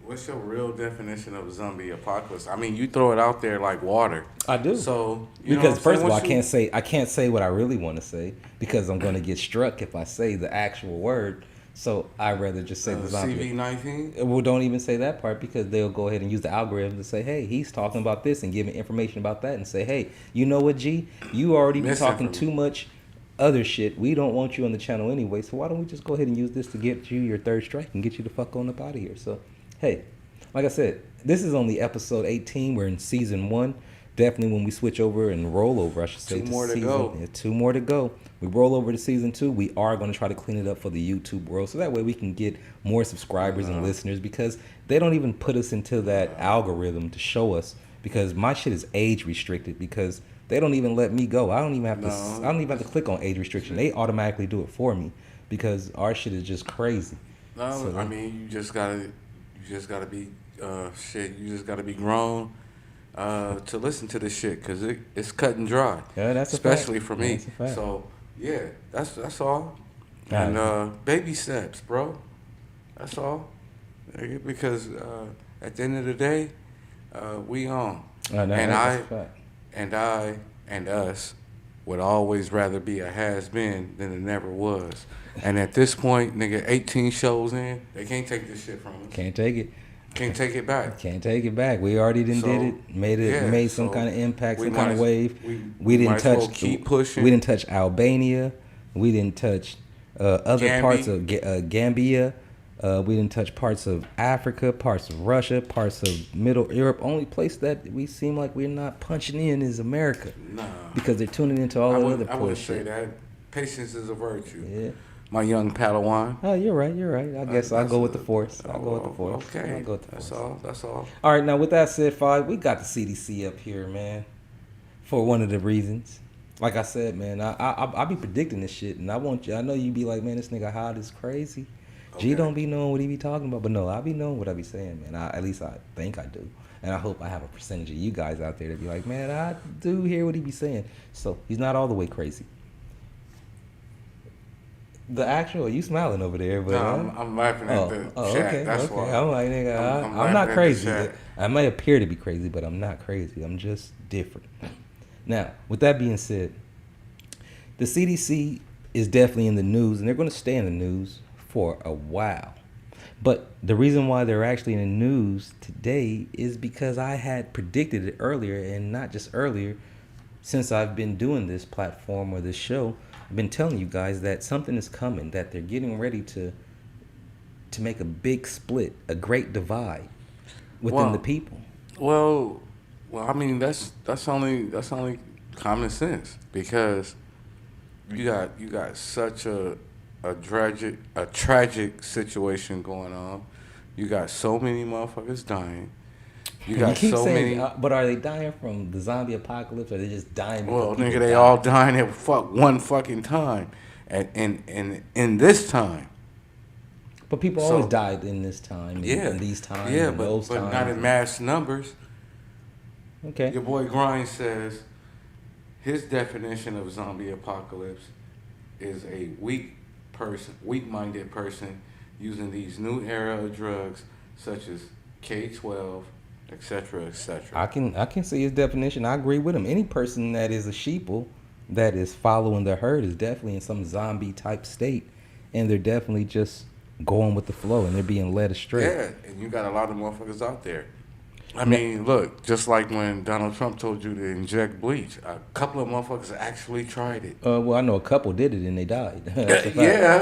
what's your real definition of zombie apocalypse? I mean, you throw it out there like water. I do. So you know because what I'm first of saying? all, I can't say what I really want to say because I'm going to get struck if I say the actual word. So I'd rather just say the zombie. CV-19? Well, don't even say that part because they'll go ahead and use the algorithm to say, hey, he's talking about this and give me information about that and say, hey, you know what, G? You already been talking too much other shit. We don't want you on the channel anyway, so why don't we just go ahead and use this to get you your third strike and get you the fuck on up out of here? So, hey, like I said, this is only episode 18. We're in season 1. Definitely when we switch over and roll over, I should say. 2 more to go. Yeah, 2 more to go. We roll over to season 2. We are going to try to clean it up for the YouTube world, so that way we can get more subscribers and listeners, because they don't even put us into that algorithm to show us, because my shit is age restricted, because they don't even let me go. I don't even have to click on age restriction. They automatically do it for me, because our shit is just crazy. No, So, I mean, you just gotta be you just gotta be grown to listen to this shit, because it's cut and dry. Yeah, that's a especially fact. for me. That's a fact. So yeah, that's all. All And right. baby steps, bro. That's all. Because at the end of the day, we on. No, and that's a fact. I and us would always rather be a has-been than it never was. And at this point, nigga, 18 shows in, they can't take this shit from us. Can't take it. Can't take it back. Can't take it back. We already did it. Made some kind of impact, some kind of wave. We didn't touch. Keep pushing. We didn't touch Albania. We didn't touch other parts of Gambia. We didn't touch parts of Africa, parts of Russia, parts of Middle Europe. Only place that we seem like we're not punching in is America. Nah. Because they're tuning into all the other I wouldn't say bullshit. that. Patience is a virtue. Yeah. My young Padawan. Oh, you're right. I guess I'll go with the force. I'll go with the force. Okay. I'll go with the force. That's all. All right, now with that said, Five, we got the CDC up here, man, for one of the reasons. Like I said, man, I be predicting this shit, and I know you be like, man, this nigga hot is crazy. Okay. G don't be knowing what he be talking about, but no, I be knowing what I be saying, man. At least I think I do, and I hope I have a percentage of you guys out there that be like, man, I do hear what he be saying. So he's not all the way crazy. The actual, you smiling over there, but No, I'm laughing at the chat. Okay, That's okay. why. I'm like, nigga, I'm laughing not at the crazy. chat. I may appear to be crazy, but I'm not crazy. I'm just different. Now, with that being said, the CDC is definitely in the news, and they're going to stay in the news for a while. But the reason why they're actually in the news today is because I had predicted it earlier, and not just earlier, since I've been doing this platform or this show. I've been telling you guys that something is coming, that they're getting ready to make a big split, a great divide within the people. Well, I mean that's only common sense, because you got such a tragic situation going on. You got so many motherfuckers dying. You got keep so saying, many. but are they dying from the zombie apocalypse, or are they just dying? Well, because nigga, people they die? all dying at one fucking time, and in this time. But people So- always died in this time, in these times, in those but times. not in mass numbers. Okay. Your boy Grind says his definition of zombie apocalypse is a weak-minded person using these new era of drugs such as K-12, etc., etc. I can see his definition. I agree with him. Any person that is a sheeple, that is following the herd, is definitely in some zombie type state, and they're definitely just going with the flow, and they're being led astray. Yeah, and you got a lot of motherfuckers out there. I mean, look, just like when Donald Trump told you to inject bleach, a couple of motherfuckers actually tried it. Well, I know a couple did it and they died. That's a fact. Yeah.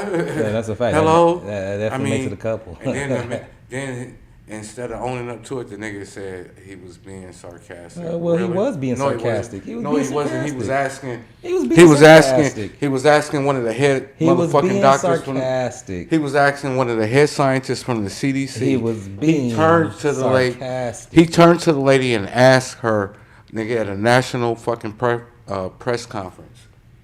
That's a fact. Hello. That definitely makes it a couple. And then instead of owning up to it, the nigga said he was being sarcastic. Well, he was being sarcastic. He wasn't. He was asking. He was sarcastic. He was asking one of the head He was motherfucking being doctors. sarcastic. He was asking one of the head scientists from the CDC. He was being He turned to the lady. sarcastic. He turned to the lady and asked her, nigga, at a national fucking press conference.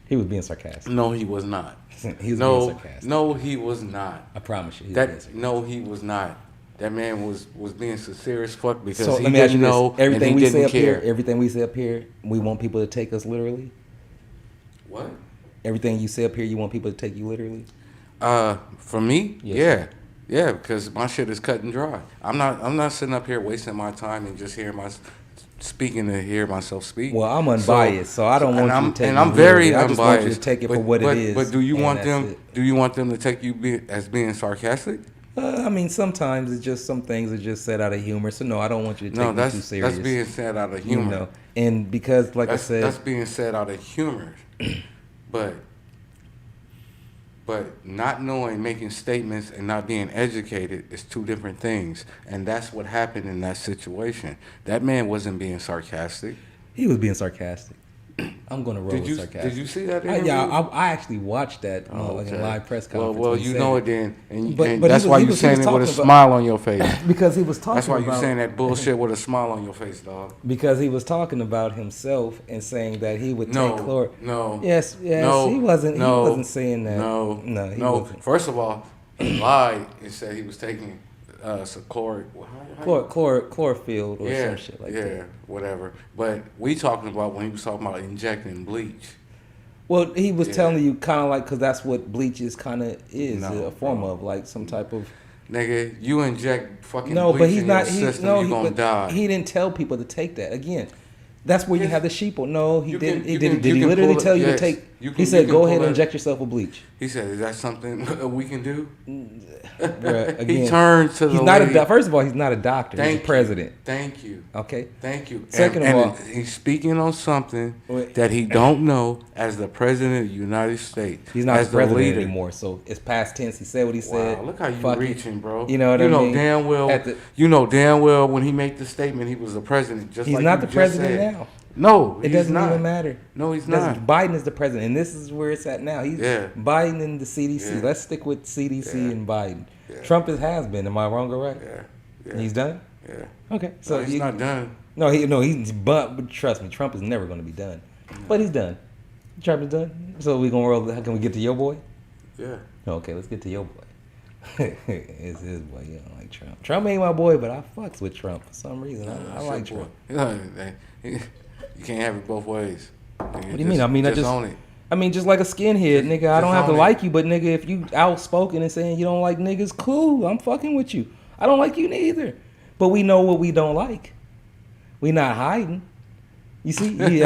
He was being sarcastic. No, he was not. He was being sarcastic. No, he was not. I promise you. He was being sarcastic. No, he was not. That man was being sincere as fuck because So he let me ask you didn't know this. Everything and we he say didn't up care. here, everything we say up here, we want people to take us literally. What? Everything you say up here, you want people to take you literally. For me, Yes, yeah, because my shit is cut and dry. I'm not sitting up here wasting my time and just hearing speaking to hear myself speak. Well, I'm unbiased, so I don't want you to take and me I'm very literally. I just want you unbiased. to take it for what it is. But do you and want that's them? it. Do you want them to take you as being sarcastic? I mean, sometimes it's just some things are just said out of humor. So no, I don't want you to take me too serious. that's being said out of humor. You know, and because like I said, that's being said out of humor. But But not knowing, making statements, and not being educated is two different things. And that's what happened in that situation. That man wasn't being sarcastic. He was being sarcastic. I'm gonna roll with sarcastic. Did you see that interview? I actually watched that like in a live press conference. Well, you know it then, and But that's why you're saying it with a smile on your face. Because he was talking. That's why you're saying that bullshit with a smile on your face, dog. Because he was talking about himself and saying that he would take chlor. No. Yes. No. He wasn't. No, he wasn't saying that. No. He wasn't. First of all, he lied and said he was taking some chlorophyll or some shit like that. Yeah, whatever. But we talking about when he was talking about injecting bleach. Well, he was telling you kind of like, because that's what bleach is kind of a form of, like some type of. Nigga, you inject fucking no, bleach but he's in not. your system, you're going to die. He didn't tell people to take that. Again, that's where you have the sheeple. No, he didn't. Did you he can literally pull tell you to yes. take? You can- He you said, can "Go pull ahead and it. inject yourself with bleach." He said, "Is that something we can do?" Bruh, again, He turned to the he's not lady. First of all, he's not a doctor. He's a president. Thank you. Okay. Thank you. Second of all, he's speaking on something Wait. that he don't know as the president of the United States. He's not as the president leader. anymore, so it's past tense. He said what he said. Wow, look how you Fuck it. reaching, bro. You know what I mean? Damn well. You know damn well when he made the statement, he was the president. Just He's like not you the just president said. now. No, It doesn't even matter. No, he's not. Biden is the president, and this is where it's at now. He's Biden and the CDC. Yeah. Let's stick with CDC Yeah. and Biden. Yeah. Trump has been. Am I wrong or right? Yeah. He's done. Yeah. Okay, so No, he's not done. But trust me, Trump is never going to be done. But he's done. Trump is done. So we gonna roll. How can we get to your boy? Yeah. Okay, let's get to your boy. It's his boy. You don't like Trump. Trump ain't my boy, but I fucks with Trump for some reason. I like Trump. You can't have it both ways. What do you mean? I mean, just own it. I mean, just like a skinhead, nigga. I don't have to own it. like you, but nigga, if you outspoken and saying you don't like niggas, cool. I'm fucking with you. I don't like you neither. But we know what we don't like. We not hiding. You see? You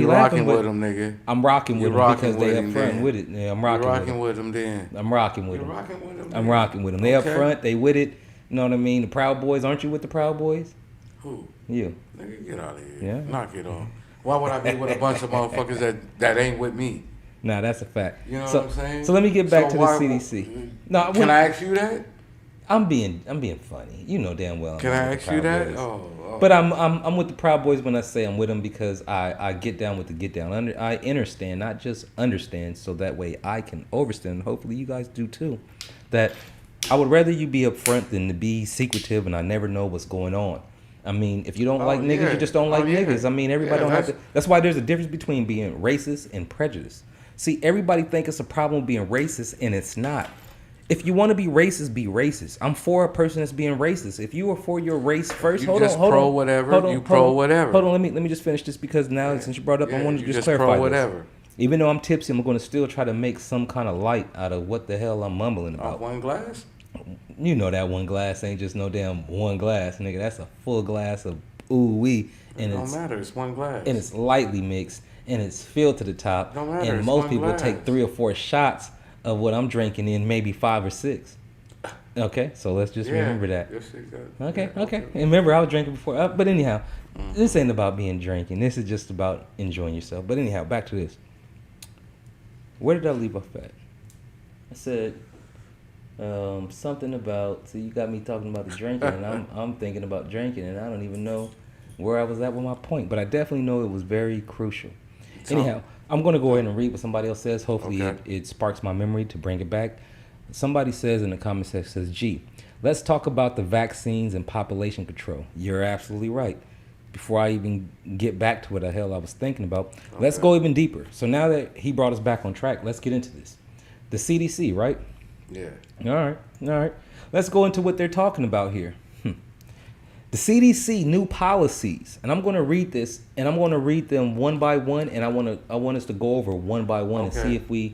rocking with them, nigga. I'm rocking with them because they up front with it. Yeah, I'm rocking with them then. I'm rocking with them. You're rocking with them. I'm rocking with them. They up front. They with it. You know what I mean? The Proud Boys. Aren't you with the Proud Boys? Who? You. Nigga, get out of here. Yeah. Knock it off. Why would I be with a bunch of motherfuckers that ain't with me? Nah, that's a fact. You know what I'm saying? So let me get back to the CDC. No, can I ask you that? I'm being funny. You know damn well. Can I ask you that? Oh. But I'm with the Proud Boys when I say I'm with them because I get down with the get down. I understand, not just understand, so that way I can overstand. Hopefully you guys do too. That I would rather you be upfront than to be secretive and I never know what's going on. I mean, if you don't like niggas, you just don't like niggas. I mean, everybody don't have to. That's why there's a difference between being racist and prejudice. See, everybody think it's a problem being racist, and it's not. If you want to be racist, be racist. I'm for a person that's being racist. If you are for your race first, hold on. Whatever. Hold on, let me just finish this because now since you brought it up, I wanted to just clarify this. Even though I'm tipsy, I'm going to still try to make some kind of light out of what the hell I'm mumbling about. One glass? You know that one glass ain't just no damn one glass, nigga. That's a full glass of ooh-wee. And it don't matter. It's one glass. And it's lightly mixed, and it's filled to the top. Don't matter. And most people take 3 or 4 shots of what I'm drinking in, maybe 5 or 6. Okay, so let's just remember that. Okay. And remember, I was drinking before. But anyhow, this ain't about being drinking. This is just about enjoying yourself. But anyhow, back to this. Where did I leave off at? I said something about. So you got me talking about the drinking, and I'm thinking about drinking, and I don't even know where I was at with my point. But I definitely know it was very crucial. Anyhow, I'm going to go ahead and read what somebody else says. Hopefully it sparks my memory to bring it back. Somebody says in the comment section, says, G, let's talk about the vaccines and population control. You're absolutely right. Before I even get back to what the hell I was thinking about, let's go even deeper. So now that he brought us back on track, let's get into this. The CDC, right? Yeah. All right. Let's go into what they're talking about here. The CDC new policies, and I'm going to read this, and I'm going to read them one by one, and I want us to go over one by one and see if we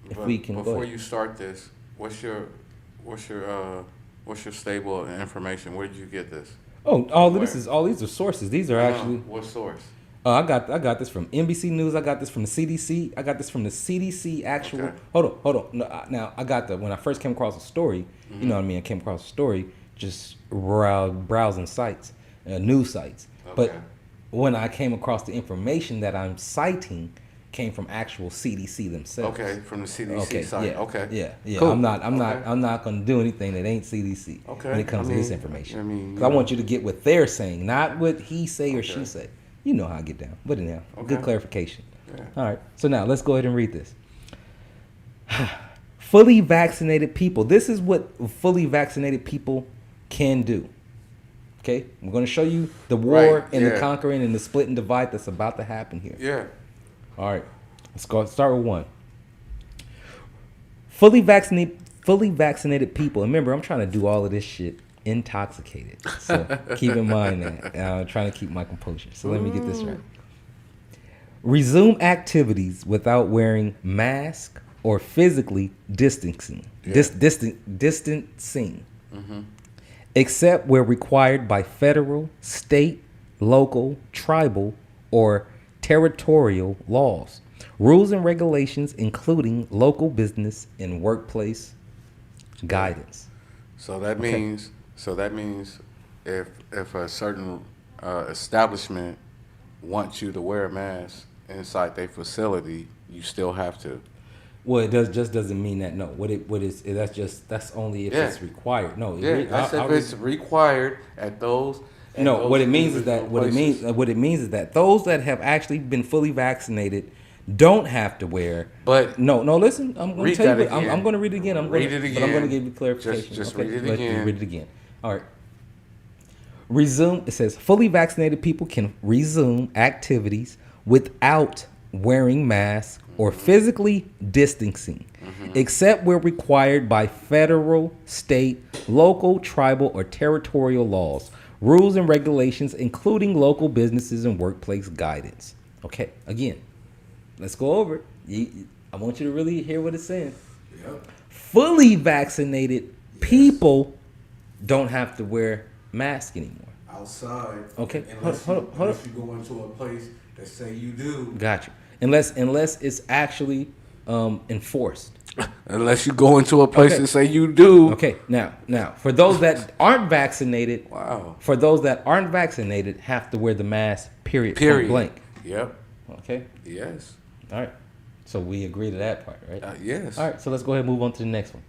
can. Before you start this, what's your stable information? Where did you get this? Oh, all these are sources. These are actually. What source? I got this from NBC News. I got this from the CDC. I got this from the CDC actual. Okay. Hold on. No, now I got when I first came across a story. You know what I mean? I came across a story just browsing sites, news sites. Okay. But when I came across the information that I'm citing, came from actual CDC themselves. Okay, from the CDC side. Yeah, Okay. Yeah. Cool. I'm not going to do anything that ain't CDC Okay. when it comes to this information. I mean, 'Cause I want you to get what they're saying, not what he say or she say. You know how I get down. But anyhow, good clarification. Yeah. All right. So now let's go ahead and read this. Fully vaccinated people. This is what fully vaccinated people can do. Okay? I'm going to show you the war and the conquering and the split and divide that's about to happen here. Yeah. All right. Let's go. Start with one. Fully vaccinated people. And remember, I'm trying to do all of this shit intoxicated. So keep in mind that. I'm trying to keep my composure. So let me get this right. Resume activities without wearing mask or physically distancing. Distancing. Except where required by federal, state, local, tribal, or territorial laws. Rules and regulations, including local business and workplace guidance. So that means if a certain establishment wants you to wear a mask inside their facility, you still have to. Well, it doesn't mean that. No, that's only if it's required. No, That's if it's required at those. No, what it means is that those that have actually been fully vaccinated don't have to wear. But no. Listen, I'm going to tell you. I'm going to read it again. Read it again. But I'm going to give you clarification. Just okay? read it again. Read it again. All right. Resume. It says fully vaccinated people can resume activities without wearing masks or physically distancing, except where required by federal, state, local, tribal, or territorial laws, rules and regulations, including local businesses and workplace guidance. Okay, again, let's go over it. I want you to really hear what it's saying. Yep. Fully vaccinated people don't have to wear masks anymore. Outside. Okay, Unless hold up. you go into a place that say you do. Gotcha. Unless it's actually enforced. unless you go into a place and say you do. Okay. Now, for those that aren't vaccinated, Wow. For those that aren't vaccinated, have to wear the mask. Period. Period. Blank. Yep. Okay. Yes. All right. So we agree to that part, right? Yes. All right. So let's go ahead and move on to the next one.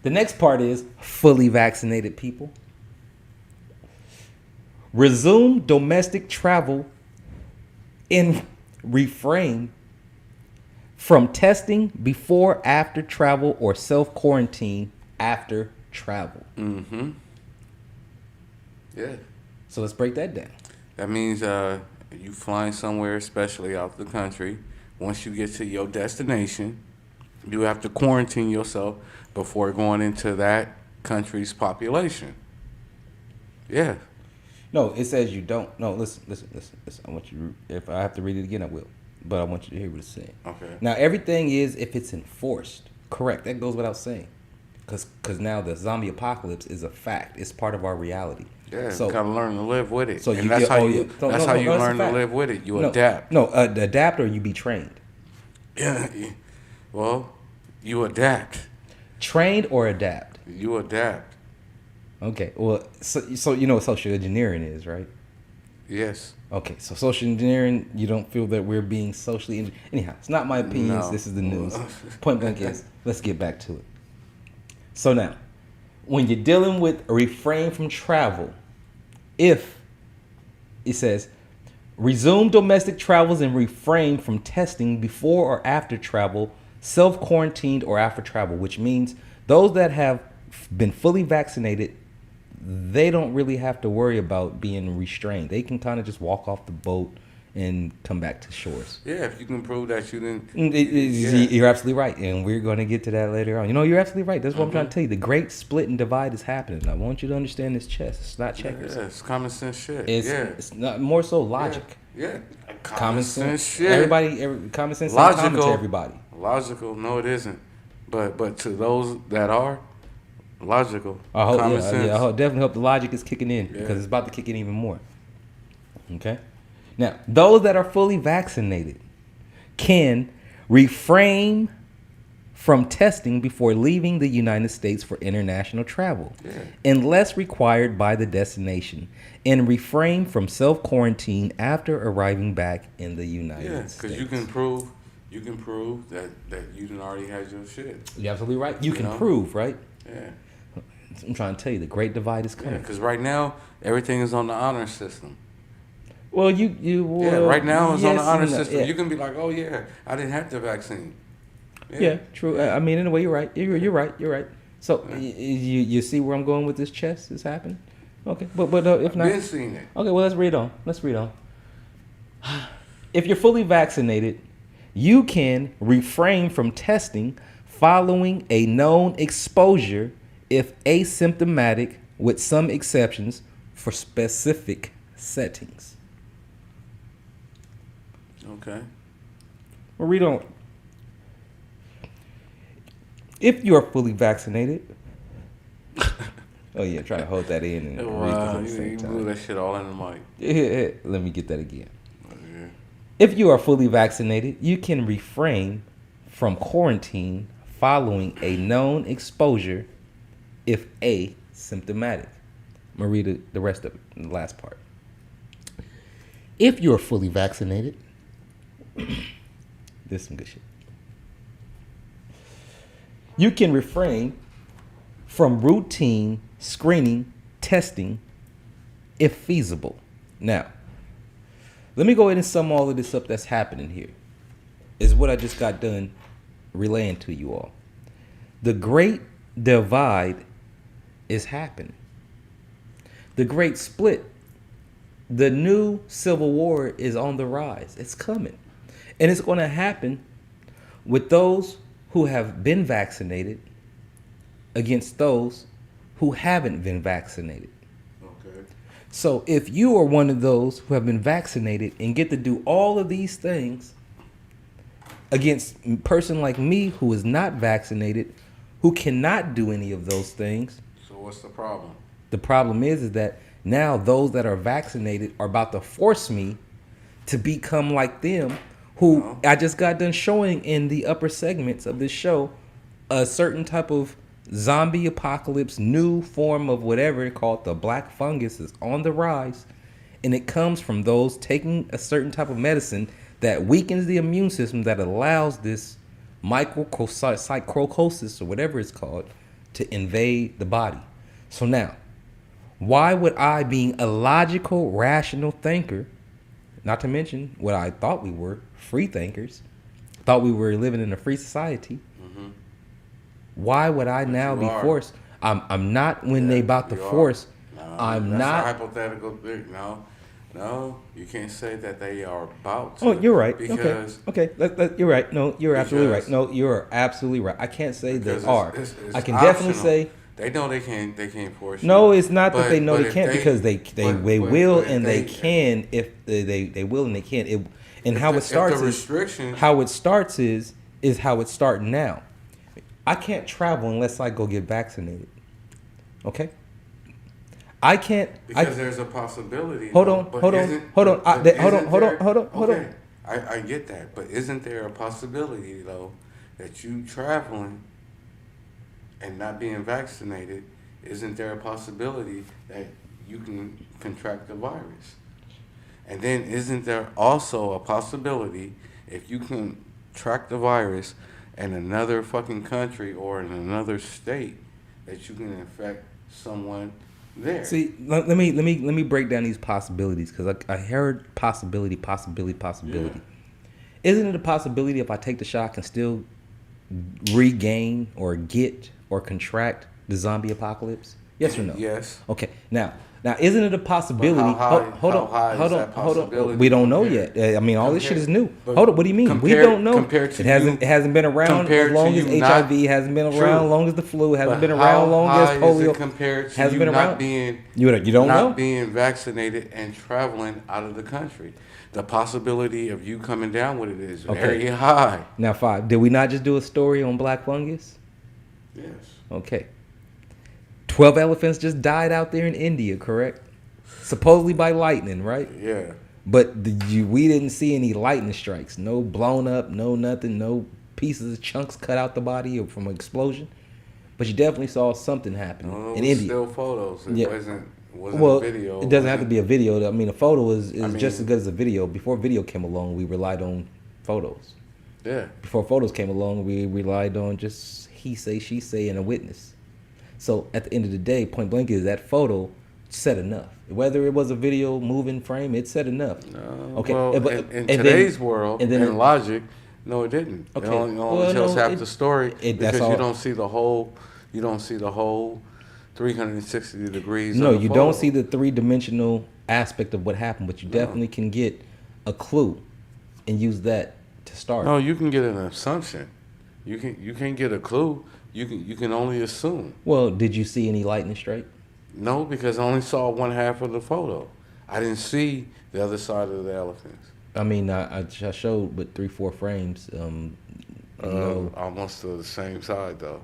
The next part is fully vaccinated people. Resume domestic travel and refrain from testing before, after travel, or self-quarantine after travel. Mm-hmm. Yeah. So let's break that down. That means you flying somewhere, especially out the country. Once you get to your destination, you have to quarantine yourself before going into that country's population. Yeah. No, it says you don't. No, listen. I want you. If I have to read it again, I will. But I want you to hear what it's saying. Okay. Now, everything is if it's enforced. Correct. That goes without saying. Because now the zombie apocalypse is a fact. It's part of our reality. Yeah, so, you gotta learn to live with it. So and that's how you learn to fact. live with it. You adapt. Adapt or you be trained. Yeah. Well, you adapt. Trained or adapt? You adapt. Okay. Well, so you know what social engineering is, right? Yes. Okay. So social engineering, you don't feel that we're being socially anyhow, it's not my opinions. No. This is the news. Point blank is, let's get back to it. So now, when you're dealing with refrain from travel, if it says resume domestic travels and refrain from testing before or after travel, self-quarantined or after travel, which means those that have been fully vaccinated, they don't really have to worry about being restrained. They can kind of just walk off the boat and come back to shores. Yeah, if you can prove that you didn't. You're absolutely right, and we're going to get to that later on. You know, you're absolutely right. That's what I'm trying to tell you. The great split and divide is happening. I want you to understand this chess. It's not checkers. Yeah, it's common sense shit. It's not more so logic. Yeah. Common sense shit. Common sense. Logical. Common to everybody. Logical. No, it isn't. But to those that are logical, I hope, common sense. I definitely hope the logic is kicking in because it's about to kick in even more. Okay. Now, those that are fully vaccinated can refrain from testing before leaving the United States for international travel, Yeah. unless required by the destination, and refrain from self-quarantine after arriving back in the United Yeah, States. because you can prove that you done already had your shit. You're absolutely right. You can know? prove, right? Yeah. I'm trying to tell you, the great divide is Yeah, coming. because right now everything is on the honor system. Well, Right now it's on the yes honor and no, system. yeah. You can be like, oh yeah, I didn't have the vaccine. Yeah, true. I mean, in a way, you're right. You're right. You're right. So you see where I'm going with this chess is happening? Okay, but if I've not, been seeing it. okay. Well, let's read on. If you're fully vaccinated, you can refrain from testing following a known exposure if asymptomatic, with some exceptions for specific settings. Okay. Well, read on. If you are fully vaccinated, oh yeah, try to hold that in and read this at the same You time. blew that shit all in the mic. Yeah, let me get that again. Yeah. If you are fully vaccinated, you can refrain from quarantine following a known exposure if asymptomatic. I'm going to read the rest of it, the last part. If you are fully vaccinated, this is some good shit. You can refrain from routine screening, testing, if feasible. Now, let me go ahead and sum all of this up that's happening here. Is what I just got done relaying to you all. The great divide is happening. The great split, the new civil war is on the rise. It's coming. And it's going to happen with those who have been vaccinated against those who haven't been vaccinated. Okay. So if you are one of those who have been vaccinated and get to do all of these things against a person like me who is not vaccinated, who cannot do any of those things, So what's the problem? the problem is that now those that are vaccinated are about to force me to become like them, who I just got done showing in the upper segments of this show a certain type of zombie apocalypse, new form of whatever called the Black Fungus is on the rise. And it comes from those taking a certain type of medicine that weakens the immune system, that allows this micropsychosis or whatever it's called to invade the body. So now, why would I, being a logical, rational thinker, not to mention what I thought we were, free thinkers, thought we were living in a free society, why would I now be forced? I'm not when they about to force. I'm that's not. a hypothetical thing. No, you can't say that they are about to. Oh, you're right. Because Okay. You're right. No, you're absolutely right. because- No, you're absolutely right. I can't say they because are. it's I can definitely optional. say They know they can't force you. no. It's not that But- they know but they if can't, because they will but if and they can if they will and they can. And if how the- it starts if the is restriction, how it starts is how it's starting now. I can't travel unless I go get vaccinated. Okay. I can't. because there's a possibility. Hold though, on, but hold on, isn't- hold on, but hold on, isn't hold on, there- hold on, hold on. okay, I get that, but isn't there a possibility though that you traveling and not being vaccinated? Isn't there a possibility that you can contract the virus? And then isn't there also a possibility if you can track the virus in another fucking country or in another state that you can infect someone there? See, let me break down these possibilities, because I heard possibility. Yeah. Isn't it a possibility if I take the shot, I can still regain or get or contract the zombie apocalypse? Yes or no? Yes. Okay. Now, isn't it a possibility? But how high- hold how on, high is hold on, that hold on. possibility We don't know compared- yet. I mean, all this shit is new. but Hold on. What do you mean? We compared- don't know. compared to It hasn't been around as compared long to as you not- HIV hasn't been True. around, long as the flu hasn't But been how around, long as high is polio it compared to hasn't you been around. not being You don't not know. being vaccinated and traveling out of the country? The possibility of you coming down with it is very high. Now, 5. Did we not just do a story on Black Fungus? Yes. Okay. 12 elephants just died out there in India, correct? Supposedly by lightning, right? Yeah. But we didn't see any lightning strikes. No blown up, no nothing, no pieces of chunks cut out the body or from an explosion, but you definitely saw something happen No, it in was India. still photos. It Yeah. wasn't Well, a video. it doesn't have to be a video. I mean, a photo is I mean- just as good as a video. Before video came along, we relied on photos. Yeah. Before photos came along, we relied on just he say, she say, and a witness. So at the end of the day, point blank is that photo said enough. Whether it was a video, moving frame, it said enough. Okay. Well, but- in and then- today's world, and then in logic, no, it didn't. Okay. It only Well, tells no, half the story that's because all- you don't see the whole. You don't see the whole 360 degrees. No, of the you photo. don't see the three-dimensional aspect of what happened, but you definitely can get a clue and use that to start. No, you can get an assumption. You can't get a clue. You can only assume. Well, did you see any lightning strike? No, because I only saw one half of the photo. I didn't see the other side of the elephants. I mean, I showed with 3-4 frames. Almost to the same side though.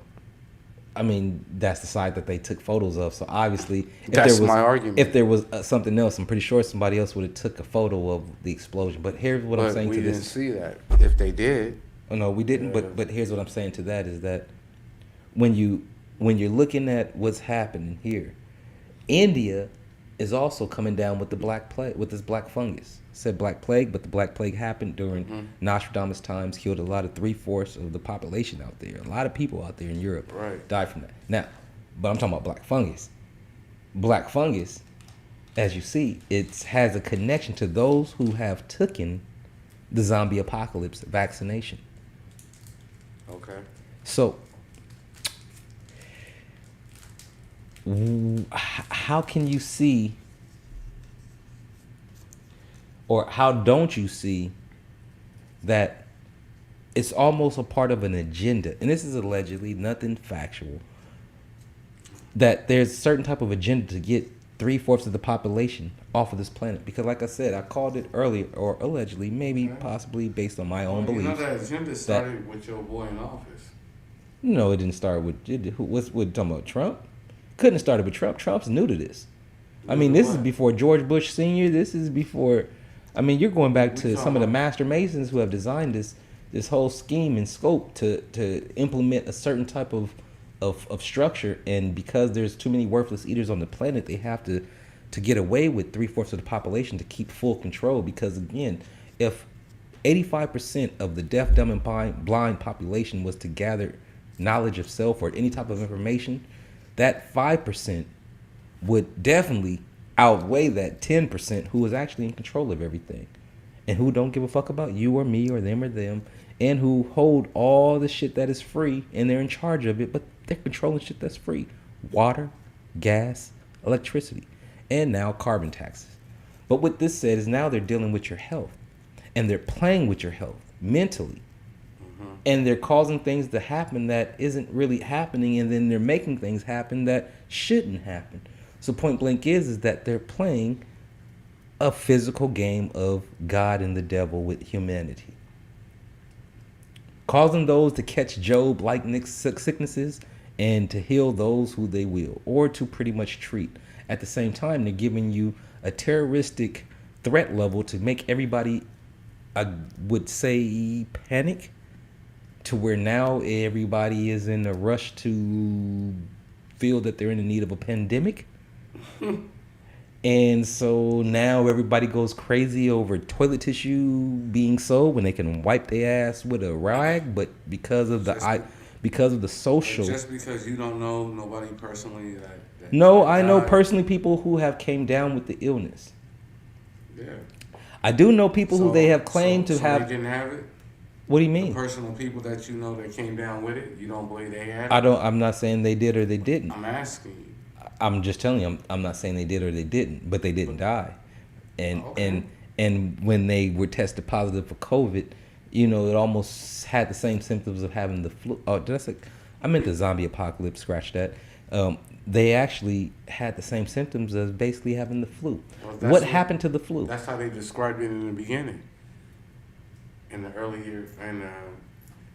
I mean, that's the side that they took photos of. So obviously, if That's there was, my argument. If there was something else, I'm pretty sure somebody else would have took a photo of the explosion. But here's what I'm But saying we to didn't this. see that. If they did, Oh, no, we didn't. Yeah. But here's what I'm saying to that is that when you're looking at what's happening here, India is also coming down with the black plague, with this black fungus. I said black plague, but the black plague happened during Nostradamus times, killed a lot of 3/4 of the population out there. A lot of people out there in Europe Right. died from that. Now, but I'm talking about black fungus. Black fungus, as you see, it has a connection to those who have taken the zombie apocalypse vaccination. okay. So, how can you see, or how don't you see, that it's almost a part of an agenda? And this is allegedly nothing factual. That there's a certain type of agenda to get 3/4 of the population off of this planet. Because, like I said, I called it earlier, or allegedly, maybe, possibly based on my own You know beliefs. that agenda started with your boy in office. No, it didn't start with what's talking about Trump. Couldn't have started with Trump. Trump's new to this. I mean, this is before George Bush Sr. This is before. I mean, you're going back to some of the master masons who have designed this whole scheme and scope to implement a certain type of structure. And because there's too many worthless eaters on the planet, they have to get away with 3/4 of the population to keep full control. Because again, if 85% of the deaf, dumb, and blind population was to gather knowledge of self or any type of information, that 5% would definitely outweigh that 10% who is actually in control of everything and who don't give a fuck about you or me or them and who hold all the shit that is free and they're in charge of it, but they're controlling shit that's free. Water, gas, electricity, and now carbon taxes. But what this said is now they're dealing with your health and they're playing with your health mentally. And they're causing things to happen that isn't really happening, and then they're making things happen that shouldn't happen. So point blank is that they're playing a physical game of God and the devil with humanity. Causing those to catch Job-like sicknesses and to heal those who they will, or to pretty much treat. At the same time, they're giving you a terroristic threat level to make everybody, I would say, panic, to where now everybody is in a rush to feel that they're in the need of a pandemic. And so now everybody goes crazy over toilet tissue being sold when they can wipe their ass with a rag, but because of the social. Just because you don't know nobody personally that No, I know died. personally people who have came down with the illness. Yeah. I do know people who they have claimed to so have. They didn't have it. What do you The mean? personal people that you know that came down with it, you don't believe they had it. I'm not saying they did or they didn't. I'm asking you. I'm just telling you. I'm not saying they did or they didn't, but they didn't die. And Okay. and when they were tested positive for COVID, you know, it almost had the same symptoms of having the flu. Oh, did I say? I meant the zombie apocalypse. Scratch that. They actually had the same symptoms as basically having the flu. Well, What happened to the flu? That's how they described it in the beginning. In the early year,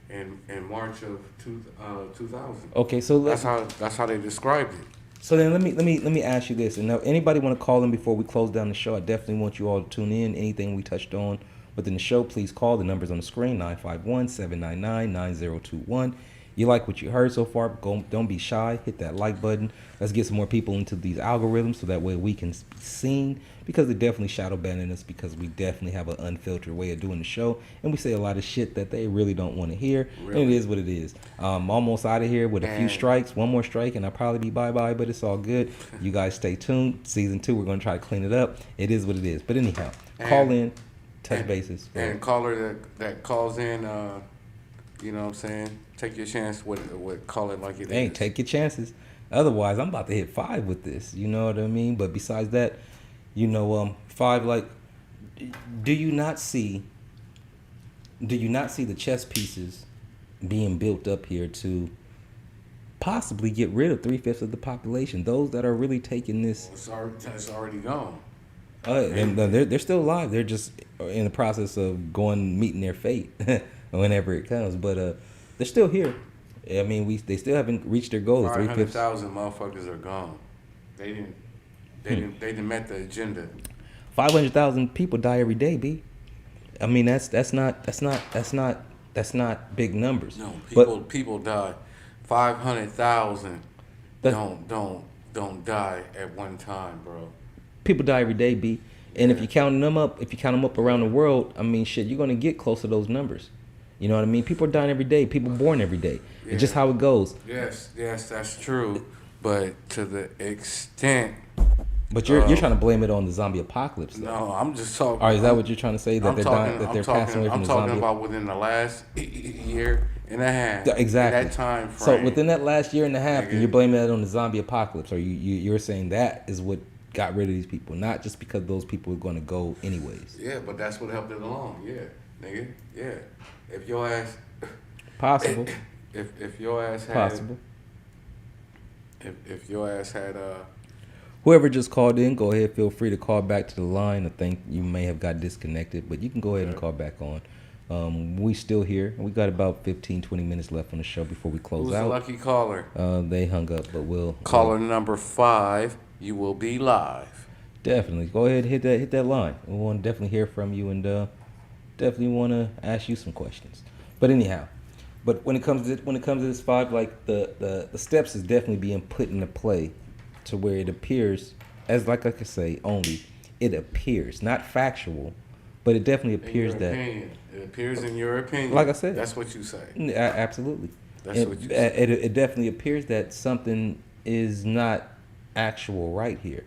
in March of 2000. Okay, so That's how they described it. So then let me ask you this. And now anybody want to call in before we close down the show? I definitely want you all to tune in. Anything we touched on within the show, please call. The numbers on the screen, 951-799-9021. You like what you heard so far, don't be shy. Hit that like button. Let's get some more people into these algorithms so that way we can be seen, because they're definitely shadow banning us, because we definitely have an unfiltered way of doing the show, and we say a lot of shit that they really don't want to hear. Really? And it is what it is. Almost out of here with a few strikes. One more strike and I'll probably be bye-bye, but it's all good. You guys stay tuned. Season 2, we're going to try to clean it up. It is what it is. But anyhow, call in, touch bases. And caller that calls in, you know what I'm saying? Take your chance with call it like it is. Take your chances. Otherwise, I'm about to hit 5 with this. You know what I mean? But besides that, 5, like, do you not see the chess pieces being built up here to possibly get rid of 3/5 of the population? Those that are really taking this. It's already gone. And they're still alive. They're just in the process of meeting their fate whenever it comes. But they're still here. I mean, they still haven't reached their goal. 500,000 motherfuckers are gone. They didn't met the agenda. 500,000 people die every day, B. I mean, that's not big numbers. No, people die. 500,000 don't die at one time, bro. People die every day, B. And if you count them up around the world, I mean, shit, you're gonna get close to those numbers. You know what I mean? People are dying every day. People born every day. Yeah. It's just how it goes. Yes, that's true. But to the extent. But you're trying to blame it on the zombie apocalypse, though. No, I'm just talking. Or is that what you're trying to say? That they're passing away from the zombie? I'm talking about within the last year and a half. Exactly. That time frame. So within that last year and a half, you're blaming that on the zombie apocalypse, or you're saying that is what got rid of these people, not just because those people are going to go anyways. Yeah, but that's what helped it along. Yeah, nigga. Yeah. If your ass possible. If your ass had possible. If your ass had whoever just called in, go ahead, feel free to call back to the line. I think you may have got disconnected, but you can go ahead and call back on. We still here. We got about 15, 20 minutes left on the show before we close out. Who's the lucky caller? They hung up, but caller number 5, you will be live. Definitely. Go ahead and hit that line. We want to definitely hear from you, and definitely want to ask you some questions. But anyhow, when it comes to this 5, like the steps is definitely being put into play to where it appears, as like I could say, only it appears, not factual, but it definitely appears that opinion. It appears in your opinion. Like I said, that's what you say. Absolutely. That's what you say. It definitely appears that something is not actual right here.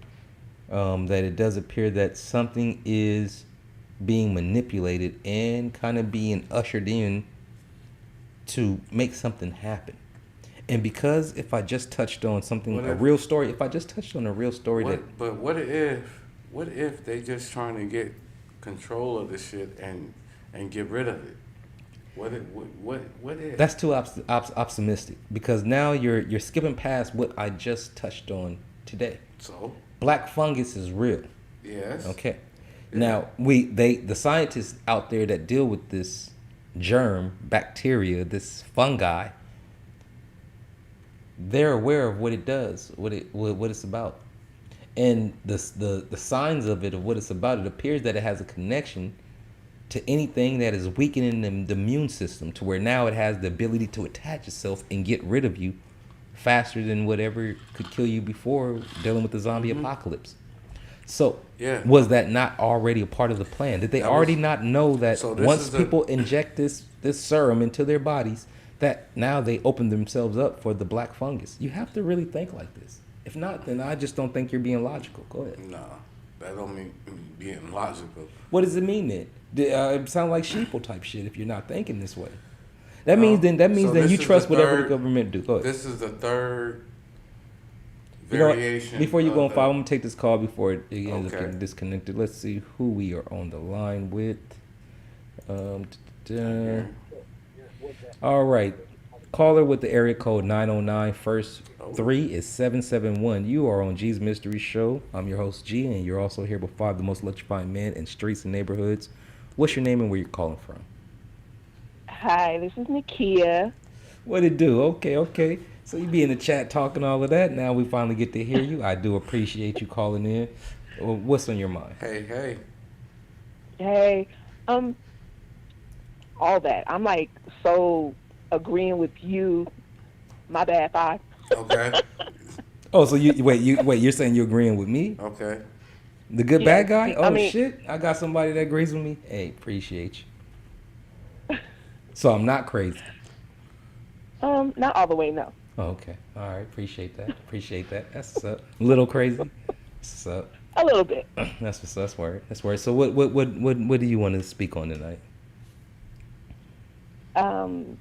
That it does appear that something is being manipulated and kind of being ushered in to make something happen. And because if I just touched on something, a real story, but what if they just trying to get control of the shit and get rid of it? What if? That's too optimistic, because now you're skipping past what I just touched on today. So Black fungus is real. Yes. Okay. Yeah. Now the scientists out there that deal with this germ, bacteria, this fungi, they're aware of what it does, what it's about, and the signs of it, of what it's about. It appears that it has a connection to anything that is weakening the immune system, to where now it has the ability to attach itself and get rid of you faster than whatever could kill you before, dealing with the zombie apocalypse. So was that not already a part of the plan? Did they already not know that once people inject this serum into their bodies, that now they open themselves up for the black fungus? You have to really think like this. If not, then I just don't think you're being logical. Go ahead. No, that don't mean being logical. What does it mean then? It sounds like sheeple type shit if you're not thinking this way. That means you trust whatever the government do. Go ahead. This is the third variation. Before you go on 5, I'm gonna take this call before it ends up getting disconnected. Let's see who we are on the line with. All right, caller with the area code 909. First 3 is 771. You are on G's Mystery Show. I'm your host G, and you're also here with 5 of the most electrifying men in streets and neighborhoods. What's your name and where you're calling from? Hi, this is Nakia. What it do? Okay. So you be in the chat talking all of that. Now we finally get to hear you. I do appreciate you calling in. What's on your mind? Hey. Hey, Um, all that. I'm like so agreeing with you. My bad, five. Okay. Oh, so you're saying you're agreeing with me? Okay. The good Yes, bad guy? I Oh mean, shit. I got somebody that agrees with me. Hey, appreciate you. So I'm not crazy. not all the way, no. Oh, okay. All right. Appreciate that. Appreciate that. That's what's up. A little crazy. That's what's up. A little bit. That's what's that's word. That's word. So what do you want to speak on tonight? Um,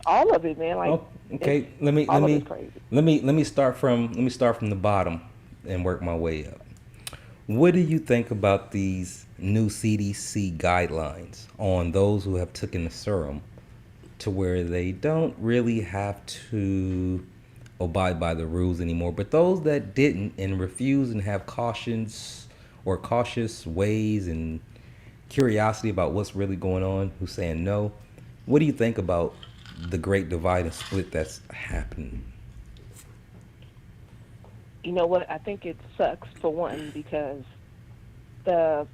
all of it, man. Like, Oh, okay. Let me all of it's crazy. start from the bottom and work my way up. What do you think about these new CDC guidelines on those who have taken the serum to where they don't really have to abide by the rules anymore, but those that didn't and refuse and have cautious ways and curiosity about what's really going on, who's saying no? What do you think about the great divide and split that's happening? You know what? I think it sucks for one because the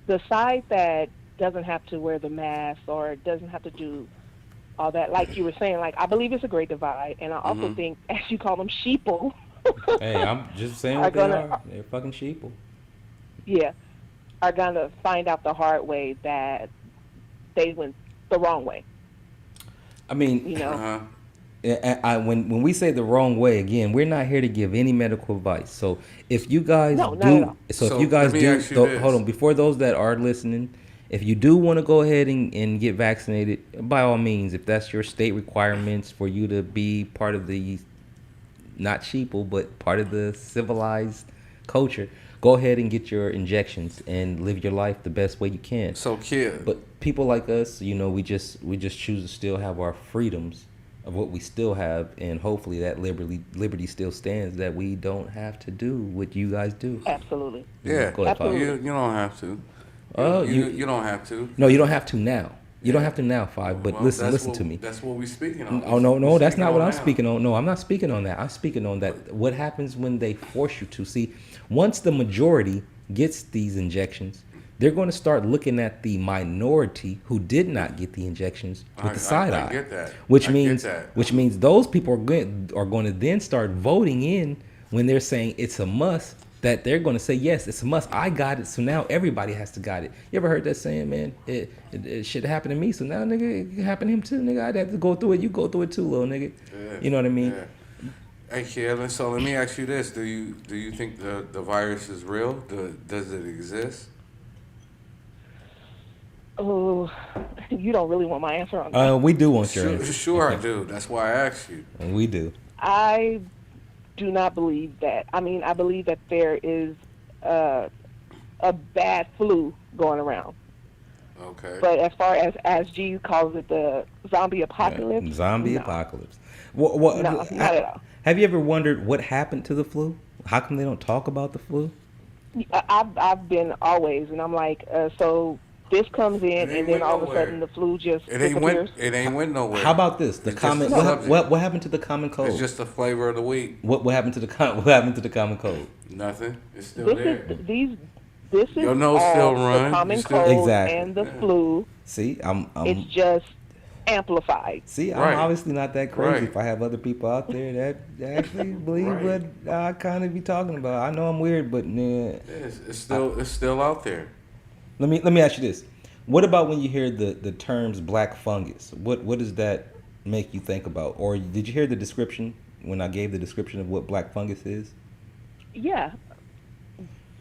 the side that doesn't have to wear the mask or doesn't have to do all that, like you were saying, like I believe it's a great divide, and I also think, as you call them, sheeple. Hey, I'm just saying are what they gonna, are. They're fucking sheeple. yeah, are gonna find out the hard way that they went the wrong way. I mean, You know, when we say the wrong way, again, we're not here to give any medical advice. So if you guys No, not at all. So let me ask you this. hold on, before those that are listening, if you do want to go ahead and get vaccinated, by all means, if that's your state requirements for you to be part of the, not sheeple, but part of the civilized culture, go ahead and get your injections and live your life the best way you can. So, kid. But people like us, we just choose to still have our freedoms of what we still have, and hopefully that liberty still stands, that we don't have to do what you guys do. absolutely. Yeah. Go ahead, Pop. Absolutely. You don't have to. Oh, You don't have to. No, you don't have to now. You don't have to now, Five. But Well, listen that's to me. That's what we're speaking on. Oh no, We're that's speaking not what on I'm now. speaking on. No, I'm not speaking on that. I'm speaking on that. What happens when they force you to? See, once the majority gets these injections, they're going to start looking at the minority who did not get the injections with the side eye. I get that. Which I means get that. which means those people are going to then start voting in when they're saying it's a must. That they're going to say, yes, it's a must. I got it, so now everybody has to got it. You ever heard that saying, man? It should happen to me, so now, nigga, it can happen to him too, nigga. I'd have to go through it. You go through it too, little nigga. Yeah. You know what I mean? Yeah. Hey, Kevin. So let me ask you this: Do you think the virus is real? Does it exist? Oh, you don't really want my answer on that. We do want your Sure, answer. sure I do. That's why I asked you. We do. I do not believe that. I mean, I believe that there is a bad flu going around. Okay. But as far as G calls it, the zombie apocalypse. Yeah, zombie no. apocalypse. No, not at all. Have you ever wondered what happened to the flu? How come they don't talk about the flu? I've been always, and I'm like, so this comes in, ain't and then went all of a nowhere. sudden the flu just It ain't disappears. went nowhere. How about this? The It's common. just a subject. What happened to the common cold? It's just the flavor of the week. What happened to the what happened to the common cold? Nothing. It's still This there. is these. This is Your nose all still the run. common You still- cold Exactly. and the flu. See, It's just amplified. See, I'm Right. obviously not that crazy. Right. If I have other people out there that actually believe Right. what I kind of be talking about, I know I'm weird, but nah. It's still out there. Let me ask you this: what about when you hear the terms Black Fungus? What does that make you think about? Or did you hear the description when I gave the description of what Black Fungus is? Yeah.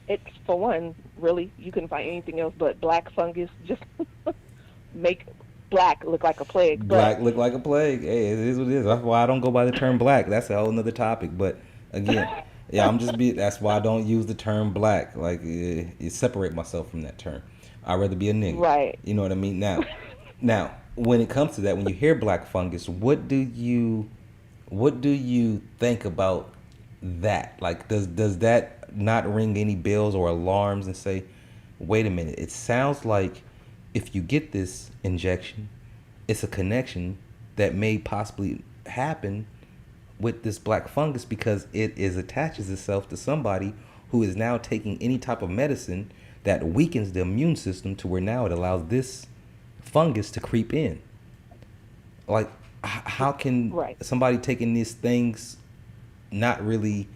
It's, for one, really, you couldn't find anything else but black fungus. Just make black look like a plague. But Black look like a plague. Hey, it is what it is. That's why I don't go by the term black. That's a whole nother topic. But again, yeah, that's why I don't use the term black. Like, you separate myself from that term. I'd rather be a nigga. Right. You know what I mean? Now, when it comes to that, when you hear Black Fungus, what do you think about that? Like, does that not ring any bells or alarms and say, wait a minute, it sounds like if you get this injection, it's a connection that may possibly happen with this black fungus because it attaches itself to somebody who is now taking any type of medicine that weakens the immune system to where now it allows this fungus to creep in. Like, how can somebody taking these things not really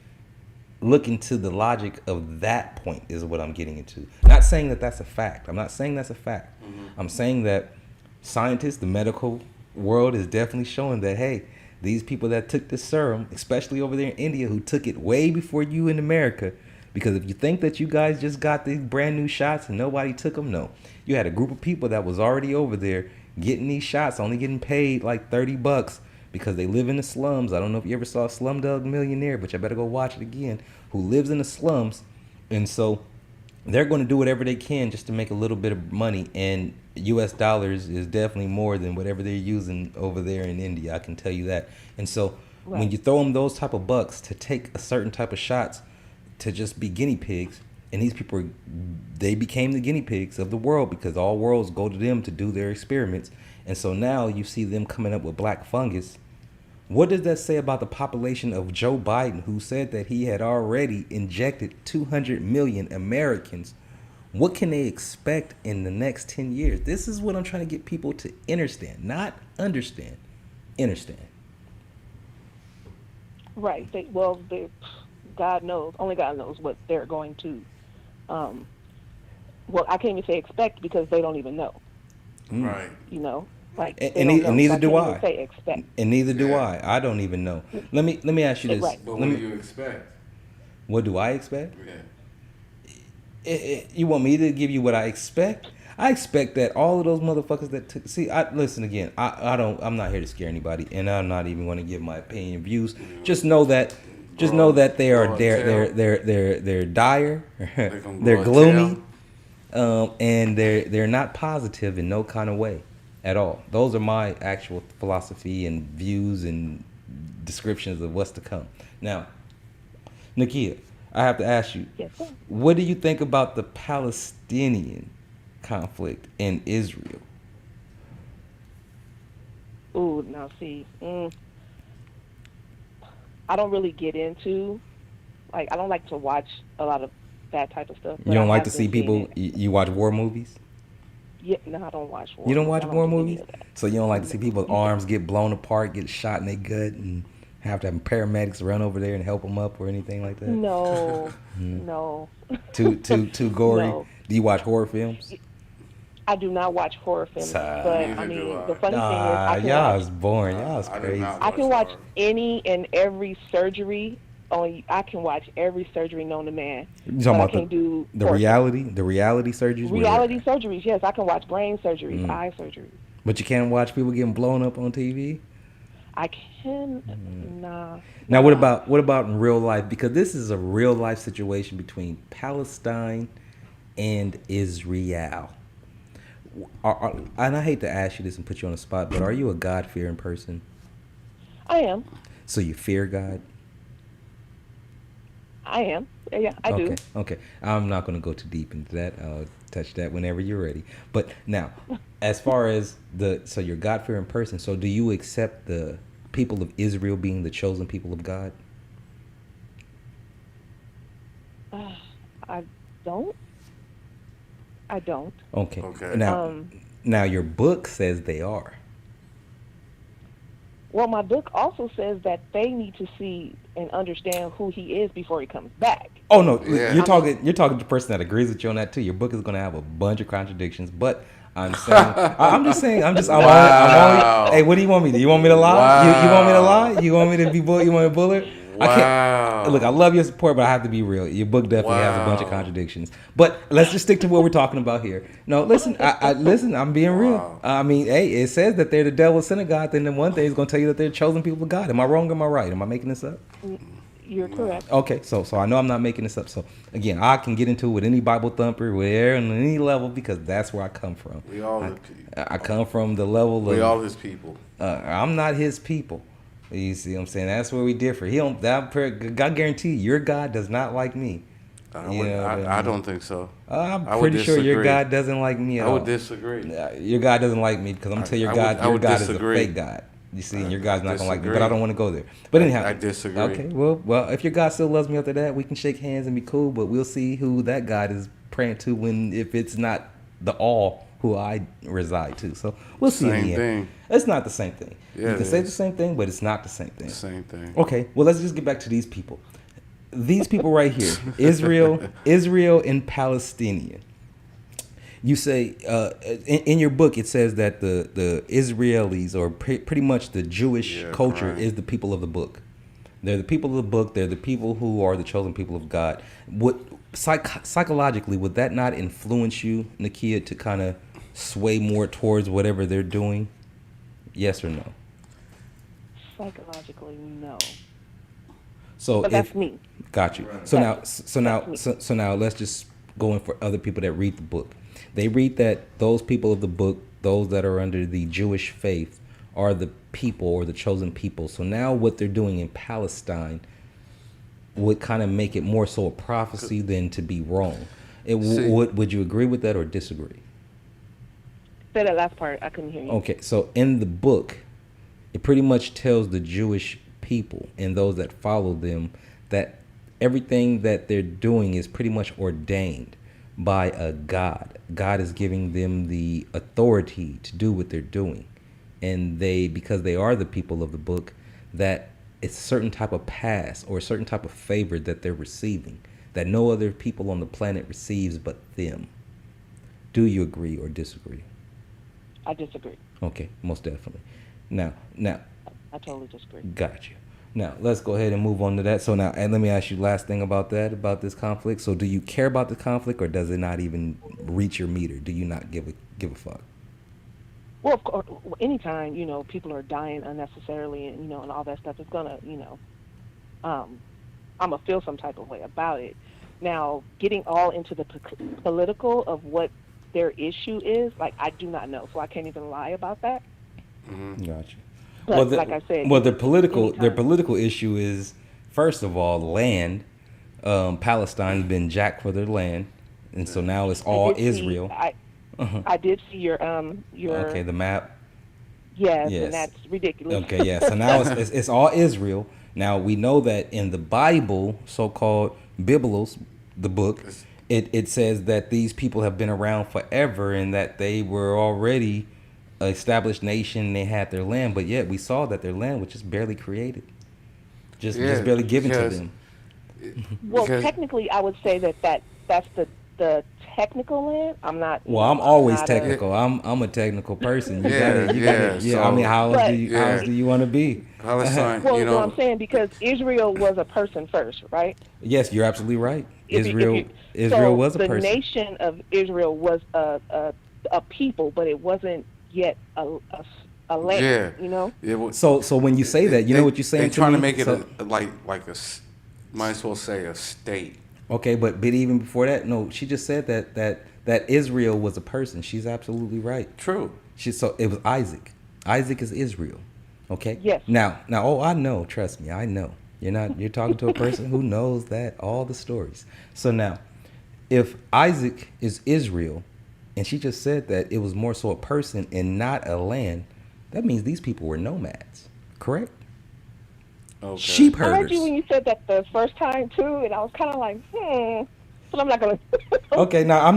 look into the logic of that point is what I'm getting into. Not saying that that's a fact. I'm not saying that's a fact. I'm saying that scientists, the medical world is definitely showing that, hey, these people that took this serum, especially over there in India, who took it way before you in America, because if you think that you guys just got these brand new shots and nobody took them, no. You had a group of people that was already over there getting these shots, only getting paid like $30 because they live in the slums. I don't know if you ever saw Slumdog Millionaire, but you better go watch it again, who lives in the slums. And so they're going to do whatever they can just to make a little bit of money. And US dollars is definitely more than whatever they're using over there in India. I can tell you that. And so when you throw them those type of bucks to take a certain type of shots to just be guinea pigs, and these people, they became the guinea pigs of the world because all worlds go to them to do their experiments. And so now you see them coming up with Black Fungus. What does that say about the population of Joe Biden, who said that he had already injected 200 million Americans? What can they expect in the next 10 years? This is what I'm trying to get people to understand, not understand, understand. Right. God knows, only God knows what they're going to, well, I can't even say expect because they don't even know. Right. You know? Like, and neither do I. Say expect. And neither do I. I don't even know. Let me ask you this. Right. But what do you expect? What do I expect? Yeah. You want me to give you what I expect? I expect that all of those motherfuckers that took. See, listen again. I'm not here to scare anybody, and I'm not even going to give my opinion and views. Just know that. Just know that they are they're dire, they're gloomy, and they're not positive in no kind of way at all. Those are my actual philosophy and views and descriptions of what's to come. Now, Nakia, I have to ask you, Yes, sir. what do you think about the Palestinian conflict in Israel? Ooh, now see, I don't really get into, like, I don't like to watch a lot of that type of stuff. You don't like to see people, you watch war movies? Yeah, no, I don't watch war. You don't watch war do any movies? of that. So you don't like to see people's arms get blown apart, get shot in their gut, and have to have paramedics run over there and help them up or anything like that? No, no. Too gory? No. Do you watch horror films? I do not watch horror films, but I Neither mean, do I. the funny thing is, I can y'all watch, is boring. Y'all is I do crazy. not I can watch horror. any and every surgery. I can watch every surgery known to man. You but talking I about can't do the horror reality surgeries? where reality surgeries. Yes, I can watch brain surgeries, eye surgeries. But you can't watch people getting blown up on TV? I can nah. Now, what about in real life? Because this is a real life situation between Palestine and Israel. And I hate to ask you this and put you on the spot, but are you a God-fearing person? I am. So you fear God? I am. Yeah, I do. Okay. I'm not going to go too deep into that. I'll touch that whenever you're ready. But now, as far as so you're a God-fearing person. So do you accept the people of Israel being the chosen people of God? I don't. Okay. Okay. Now your book says they are. Well, my book also says that they need to see and understand who he is before he comes back. Oh no, Yeah. you're talking to the person that agrees with you on that too. Your book is going to have a bunch of contradictions, but I'm saying, Wow. Hey, what do you want me to do? You want me to lie? Wow. You want me to lie? You want me to be bull? You want me to bullet? Wow. Look, I love your support, but I have to be real. Your book definitely has a bunch of Wow. contradictions. But let's just stick to what we're talking about here. No, listen, listen. I'm being real. Wow. I mean, hey, it says that they're the devil's synagogue. Then the one thing is going to tell you that they're chosen people of God. Am I wrong? Or am I right? Am I making this up? You're correct. Okay, so I know I'm not making this up. So again, I can get into it with any Bible thumper, where on any level, because that's where I come from. We all his people. I come from the level of We all his people. I'm not his people. You see what I'm saying? That's where we differ. God guarantee you, your God does not like me. I don't think so. I'm I would pretty sure your disagree. God doesn't like me at I all. would disagree. Your God doesn't like me because I'm gonna tell your God, I would God is a disagree. fake God. You see, and your God's not gonna like me, but disagree. I don't want to go there. But anyhow, I disagree. Okay, well, if your God still loves me after that, we can shake hands and be cool. But we'll see who that God is praying to when if it's not the all who I reside to? So we'll see. Same in the end. thing. It's not the same thing. Yeah, you can it say is. the same thing, but it's not the same thing. Same thing. Okay, well let's just get back to these people. These people right here, Israel and Palestinian. You say in your book it says that the Israelis or pretty much the Jewish culture right. is the people of the book. They're the people of the book. They're the people who are the chosen people of God. What psychologically would that not influence you, Nakia, to kind of sway more towards whatever they're doing? Yes or no? Psychologically, no. So But that's me. Got you. So now let's just go in for other people that read the book. They read that those people of the book, those that are under the Jewish faith, are the people or the chosen people. So now what they're doing in Palestine would kind of make it more so a prophecy than to be wrong. Would you agree with that or disagree? Say that last part. I couldn't hear you. Okay, so in the book, it pretty much tells the Jewish people and those that follow them that everything that they're doing is pretty much ordained by a God. God is giving them the authority to do what they're doing. And because they are the people of the book, that it's a certain type of pass or a certain type of favor that they're receiving that no other people on the planet receives but them. Do you agree or disagree? I disagree. Okay, most definitely. Now, I totally disagree. got you. Now, let's go ahead and move on to that. So now, and let me ask you last thing about this conflict. So do you care about the conflict or does it not even reach your meter? Do you not give a fuck? Well, of course, anytime, people are dying unnecessarily and, and all that stuff, it's going to, I'm going to feel some type of way about it. Now, getting all into the political of what their issue is, I do not know. So I can't even lie about that. Mm-hmm. Gotcha. But like I said, their political issue is, first of all, land. Palestine's been jacked for their land, and so now it's all Israel. I did see your okay, the map. Yes, and that's ridiculous. Okay, yeah. So now it's all Israel. Now we know that in the Bible, so-called Biblos, the book, it says that these people have been around forever and that they were already an established nation. They had their land, but yet we saw that their land was just barely created, just barely given to them. Well, technically, I would say that's the technical land. I'm not. Well, I'm always technical. I'm a technical person. I mean, how else do you want to be? Palestine, well, what I'm saying, because Israel was a person first, right? Yes, you're absolutely right. Israel so was a person. The nation of Israel was a people, but it wasn't yet a land. Yeah. So when you say that, you know what you're saying. They're trying to make it like a, might as well say a state. Okay, but even before that, no, she just said that Israel was a person. She's absolutely right. True. So it was Isaac. Isaac is Israel. Okay. Yes. Now, I know. Trust me, I know. You're talking to a person who knows that all the stories. So now, if Isaac is Israel, and she just said that it was more so a person and not a land, that means these people were nomads, correct? Okay. Sheep herders. I heard you when you said that the first time too, and I was kind of like, but I'm not gonna. Okay, now I'm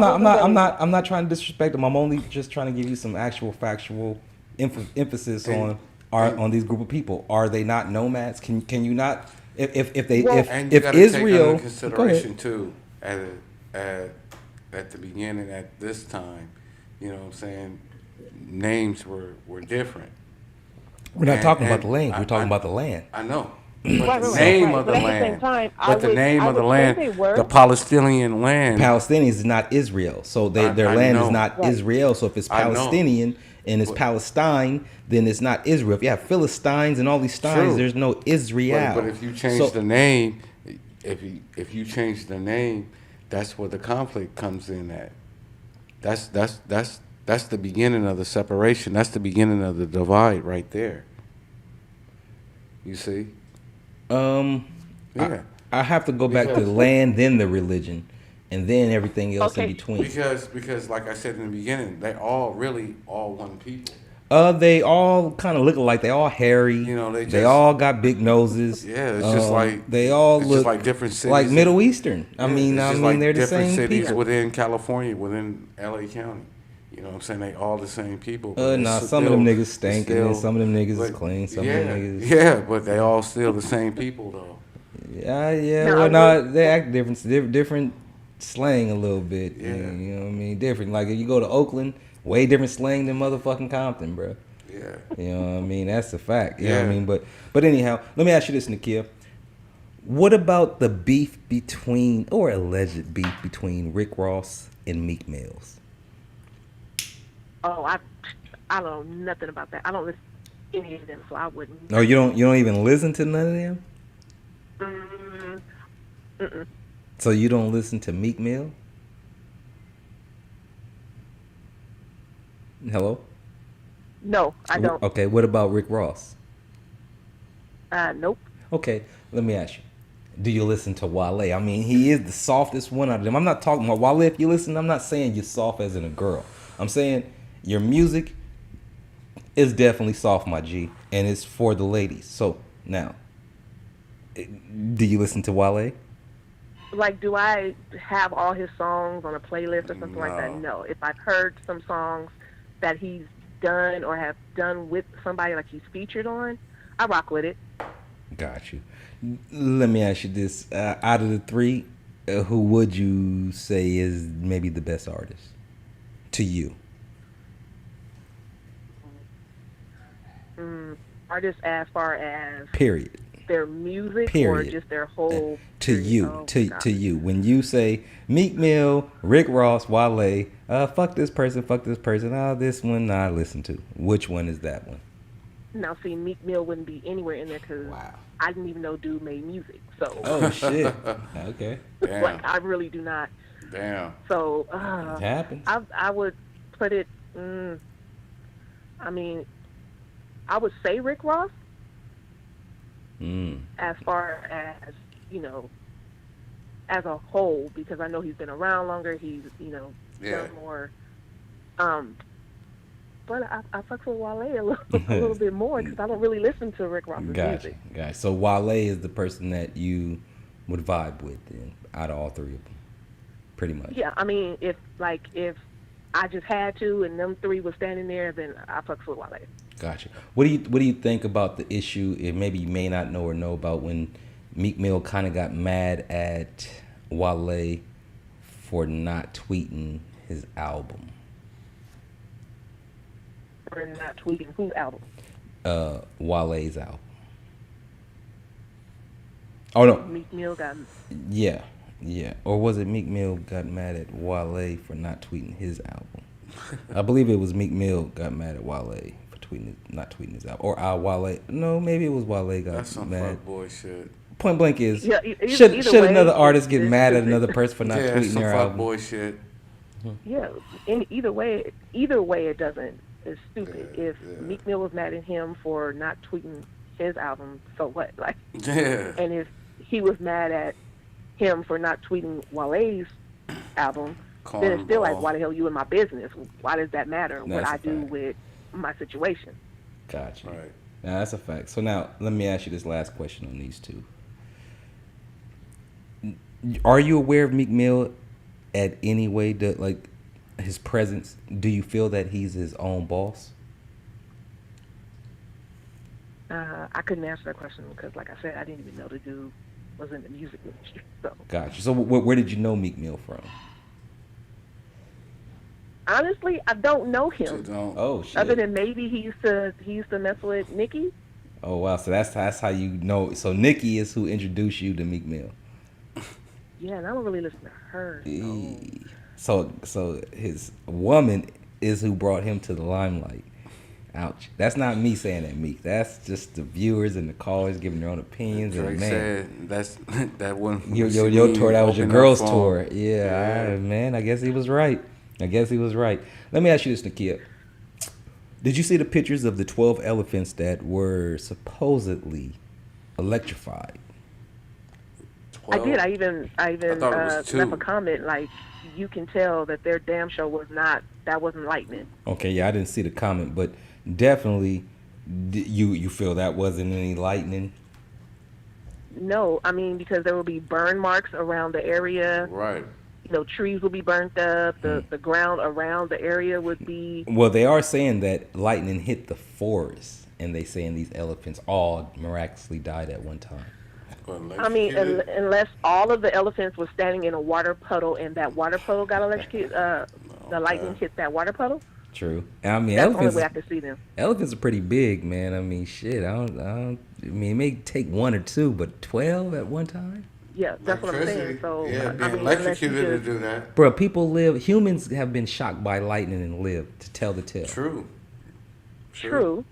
not trying to disrespect them. I'm only just trying to give you some actual factual emphasis on these group of people. Are they not nomads? Can you not? If Israel, take into consideration too at the beginning at this time, you know what I'm saying, names were different. We're not talking about the land. We're talking about the land. I know. But the name of the land. The Palestinian land. Palestinians is not Israel, so their land is not Israel. So if it's Palestinian and it's Palestine, then it's not Israel. If you have Philistines and all these steins, there's no Israel. But if you change the name, if you change the name, that's where the conflict comes in at. That's the beginning of the separation. That's the beginning of the divide right there. You see? I have to go back to the land, then the religion, and then everything else in between. Because like I said in the beginning, they all really all one people. They all kind of look alike. They all hairy. You know, they all got big noses. Yeah, it's just like they all it's look just like different cities, like Middle Eastern. I mean, like they're the different same cities people. within California, within LA County. You know what I'm saying? They all the same people. Nah, some of them niggas stinking, and some of them niggas is clean. Some of them niggas. Yeah, but they all still the same people though. Yeah. No, Well, no, they act different. Different slang a little bit. Yeah. You know what I mean? Different. Like if you go to Oakland, way different slang than motherfucking Compton, bro. Yeah. You know what I mean? That's a fact. You know what I mean? But anyhow, let me ask you this, Nakia. What about the beef between, or alleged beef between Rick Ross and Meek Mills? Oh, I don't know nothing about that. I don't listen to any of them, so I wouldn't. Oh, you don't even listen to none of them? Mm-mm. So you don't listen to Meek Mill? Hello? No, I don't. Okay, what about Rick Ross? Nope. Okay, let me ask you. Do you listen to Wale? I mean, he is the softest one out of them. I'm not talking about Wale. If you listen, I'm not saying you're soft as in a girl. I'm saying your music is definitely soft, my G, and it's for the ladies. So now, do you listen to Wale? Like, do I have all his songs on a playlist or something like that? No. If I've heard some songs that he's done or have done with somebody like he's featured on, I rock with it. Got you. Let me ask you this. Out of the three, who would you say is maybe the best artist to you? Artists as far as Period. their music Period. or just their whole To you, Oh, to God. you. When you say Meek Mill, Rick Ross, Wale, fuck this person, this one I listen to. Which one is that one? Now, see, Meek Mill wouldn't be anywhere in there because I didn't even know dude made music. So, Oh shit. Okay. Damn. like, I really do not. Damn. So, It happens. I would put it. I mean, I would say Rick Ross as far as, you know, as a whole, because I know he's been around longer. He's, you know, done more. But I fucks with Wale a little bit more because I don't really listen to Rick Ross's music. Gotcha. So Wale is the person that you would vibe with then, out of all three of them, pretty much. Yeah, I mean, if I just had to and them three was standing there, then I fucks with Wale. Gotcha. What do you think about the issue? And maybe you may not know or know about when Meek Mill kind of got mad at Wale for not tweeting his album. Or not tweeting whose album? Wale's album. Oh no. Meek Mill got. Yeah. Or was it Meek Mill got mad at Wale for not tweeting his album? I believe it was Meek Mill got mad at Wale for not tweeting his album. Or Wale. No, maybe it was Wale got That's some mad. fuckboy shit. Point blank is, Yeah, should way, another artist get it's mad at stupid. another person for not Yeah, tweeting some their album? fuckboy shit. Yeah, either way, it doesn't. It's stupid. If Meek Mill was mad at him for not tweeting his album, so what? Like, Yeah. and if he was mad at him for not tweeting Wale's album, then it's still like, why the hell you in my business? Why does that matter? What That's I a do fact. with my situation? Gotcha. Right. Now that's a fact. So now let me ask you this last question on these two. Are you aware of Meek Mill at any way, like his presence? Do you feel that he's his own boss? I couldn't answer that question because, like I said, I didn't even know the dude was in the music industry. So Gotcha. So where did you know Meek Mill from? honestly, I don't know So him. don't. Oh shit. Other than maybe he used to mess with Nicki. Oh wow. So that's how you know. So Nicki is who introduced you to Meek Mill. Yeah, and I don't really listen to her. So. So his woman is who brought him to the limelight. Ouch. That's not me saying that, Meek. That's just the viewers and the callers giving their own opinions. Drake And man, said that's that one. your tour, that was your girls' tour. Yeah, all right, man. I guess he was right. Let me ask you this, Nakia. Did you see the pictures of the 12 elephants that were supposedly electrified? I did. I even I thought it was left a two. comment like, you can tell that their damn show that wasn't lightning. Okay, yeah, I didn't see the comment, but definitely, you feel that wasn't any lightning. No, I mean, because there will be burn marks around the area. Right. Trees will be burnt up. The ground around the area would be. Well, they are saying that lightning hit the forest, and they saying these elephants all miraculously died at one time. I mean, unless all of the elephants were standing in a water puddle and that water puddle got electrocuted, the lightning hit that water puddle. True. I mean, That's the only way I could see them. Elephants are pretty big, man. I mean, shit. I mean, it may take 1 or 2, but 12 at one time. Yeah, that's what I'm saying. So yeah, being I mean, electrocuted to do that. Bro, humans have been shocked by lightning and lived to tell the tale. True.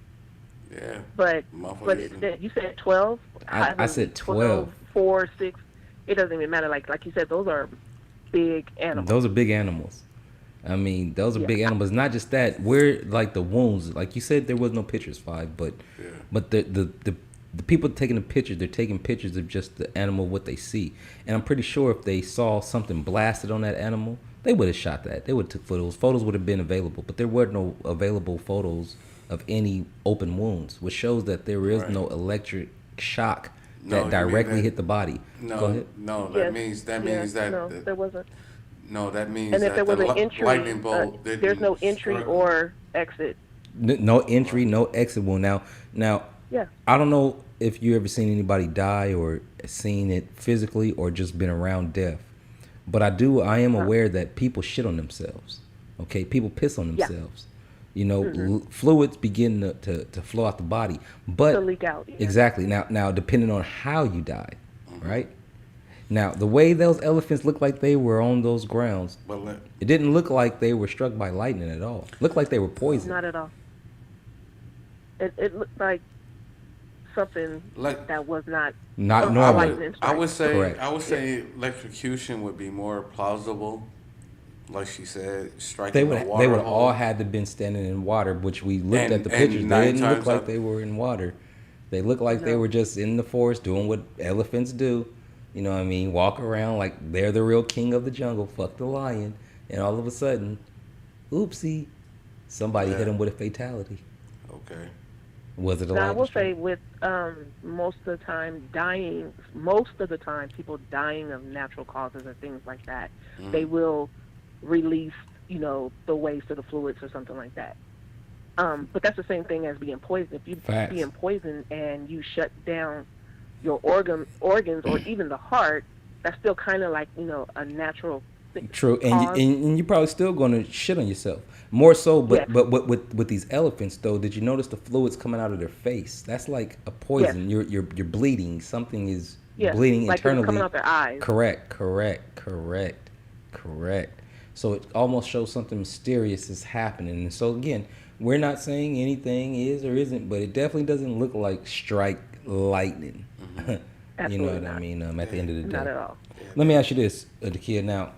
Yeah. But you said 12. I said 12. 4, 6. It doesn't even matter. Like you said, those are big animals. Those are big animals. I mean, those are big animals. Not just that. Where like the wounds, like you said, there was no pictures, but the people taking the pictures, they're taking pictures of just the animal, what they see. And I'm pretty sure if they saw something blasted on that animal, they would have shot that. They would have took photos. Photos would have been available, but there were no available photos of any open wounds, which shows that there is no electric shock that directly hit the body. No, go ahead. No, that means that no, there wasn't. No, that means and if that there was the an entry, lightning bolt there's no entry or exit. No entry, no exit wound. Now, yeah. I don't know if you ever seen anybody die or seen it physically or just been around death, but I am aware that people shit on themselves. Okay, people piss on themselves. Fluids begin to flow out the body, but to leak out. Yeah. Exactly. Now, depending on how you died, right? Now, the way those elephants looked like they were on those grounds, it didn't look like they were struck by lightning at all. It looked like they were poisoned. Not at all. It looked like something that was not normal. I would say Correct. I would say electrocution would be more plausible. Like she said, striking the water. They would hole. all had to been standing in water, which we looked at the pictures. They didn't look like they were in water. They looked like they were just in the forest doing what elephants do. You know what I mean? Walk around like they're the real king of the jungle. Fuck the lion. And all of a sudden, oopsie, somebody hit him with a fatality. Okay. Was it a Now, I will strike? say with most of the time, people dying of natural causes or things like that, they will release, the waste of the fluids or something like that. But that's the same thing as being poisoned. If you're being poisoned and you shut down your organs or even the heart, that's still kind of like, a natural thing. True, and you're probably still going to shit on yourself. More so, but with these elephants, though, did you notice the fluids coming out of their face? That's like a poison. Yes. You're bleeding. Something is bleeding like internally. It's coming out their eyes. Correct. So it almost shows something mysterious is happening. And so again, we're not saying anything is or isn't, but it definitely doesn't look like strike lightning. You know what I mean? At the end of the day. Not at all. Let me ask you this, Dakia. Now,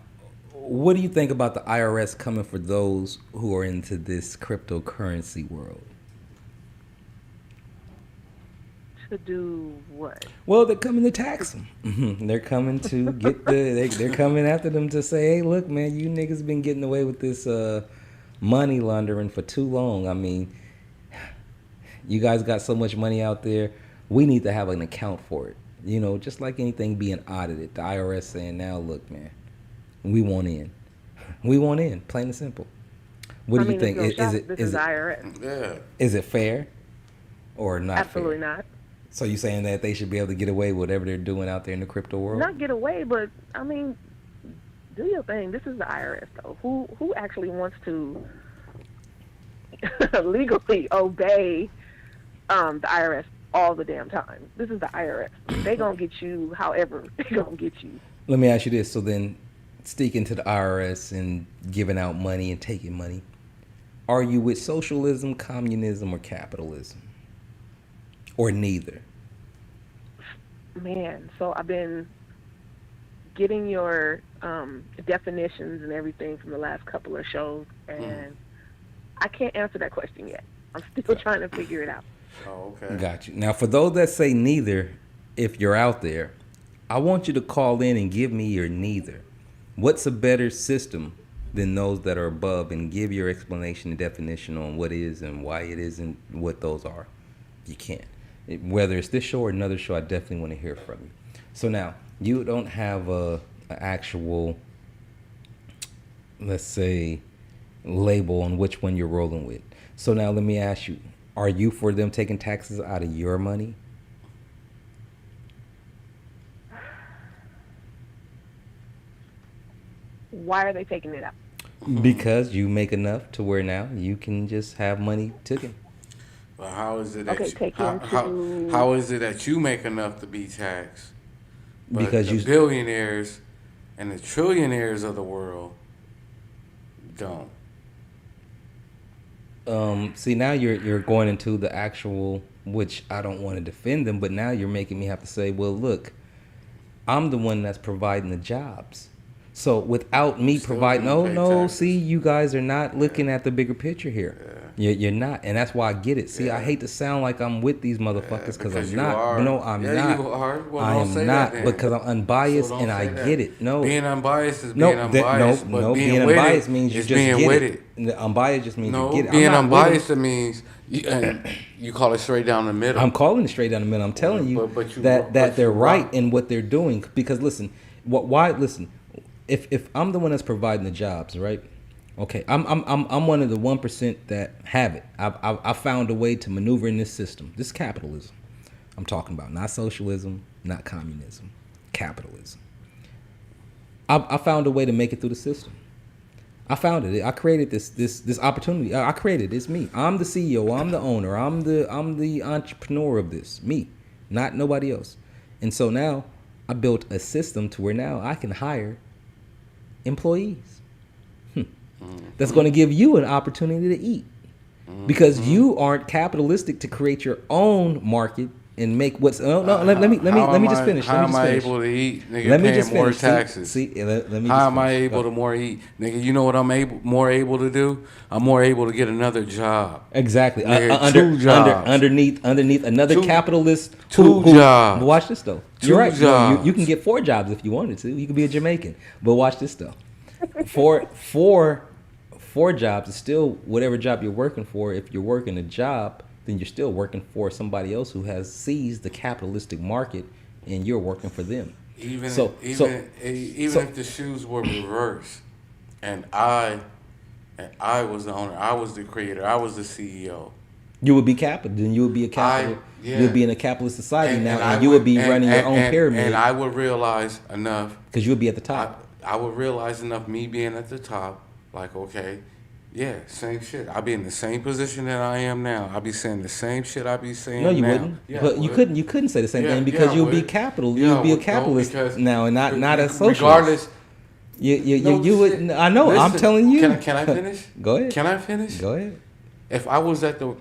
what do you think about the IRS coming for those who are into this cryptocurrency world? To do what? Well, they're coming to tax them. They're coming to get they're coming after them to say, hey, look, man, you niggas been getting away with this money laundering for too long. I mean, you guys got so much money out there. We need to have an account for it. Just like anything being audited. The IRS saying, now, look, man, we want in. We want in, plain and simple. What do you think? This is IRS. Yeah. Is it fair or not Absolutely fair? not. So you saying that they should be able to get away with whatever they're doing out there in the crypto world? Not get away, but I mean, do your thing. This is the IRS, though. Who actually wants to legally obey the IRS all the damn time? This is the IRS. They gonna get you however they gonna get you. Let me ask you this. So then, sticking to the IRS and giving out money and taking money, are you with socialism, communism, or capitalism? Or neither? Man, so I've been getting your definitions and everything from the last couple of shows, and I can't answer that question yet. I'm still trying to figure it out. Oh, okay. Got you. Now, for those that say neither, if you're out there, I want you to call in and give me your neither. What's a better system than those that are above? And give your explanation and definition on what is and why it isn't what those are. You can't. Whether it's this show or another show, I definitely want to hear from you. So now, you don't have a actual, let's say, label on which one you're rolling with. So now let me ask you, are you for them taking taxes out of your money? Why are they taking it out? Because you make enough to where now you can just have money taken. But how is it that Okay, how is it that you make enough to be taxed? But Because the you billionaires and the trillionaires of the world don't. See, now you're going into the actual, which I don't want to defend them, but now you're making me have to say, well, look, I'm the one that's providing the jobs. So without me Still providing, gonna pay no, taxes. see, you guys are not looking at the bigger picture here. You're not, and that's why I get it. See, I hate to sound like I'm with these motherfuckers because I'm you not. are. No, I'm Yeah, not. you are. Well, I don't am say not that then. because I'm unbiased So don't and I say that. get it. No, Being unbiased is no, being unbiased. no, but being with unbiased it means you is just being get with it. Unbiased just means No, you get it. being I'm not with unbiased it means you call it straight down the middle. I'm calling it straight down the middle. I'm telling you But you- that but they're you right wrong. in what they're doing. Because listen, listen, if I'm the one that's providing the jobs, right? Okay, I'm one of the 1% that have it. I found a way to maneuver in this system. This is capitalism. I'm talking about not socialism, not communism, capitalism. I found a way to make it through the system. I found it. I created this opportunity. I created it. It's me. I'm the CEO. I'm the owner. I'm the entrepreneur of this. Me, not nobody else. And so now I built a system to where now I can hire employees. That's going to give you an opportunity to eat because you aren't capitalistic to create your own market and make what's. Oh, no, let me just finish. How Let me am I just finish. able to eat? Nigga, Let me paying just more finish. taxes. See, let me. How just am I finish. able to more eat, nigga? You know what I'm more able to do? I'm more able to get another job. Exactly. Nigga, two jobs. Underneath another capitalist. Two jobs. But watch this though. Two You're right. No, jobs. you can get 4 jobs if you wanted to. You could be a Jamaican. But watch this though. Four jobs is still whatever job you're working for. If you're working a job, then you're still working for somebody else who has seized the capitalistic market, and you're working for them. Even So- if the shoes were reversed, and I was the owner, I was the creator, I was the CEO. You would be capital. Then you would be a capital. yeah. You would be in a capitalist society now, I and you would be running your own pyramid And I would realize enough. because you would be at the top. I would realize enough, me being at the top, like, okay, yeah, same shit. I'd be in the same position that I am now. I'd be saying the same shit I be saying now. No, you wouldn't. Yeah, But I you would. couldn't say the same Yeah, thing because yeah, I you'll be would. capital. Yeah, You'll I be a would, no, capitalist because now, and not a socialist. Regardless. You would. shit. I know. I'm Listen, telling you. Can I finish? Go ahead. Can I finish? Go ahead. If I was at the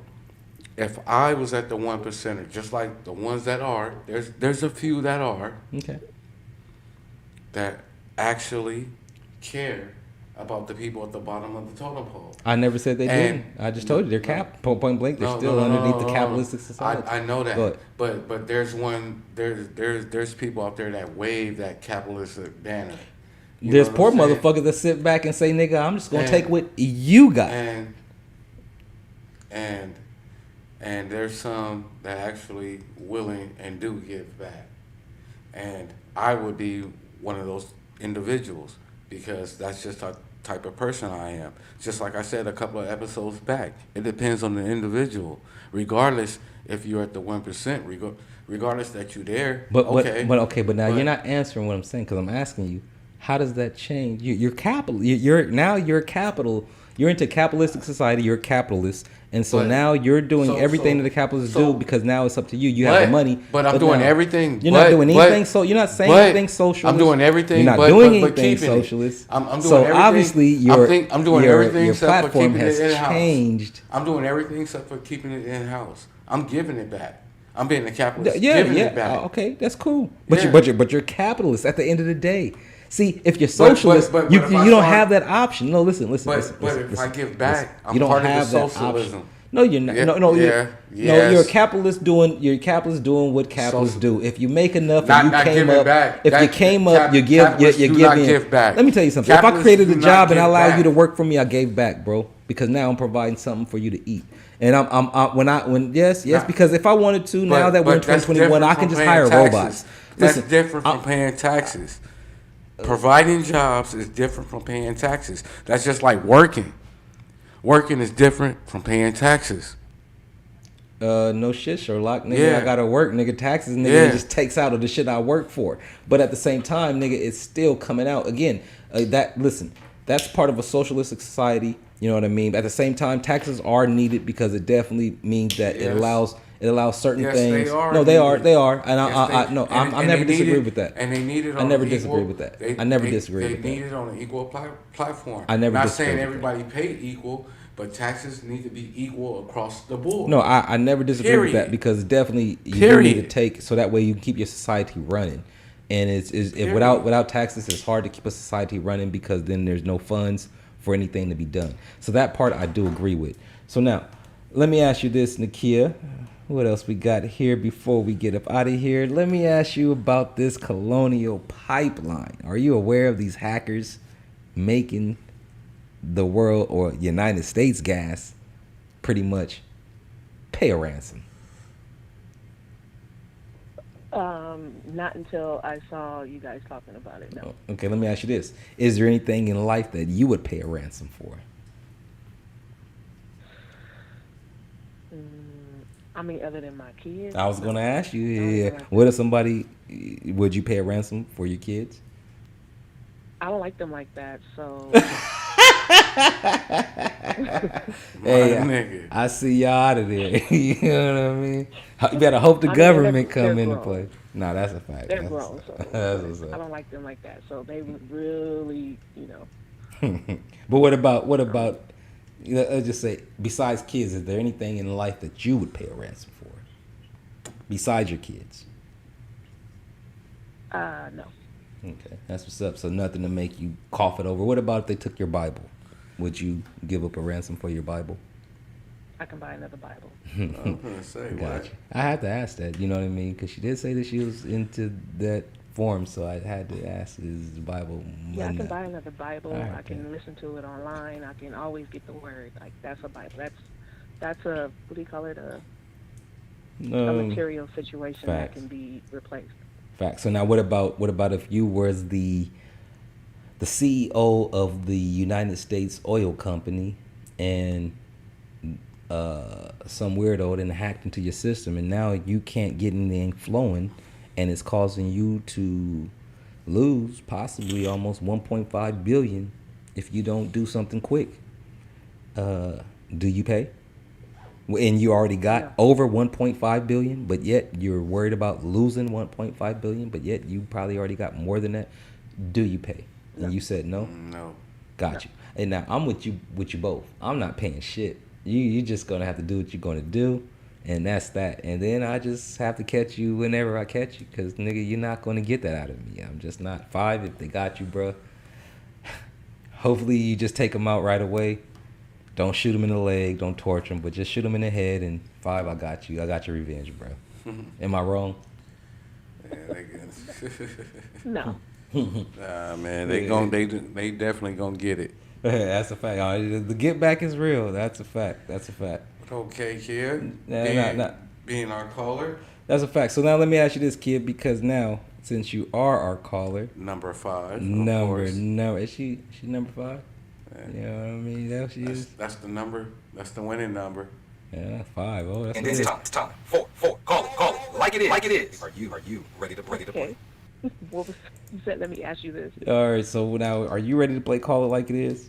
1%er, just like the ones that are, there's a few that are Okay. that actually care about the people at the bottom of the totem pole. I never said they And- didn't. I just told you they're point blank. They're still underneath the capitalistic society. I know that, Go ahead. but there's people out there that wave that capitalistic banner. You There's know poor what I'm saying? motherfuckers that sit back and say, "Nigga, I'm just gonna And- take what you got." And there's some that actually willing and do give back, and I would be one of those individuals because that's just the type of person I am. Just like I said a couple of episodes back, it depends on the individual. Regardless if you're at the 1%, regardless that you're there. But okay, but now you're not answering what I'm saying because I'm asking you, how does that change? You're capital. You're capital. You're into capitalistic society. You're a capitalist, and so But- now you're doing so- everything so- that the capitalists so- do because now it's up to you. You have the money. But I'm doing now everything. You're not doing anything. So you're not saying anything socialist. I'm doing everything. You're not but, doing but, but anything keeping socialist. It. I'm doing so everything. obviously I'm doing everything your except for platform keeping has it in house. changed. I'm doing everything except for keeping it in house. I'm giving it back. I'm being a capitalist. Giving it back. Okay, that's cool. But Yeah. you're capitalist at the end of the day. See, if you're But- socialist, but you if you I don't start- have that option. No, listen. But if I give back, I'm you don't part of have the that socialism. option. No, you're not. Yeah, No, yeah, no, you're a yes. capitalist doing what capitalists do. If you make enough Not and you came giving up, back. if you came up, you give, Capitalists you do give not in. give back. Let me tell you something. If I Capitalists created a do not job and I give allowed back. you to work for me, I gave back, bro, because now I'm providing something for you to eat. And yes, Nah. because if I wanted to, now that we're in that's 2021, different I can from just paying hire taxes. robots. That's Listen, different from paying taxes. Providing jobs is different from paying taxes. That's just like working. Working is different from paying taxes. No shit, Sherlock. Nigga, Yeah. I gotta work. Nigga, taxes, nigga, Yeah. it just takes out of the shit I work for. But at the same time, nigga, it's still coming out. Again, that's part of a socialistic society. You know what I mean? At the same time, taxes are needed because it definitely means that it Yes. allows certain Yes, things. they are No, needed. they are. And Yes, I never disagree with that. And they need it on I never an disagree equal, with that. They, I never they, disagree they with that. need it on an equal platform. I never Not disagree saying with everybody pay equal, but taxes need to be equal across the board. No, I never disagree with that Period. because definitely you do Period. need to take so that way you can keep your society running. And if Period. without taxes, it's hard to keep a society running because then there's no funds for anything to be done. So that part I do agree with. So now, let me ask you this, Nakia. What else we got here before we get up out of here? Let me ask you about this colonial pipeline. Are you aware of these hackers making the world or United States gas pretty much pay a ransom? Not until I saw you guys talking about it. No. Okay, let me ask you this. Is there anything in life that you would pay a ransom for? I mean, other than my kids. I was going to ask you. No, Yeah. no. What if somebody, would you pay a ransom for your kids? I don't like them like that, so. Hey, nigga. I see y'all out of there. You know what I mean? You better hope the I mean, government they're come into grown. play. No, that's a fact. They're That's grown, what's so up. That's what's I up. don't like them like that. So they would really, But what about let's just say, besides kids, is there anything in life that you would pay a ransom for? Besides your kids? no. Okay, that's what's up. So nothing to make you cough it over. What about if they took your Bible? Would you give up a ransom for your Bible? I can buy another Bible. I'm gonna say what? Gotcha. I had to ask that, you know what I mean? Because she did say that she was into that form, so I had to ask, is the Bible Yeah, I can enough? buy another Bible. All right, I can listen to it online. I can always get the word. Like, that's a Bible. That's a, what do you call it? A material situation that facts. can be replaced. Fact. So now, what about if you was the CEO of the United States Oil Company and some weirdo then hacked into your system, and now you can't get anything flowing, and it's causing you to lose possibly almost 1.5 billion if you don't do something quick. Do you pay? And you already got over 1.5 billion, but yet you're worried about losing 1.5 billion, but yet you probably already got more than that. Do you pay? And you said no. No. Got you. And now I'm with you both. I'm not paying shit. You just gonna have to do what you're gonna do, and that's that. And then I just have to catch you whenever I catch you, cause nigga, you're not gonna get that out of me. I'm just not. 5, if they got you, bro. Hopefully you just take them out right away. Don't shoot them in the leg. Don't torture them, but just shoot them in the head. And 5, I got you. I got your revenge, bro. Am I wrong? Yeah, they good. No. Nah, man, they definitely gonna get it. That's a fact. The get back is real. That's a fact. That's a fact. Okay, kid. Nah. Being our caller, That's a fact. So now let me ask you this, kid, because now since you are our caller, number 5. number is she number 5? Yeah. You know what I mean? That she is. That's the number. That's the winning number. Yeah, 5. Oh, that's And what then it is. it's time. 4. Call it. Like it is. Are you ready to play? Okay. What was you said? Let me ask you this. All right. So now, are you ready to play Call It Like It Is?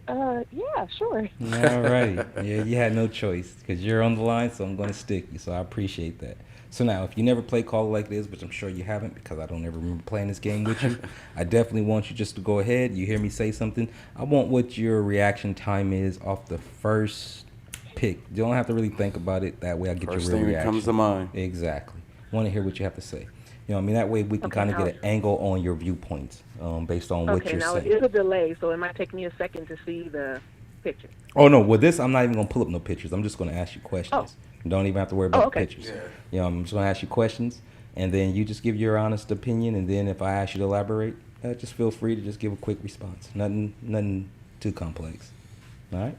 Yeah, sure. All right. Yeah, you had no choice because you're on the line, so I'm going to stick you. So I appreciate that. So now, if you never play Call It Like It Is, which I'm sure you haven't because I don't ever remember playing this game with you, I definitely want you just to go ahead. You hear me say something. I want what your reaction time is off the first pick. You don't have to really think about it. That way I get First your real thing that reaction. comes to mind. Exactly. Want to hear what you have to say. You know what I mean? That way we can Okay, kind of now- get an angle on your viewpoints based on what Okay, you're now saying. it is a delay, so it might take me a second to see the picture. Oh no, with this I'm not even gonna pull up no pictures. I'm just gonna ask you questions. You don't even have to worry about okay. the pictures. Yeah. You know, I'm just gonna ask you questions, and then you just give your honest opinion. And then if I ask you to elaborate, just feel free to just give a quick response. Nothing too complex. All right.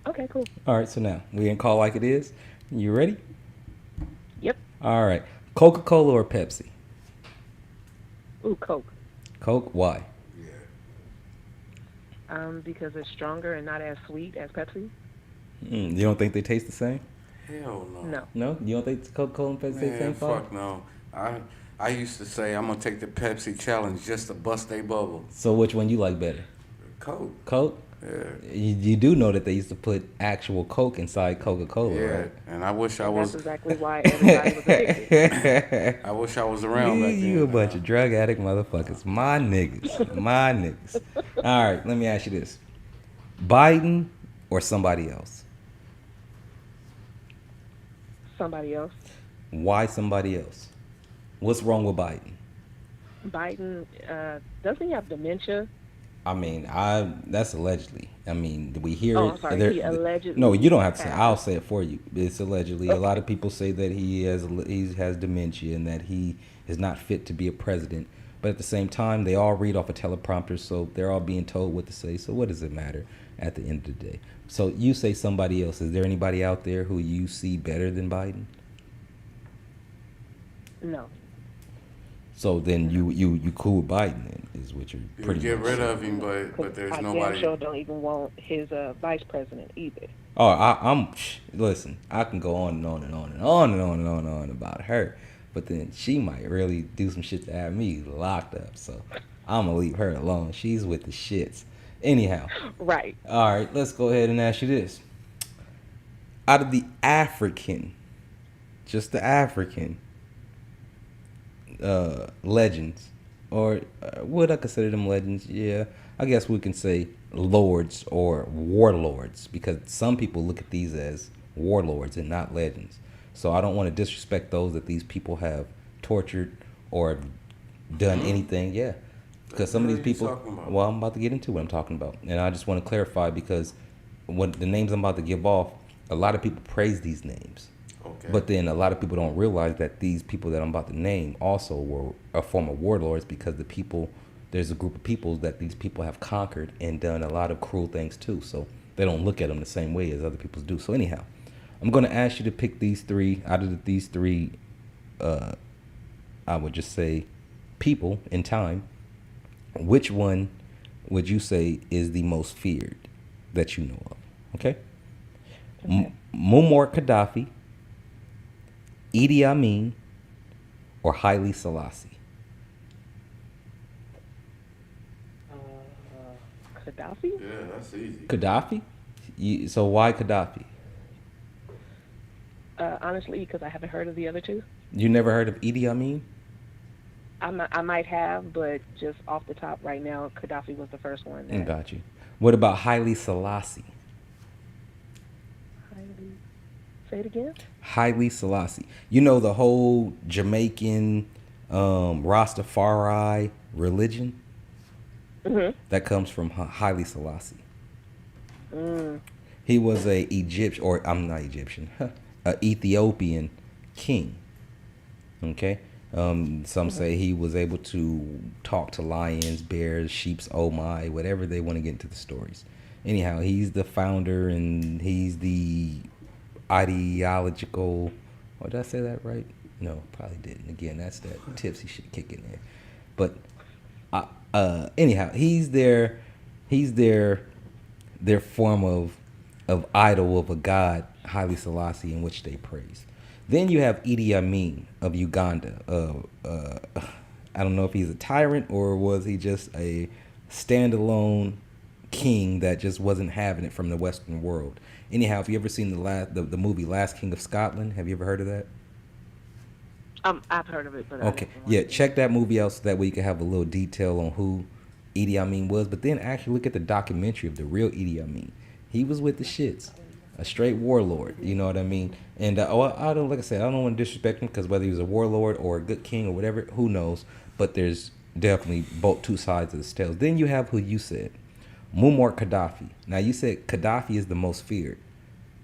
Okay, cool. All right. So now we in call like it is. You ready? Yep. All right. Coca-Cola or Pepsi? Ooh, Coke. Coke. Why? Because it's stronger and not as sweet as Pepsi. You don't think they taste the same? Hell no. No. No. You don't think Coca-Cola and Pepsi taste the Man, same? fuck no. I used to say I'm gonna take the Pepsi challenge just to bust a bubble. So which one you like better? Coke. Coke. Yeah. You do know that they used to put actual Coke inside Coca-Cola, Yeah. right? And I wish I And was. that's exactly why everybody was addicted. I wish I was around back then. You a bunch of drug addict motherfuckers. My niggas. My niggas. All right, let me ask you this. Biden or somebody else? Somebody else. Why somebody else? What's wrong with Biden? Biden, doesn't he have dementia? I mean, that's allegedly. I mean, we hear Oh, it. I'm sorry. He allegedly. No, you don't have to say. has. I'll say it for you. It's allegedly. A lot of people say that he has dementia and that he is not fit to be a president. But at the same time, they all read off a teleprompter, so they're all being told what to say. So what does it matter at the end of the day? So you say somebody else. Is there anybody out there who you see better than Biden? No. So then you cool with Biden then, is what you're You pretty get much rid saying. of him, but there's I damn nobody. sure don't even want his vice president either. Oh, listen. I can go on and on and on and on and on and on and on about her, but then she might really do some shit to have me locked up. So I'm gonna leave her alone. She's with the shits. Anyhow, Right. all right. Let's go ahead and ask you this: out of the African, just the African legends, or would I consider them legends? Yeah, I guess we can say lords or warlords, because some people look at these as warlords and not legends. So I don't want to disrespect those that these people have tortured or done anything. Yeah, because some of these What are you people. talking about? Well, I'm about to get into what I'm talking about, and I just want to clarify because what the names I'm about to give off, a lot of people praise these names. Okay. But then a lot of people don't realize that these people that I'm about to name also were a form of warlords, because there's a group of people that these people have conquered and done a lot of cruel things too. So they don't look at them the same way as other people do. So anyhow, I'm going to ask you to pick these three. Out of these three, I would just say people in time. Which one would you say is the most feared that you know of? Okay? Muammar Gaddafi, Idi Amin, or Haile Selassie? Gaddafi? Yeah, that's easy. Gaddafi? So why Gaddafi? Honestly, because I haven't heard of the other two. You never heard of Idi Amin? I might have, but just off the top right now, Gaddafi was the first one. That Got you. What about Haile Selassie? Say it again? Haile Selassie. You know the whole Jamaican Rastafari religion? Mm-hmm. That comes from Haile Selassie. He was a Egyptian, or I'm not Egyptian, a Ethiopian king. Okay? Some say he was able to talk to lions, bears, sheeps, oh my, whatever they want to get into the stories. Anyhow, he's the founder and he's the ideological. Oh, did I say that right? No, probably didn't. Again, that's that tipsy shit kicking in. But anyhow, he's their form of idol of a god, Haile Selassie, in which they praise. Then you have Idi Amin of Uganda. I don't know if he's a tyrant or was he just a standalone king that just wasn't having it from the Western world. Anyhow, have you ever seen the movie Last King of Scotland? Have you ever heard of that? I've heard of it, but Okay, yeah, check that movie out so that way you can have a little detail on who Idi Amin was. But then actually look at the documentary of the real Idi Amin. He was with the shits, a straight warlord. You know what I mean? And I don't, like I said, I don't want to disrespect him, because whether he was a warlord or a good king or whatever, who knows? But there's definitely both two sides of the scales. Then you have who you said, Muammar Gaddafi. Now you said Gaddafi is the most feared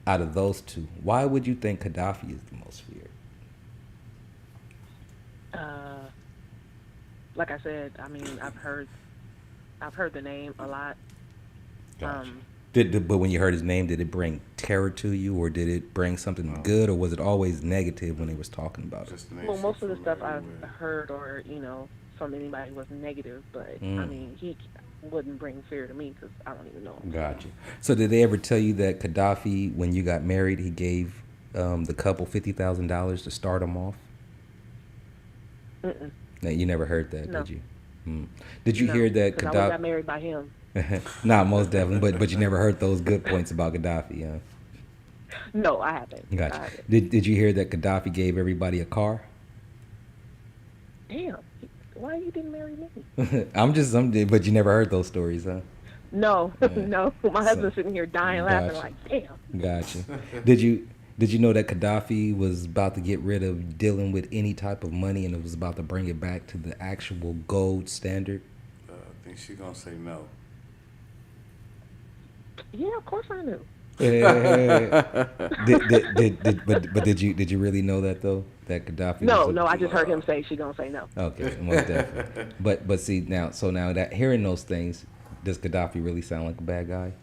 out of those two. Why would you think Gaddafi is the most feared? Like I said, I mean, I've heard the name a lot. Gotcha. But when you heard his name, did it bring terror to you, or did it bring something good, or was it always negative when they was talking about it? Well, most of the stuff I've heard, or from anybody was negative, but I mean, he wouldn't bring fear to me because I don't even know him. Gotcha. So did they ever tell you that Gaddafi, when you got married, he gave the couple $50,000 to start them off? Mm-mm. No, you never heard that, No. did you? Did you hear that Gaddafi? I got married by him. Nah, most definitely. But you never heard those good points about Gaddafi, huh? No, I haven't. Gotcha. I haven't. Did you hear that Gaddafi gave everybody a car? Damn. Why you didn't marry me? But you never heard those stories, huh? No, no. My husband's sitting here dying laughing Gotcha. like, damn. Gotcha. Did you know that Gaddafi was about to get rid of dealing with any type of money, and it was about to bring it back to the actual gold standard? I think she's gonna say no. Yeah, of course I knew. Did you really know that though? That Gaddafi? No, I just heard him say she gonna say no. Okay, most definitely. But see now that hearing those things, does Gaddafi really sound like a bad guy?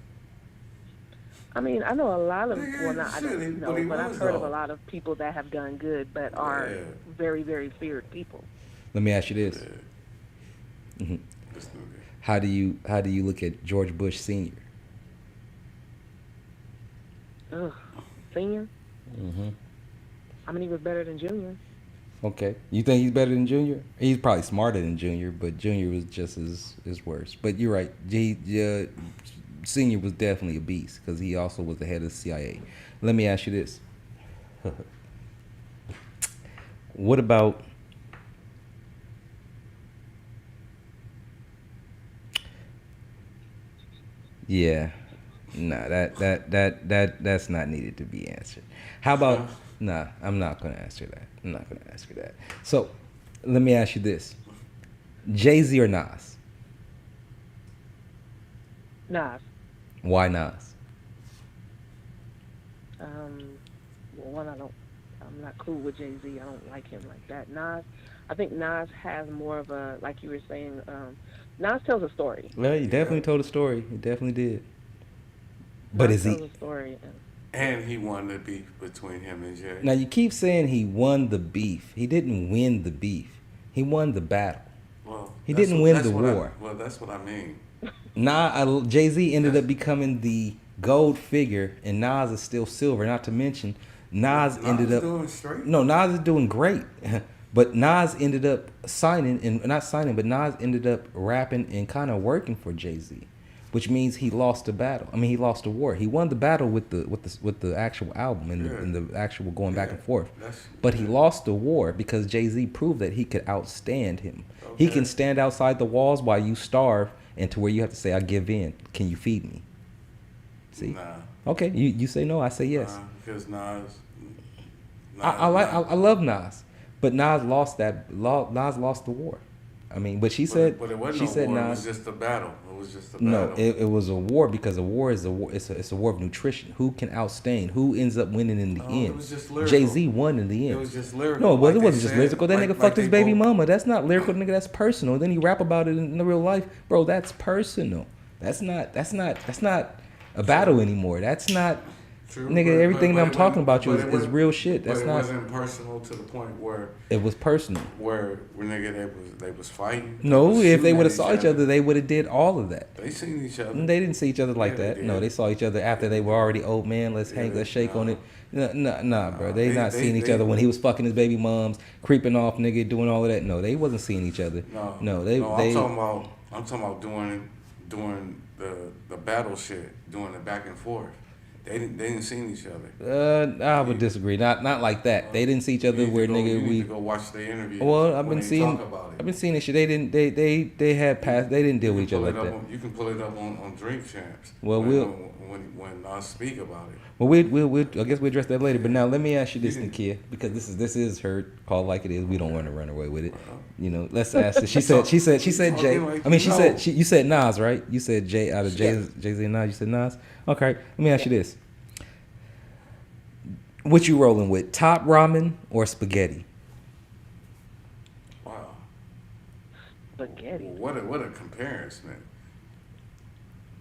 I mean, I know a lot of, well, not, I Shit, don't but he know, but I've was, heard of though. a lot of people that have done good, but are very, very feared people. Let me ask you this: This nigga. How do you look at George Bush Sr.? Ugh, senior? Mm-hmm. I mean, he was better than junior. Okay, you think he's better than Junior? He's probably smarter than Junior, but Junior was just as worse. But you're right. Senior was definitely a beast because he also was the head of the CIA. Let me ask you this: what about Yeah, nah, that's not needed to be answered. How about nah? I'm not gonna answer that. I'm not gonna answer that. So, let me ask you this: Jay-Z or Nas? Nas. Why Nas? Well, I'm not cool with Jay-Z. I don't like him like that. Nas, I think Nas has more of a, like you were saying, Nas tells a story. Well, he definitely told a story. He definitely did. But Nas is he? tells a story. And he won the beef between him and Jay. Now you keep saying he won the beef. He didn't win the beef. He won the battle. Well, He that's didn't what- win that's the what war. well, that's what I mean. Jay-Z ended up becoming the gold figure, and Nas is still silver. Not to mention, Nas ended up doing straight. No, Nas is doing great. But Nas ended up but Nas ended up rapping and kind of working for Jay-Z, which means he lost the battle. I mean, he lost the war. He won the battle with the actual album and the actual going back and forth. But he lost the war because Jay-Z proved that he could outstand him. He can stand outside the walls while you starve, and to where you have to say, "I give in. Can you feed me?" See? Nah. Okay, you say no, I say yes. Because Nas. I love Nas, but Nas lost the war. I mean, but she said But it wasn't she no said war. Nas. It was just a battle. It was just a No, battle. it was a war because a war is a war. It's a war of nutrition. Who can outstand? Who ends up winning in the end? It was just lyrical. Jay-Z won in the end. It was just lyrical. No, like it they wasn't just said, lyrical. That nigga like fucked they his baby both- mama. That's not lyrical, nigga. That's personal. Then he rap about it in the real life, bro. That's personal. That's not a battle anymore. That's not. True, Nigga, everything that I'm it talking wasn't- about you but is it wasn't- real shit. That's but not. It wasn't personal to the point where It was personal. nigga they was fighting. No, was if they shooting would at have saw each other, they would have did all of that. They seen each other. They didn't see each other like Yeah, they that. No, did. they saw each other after they were already old man. Let's shake on it. Nah, bro. They not seeing each other when he was fucking his baby moms, creeping off, nigga, doing all of that. No, they wasn't seeing each other. No, they. I'm talking about doing the battle shit, doing the back and forth. They didn't see each other. I would disagree. Not like that. They didn't see each other where you we. need to go watch the interview. Well, I've been seeing this shit. They didn't. They had past. They didn't deal with each other like that. You can pull it up on Drink Champs. Well, when speak about it. Well, we I guess we'll address that later. But now let me ask you this, Nakia, because this is her call like it is. We don't want to run away with it. You know, let's ask her. She said Jay. Like I mean, you said Nas, right? You said Jay out of Jay Z and Nas. You said Nas. Okay, let me ask you this. What you rolling with, top ramen or spaghetti? Wow. Spaghetti. What a comparison.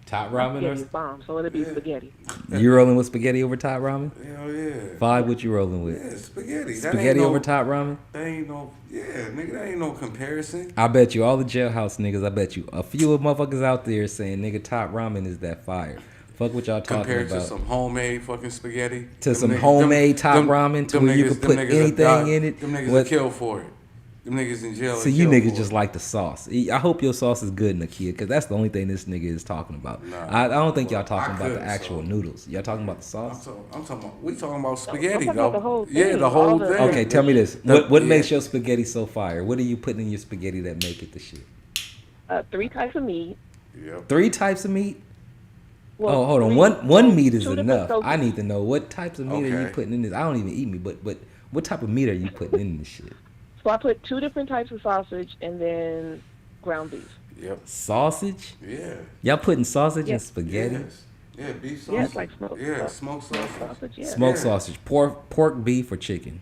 Top ramen Spaghetti's or bomb, so it'll be spaghetti. you rolling with spaghetti over top ramen? Hell yeah. Five, what you rolling with? Yeah, spaghetti. Spaghetti over top ramen? That ain't no, nigga, that ain't no comparison. I bet you all the jailhouse niggas, I bet you a few of motherfuckers out there saying, nigga, top ramen is that fire. Fuck what y'all talking Compared about. to some homemade fucking spaghetti. To some homemade top ramen to where you can put anything in it. Them niggas will kill for it. Them niggas in jail. So you niggas just like the sauce. I hope your sauce is good, Nakia, because that's the only thing this nigga is talking about. Nah, I don't think y'all talking about the actual noodles. Y'all talking about the sauce? I'm talking about, we talking about spaghetti, I'm talking though. about the whole thing. Yeah, the whole All the- thing. Okay, tell me this. What makes your spaghetti so fire? What are you putting in your spaghetti that make it the shit? 3 types of meat. Yep. 3 types of meat? Well, Oh, hold on. 3 One meat is 2 different enough. sauces. I need to know what types of meat are you Okay. putting in this. I don't even eat meat, but what type of meat are you putting in this shit? So I put 2 different types of sausage and then ground beef. Yep. Sausage? Yeah. Y'all putting sausage in Yes. spaghetti? Yes. Yeah, beef sausage. Yeah, it's like smoked smoked sausage. Yeah. Smoked Yeah. sausage. Pork, beef, or chicken?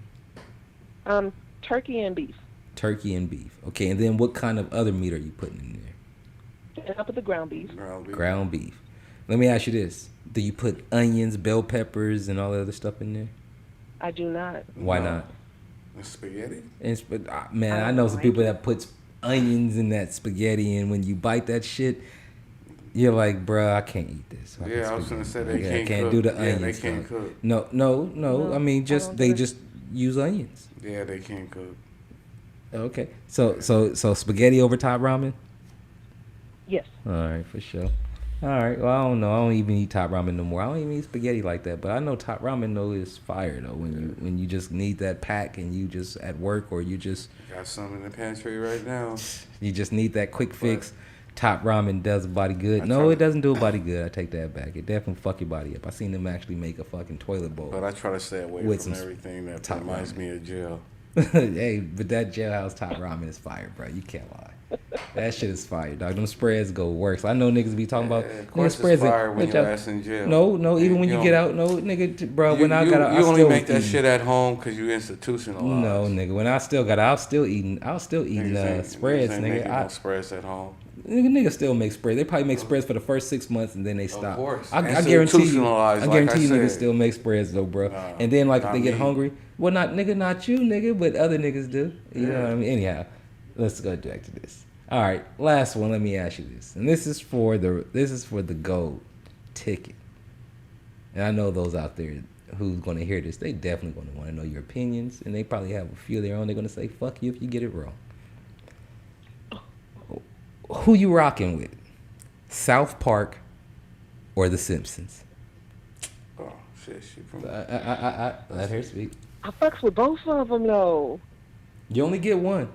Turkey and beef. Turkey and beef. Okay, and then what kind of other meat are you putting in there? And I put the ground beef. Ground beef. Ground beef. Let me ask you this. Do you put onions, bell peppers, and all that other stuff in there? I do not. Why No. not? And spaghetti? Man, I know some people that puts onions in that spaghetti, and when you bite that shit, you're like, bruh, I can't eat this. fucking Yeah, I was gonna say they spaghetti. can't I can't cook. do the Yeah, they onions. can't dog. cook. No. No, I mean, I just don't they do it. just use onions. Yeah, they can't cook. Okay, so spaghetti over top ramen. Yes. All right, for sure. All right. Well, I don't know. I don't even eat top ramen no more. I don't even eat spaghetti like that. But I know top ramen though is fire though. When you just need that pack and you just at work or you just Got some in the pantry right now. need that quick fix. Top ramen does a body good. I No, try- it doesn't do a body good. I take that back. It definitely fuck your body up. I seen them actually make a fucking toilet bowl. But I try to stay away With from some everything that top reminds ramen. me of jail. Hey, but that jailhouse top ramen is fire, bro. You can't lie. That shit is fire, dog. Them spreads go worse. I know niggas be talking about Of nigga course, spreads. it's fire when which your I- ass in jail. No. Even when you don't- get out, no, nigga, bro. You, When I you, got out, you I only still make was that eating. shit at home because you institutionalized. No, nigga. When I still got out, I was still eating spreads, nigga. No spreads at home. Nigga still make spreads. They probably make spreads for the first 6 months and then they stop. course. I guarantee you. I Institutionalized, like guarantee I niggas said. still make spreads though, bro. Nah, and then like if not they get me. hungry, well, not you, nigga, but other niggas do. You know what I mean? Anyhow, let's go back to this. All right, last one. Let me ask you this, and this is for the gold ticket. And I know those out there who's going to hear this, they definitely going to want to know your opinions, and they probably have a few of their own. They're going to say, "Fuck you if you get it wrong." Who you rocking with? South Park or The Simpsons? Oh shit, she from. Let her speak. I fucks with both of them though. You only get one.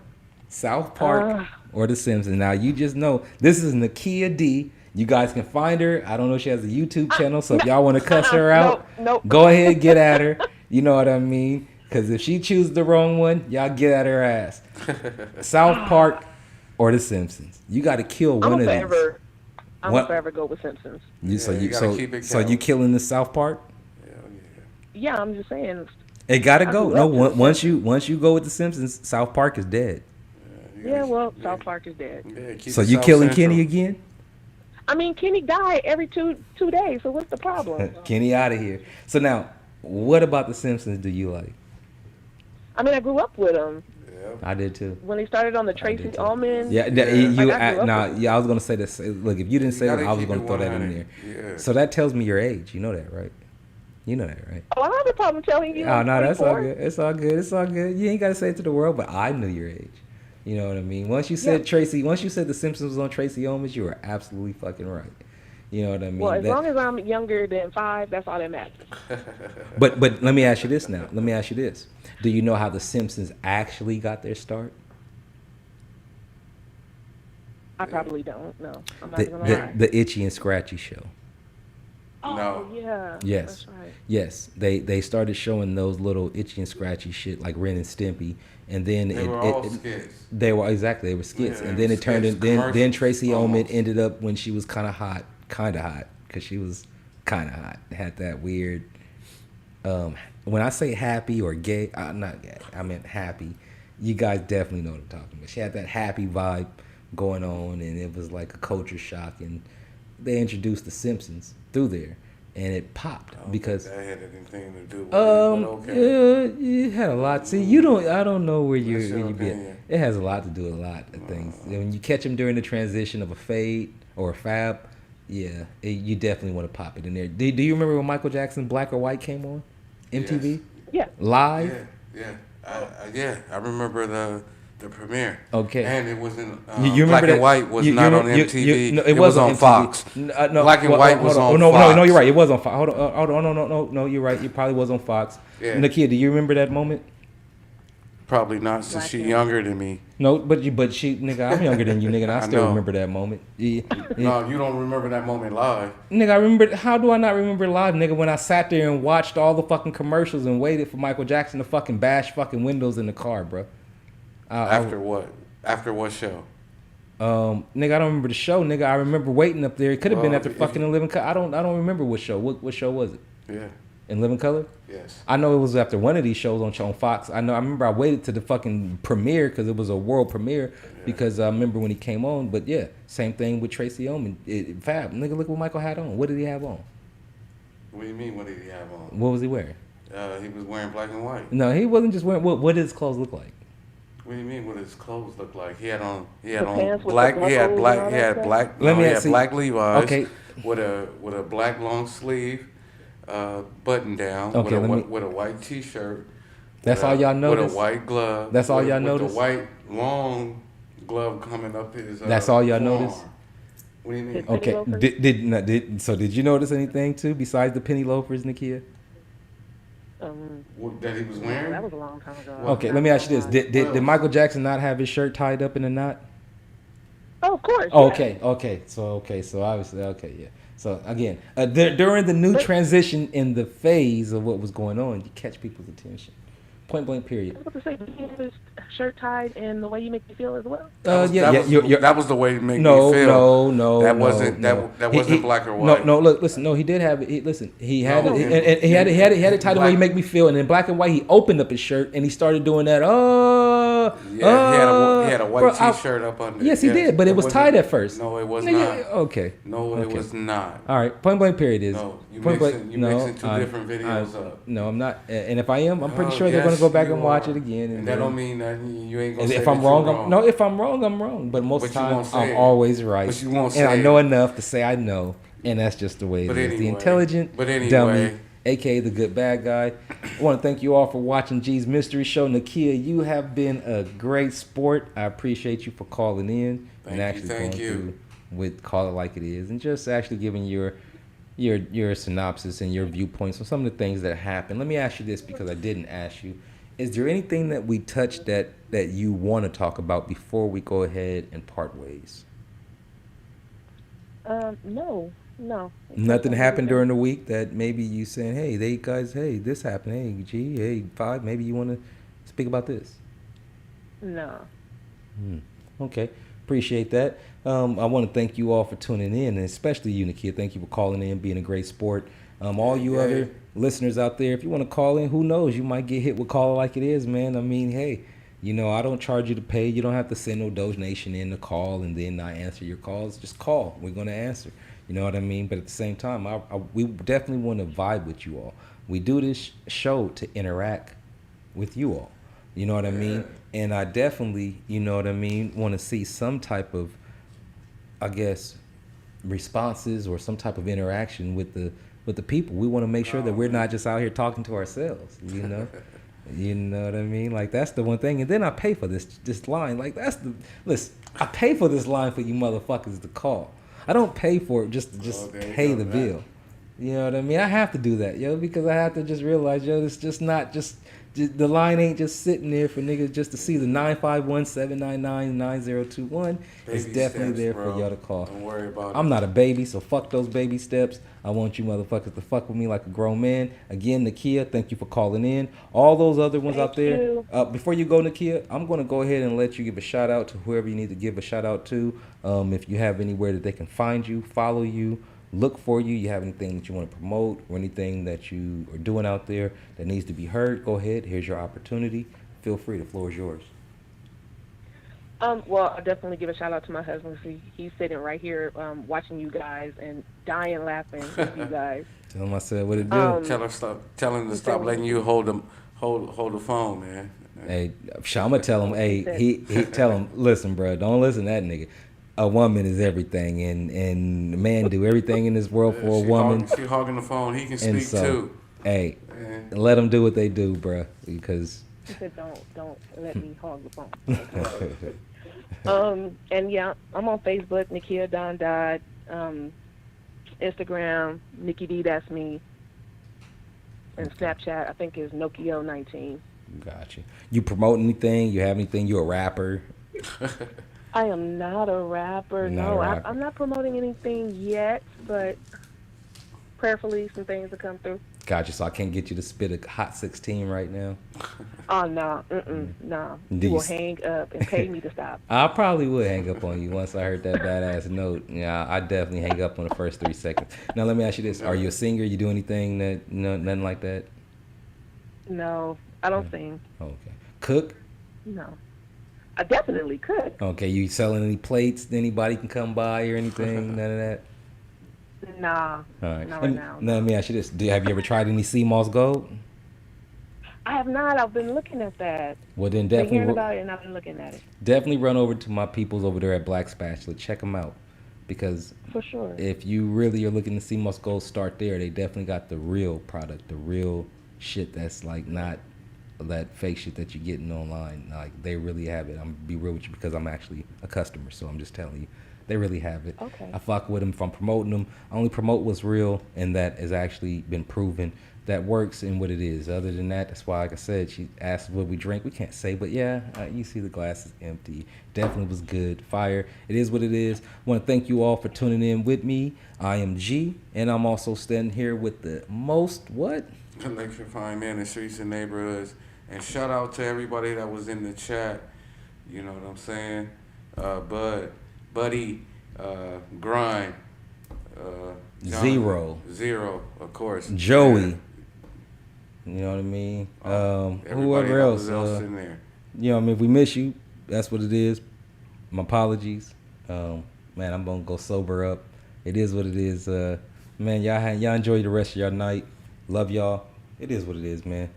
South Park or The Simpsons. Now you just know this is Nakia D. You guys can find her. I don't know if she has a YouTube channel, so if y'all want to cuss her out, Nope. go ahead, get at her. You know what I mean? Because if she chooses the wrong one, y'all get at her ass. South Park or The Simpsons. You got to kill one of these. I'm What? forever go with Simpsons. You gotta keep it So you count. killing the South Park? Hell yeah. Yeah, I'm just saying. It gotta go. grew No, up with once you go with The Simpsons, South Park is dead. You Yeah, gotta- well, South Park is dead. Yeah, keep So it you South killing Central. Kenny again? I mean, Kenny died every two days, so what's the problem? Kenny out of here. So now, what about The Simpsons do you like? I mean, I grew up with him Yep. I did too. when they started on the Tracy did too. Ullman. Yeah, Yeah. you. Like, I grew up Nah, with- yeah. I was gonna say this. Look, if you didn't say that, gotta I was keep gonna it throw that in 100. there. Yeah. So that tells me your age. You know that, right? You know that, right? Oh, I don't have a problem telling you. Oh I'm no, that's all 44. good. It's all good. It's all good. You ain't gotta say it to the world, but I knew your age. You know what I mean? Once you said Tracy, once you said The Simpsons was on Tracy Ullman, you were absolutely fucking right. You know what I mean? Well, as long as I'm younger than 5, that's all that matters. But let me ask you this now. Let me ask you this. Do you know how The Simpsons actually got their start? I probably don't. No, I'm not The, gonna lie. the Itchy and Scratchy show. Oh, No. yeah. Yes. That's right. Yes, they started showing those little itchy and scratchy shit like Ren and Stimpy, and then They were all skits. they were skits, Yeah, and they then were it turned skits, in, then commercials, Tracy Ullman almost. ended up when she was kind of hot, because she was kind of hot, had that weird. When I say happy or gay, not gay, I meant happy. You guys definitely know what I'm talking about. She had that happy vibe going on, and it was like a culture shock, and they introduced The Simpsons through there, and it popped I don't because think that had anything to do with it, but okay. it had a lot. See, I don't know where you That's your where you be. opinion. It has a lot to do with a lot of things. When you catch them during the transition of a fade or a fab, yeah, you definitely want to pop it in there. Do you remember when Michael Jackson Black or White came on MTV Yeah. live? Yeah. I remember the premiere. Okay. And it wasn't. You remember Black that? and White was you not on remember- MTV. no, it was on MTV. Fox. No, Black and White was on no, Fox. No, you're right. It was on Fox. Hold on. No, you're right. It probably was on Fox. Yeah. Nakia, do you remember that moment? Probably not, since Black she's and- younger than me. No, but she, nigga, I'm younger than you, nigga, and I I still know. remember that moment. Yeah. No, you don't remember that moment live. Nigga, I remember. How do I not remember live, nigga? When I sat there and watched all the fucking commercials and waited for Michael Jackson to fucking bash fucking windows in the car, bro. After what? After what show? Nigga, I don't remember the show, nigga. I remember waiting up there. It could have been Well, after if fucking you- In Living Color. I don't remember what show. What show was it? Yeah. In Living Color. Yes. I know it was after one of these shows on Fox. I remember I waited to the fucking premiere because it was a world premiere. Because I remember when he came on. But yeah, same thing with Tracy Ullman. Fab, nigga, look what Michael had on. What did he have on? What do you mean? What did he have on? What was he wearing? He was wearing black and white. No, he wasn't just wearing. What did his clothes look like? What do you mean? What his clothes look like? He had on pants with black. the He had buckles black. and all He that had stuff? black. Let me he had see. black Levi's. Okay. With a black long sleeve, button down. Okay, with a white T-shirt. That's with all y'all With noticed? a white glove. That's all with- y'all with noticed? the white long glove coming up his. That's all y'all forearm. noticed? What do you mean? His- Okay. loafers? Did you notice anything too besides the penny loafers, Nakia? What, that he was wearing? That was a long time ago. Okay, let me ask you this: Did Michael Jackson not have his shirt tied up in a knot? Oh, of course. Oh, yeah. okay. So obviously, okay, yeah. So again, during the new transition in the phase of what was going on, you catch people's attention. Point blank, period. I was about to say, did he have his shirt tied and the way you make me feel as well? That was the way to make No, me feel. no. That wasn't no. that wasn't black or white. No. Look, listen. No, he did have it. He had No, it. And he had it tied the way you make me feel. And in black and white, he opened up his shirt and he started doing that. He had a white Bro, T-shirt up under. Yes, he did, but it was tied at first. No, it was Nigga, not. Okay. No, it Okay. was not. All right. Point blank. Period is. No, you point mixing blank. two different videos up. No, I'm not. And if I am, I'm pretty Oh, sure they're gonna yes, go back you and watch are. it again. And that don't mean that you ain't gonna say if I'm that wrong, you're I'm, no. If I'm wrong, I'm wrong. But most But of you the won't time, say I'm it. always right. But you won't and I say know it. enough to say I know, and that's just the way it But is. The anyway. intelligent But anyway. dummy, aka the good bad guy. I want to thank you all for watching G's Mystery Show. Nakia, you have been a great sport. I appreciate you for calling in and actually going through with Call It Like It Is, and just actually giving your synopsis and your viewpoints on some of the things that happened. Let me ask you this, because I didn't ask you. Is there anything that we touched that you want to talk about before we go ahead and part ways? No. Nothing happened during the week that maybe you saying, hey, this happened. Hey, G, hey, Five, maybe you want to speak about this? No. Okay. Appreciate that. I want to thank you all for tuning in, and especially you, Nakia. Thank you for calling in, being a great sport. All you other listeners out there, if you want to call in, who knows? You might get hit with Call It Like It Is, man. I mean, hey, I don't charge you to pay. You don't have to send no donation in to call and then not answer your calls. Just call. We're going to answer. You know what I mean? But at the same time, we definitely want to vibe with you all. We do this show to interact with you all. You know what I mean? And I definitely, want to see some type of, I guess, responses or some type of interaction with the people. We want to make sure that we're not just out here talking to ourselves, you know? You know what I mean? Like, that's the one thing. And then I pay for this line. Like, listen, I pay for this line for you motherfuckers to call. I don't pay for it just to pay the bill. You know what I mean? I have to do that, yo, because I have to just realize, yo, it's just not just the line ain't just sitting there for niggas just to see the 951-799-9021. It's Baby definitely steps, there bro. for y'all to call. Don't worry about I'm it. not a baby, so fuck those baby steps. I want you motherfuckers to fuck with me like a grown man. Again, Nakia, thank you for calling in. All those other ones out Thank there. you. Before you go, Nakia, I'm going to go ahead and let you give a shout out to whoever you need to give a shout out to. If you have anywhere that they can find you, follow you, look for you, you have anything that you want to promote or anything that you are doing out there that needs to be heard, go ahead. Here's your opportunity. Feel free. The floor is yours. Well, I'll definitely give a shout out to my husband. He's sitting right here watching you guys and dying laughing with you guys. Tell him I said what it do. Tell him to stop letting you hold the phone, man. Hey, I'm gonna tell him. Hey, he tell him. Listen, bro, don't listen to that nigga. A woman is everything, and a man do everything in this world for a woman. She hogging the phone. He can And speak so, too. hey, let them do what they do, bro. Because He said, "Don't let me hog the phone." And yeah, I'm on Facebook, Nakia Don Dodd. Instagram, Nikki D, that's me. And Snapchat, I think is Nokio19. gotcha. You promote anything? You have anything? You a rapper? I am not a rapper. Not No, a rapper. I'm not promoting anything yet, but prayerfully some things will come through. Gotcha. So I can't get you to spit a hot 16 right now. Oh, no, no. Do You you will s- hang up and pay me to stop. I probably would hang up on you once I heard that badass note. Yeah, I definitely hang up on the first 3 seconds. Now let me ask you this: are you a singer? You do anything that nothing like that? No, I don't sing. Okay. Cook? No. I definitely could. Okay. You selling any plates that anybody can come by or anything? None of that. Nah. All right. Not Let right me, now. let me ask you this: have you ever tried any sea moss gold? I have not. I've been looking at that. Well, then Been definitely hearing about it and I've been looking at it. definitely run over to my peoples over there at Black Spatula. Check them out, because For sure. if you really are looking to see moss gold, start there. They definitely got the real product, the real shit that's like not that fake shit that you're getting online. Like they really have it. I'm gonna be real with you because I'm actually a customer, so I'm just telling you. They really have it. Okay. I fuck with them if I'm promoting them. I only promote what's real and that has actually been proven that works in what it is. Other than that, that's why, like I said, she asked what we drink. We can't say, but yeah, you see the glass is empty. Definitely was good. Fire. It is what it is. Want to thank you all for tuning in with me. I am G, and I'm also standing here with the most what? Electrifying man in streets and neighborhoods. And shout out to everybody that was in the chat. You know what I'm saying? Buddy, Grind, Zero, of course. Joey. You know what I mean? Everybody Whoever that else. was else in there. You know what I mean? If we miss you, that's what it is. My apologies. Man, I'm gonna go sober up. It is what it is. Man, y'all enjoy the rest of your night. Love y'all. It is what it is, man.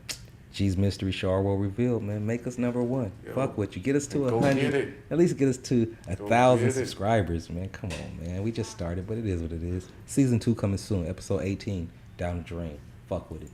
G's Mystery Show will reveal, man. Make us number one. Yo, Fuck with you. Get us to go 100. get it. At least get us to Go 1,000 get it. subscribers, man. Come on, man. We just started, but it is what it is. Season 2 coming soon. Episode 18. Down the drain. Fuck with it.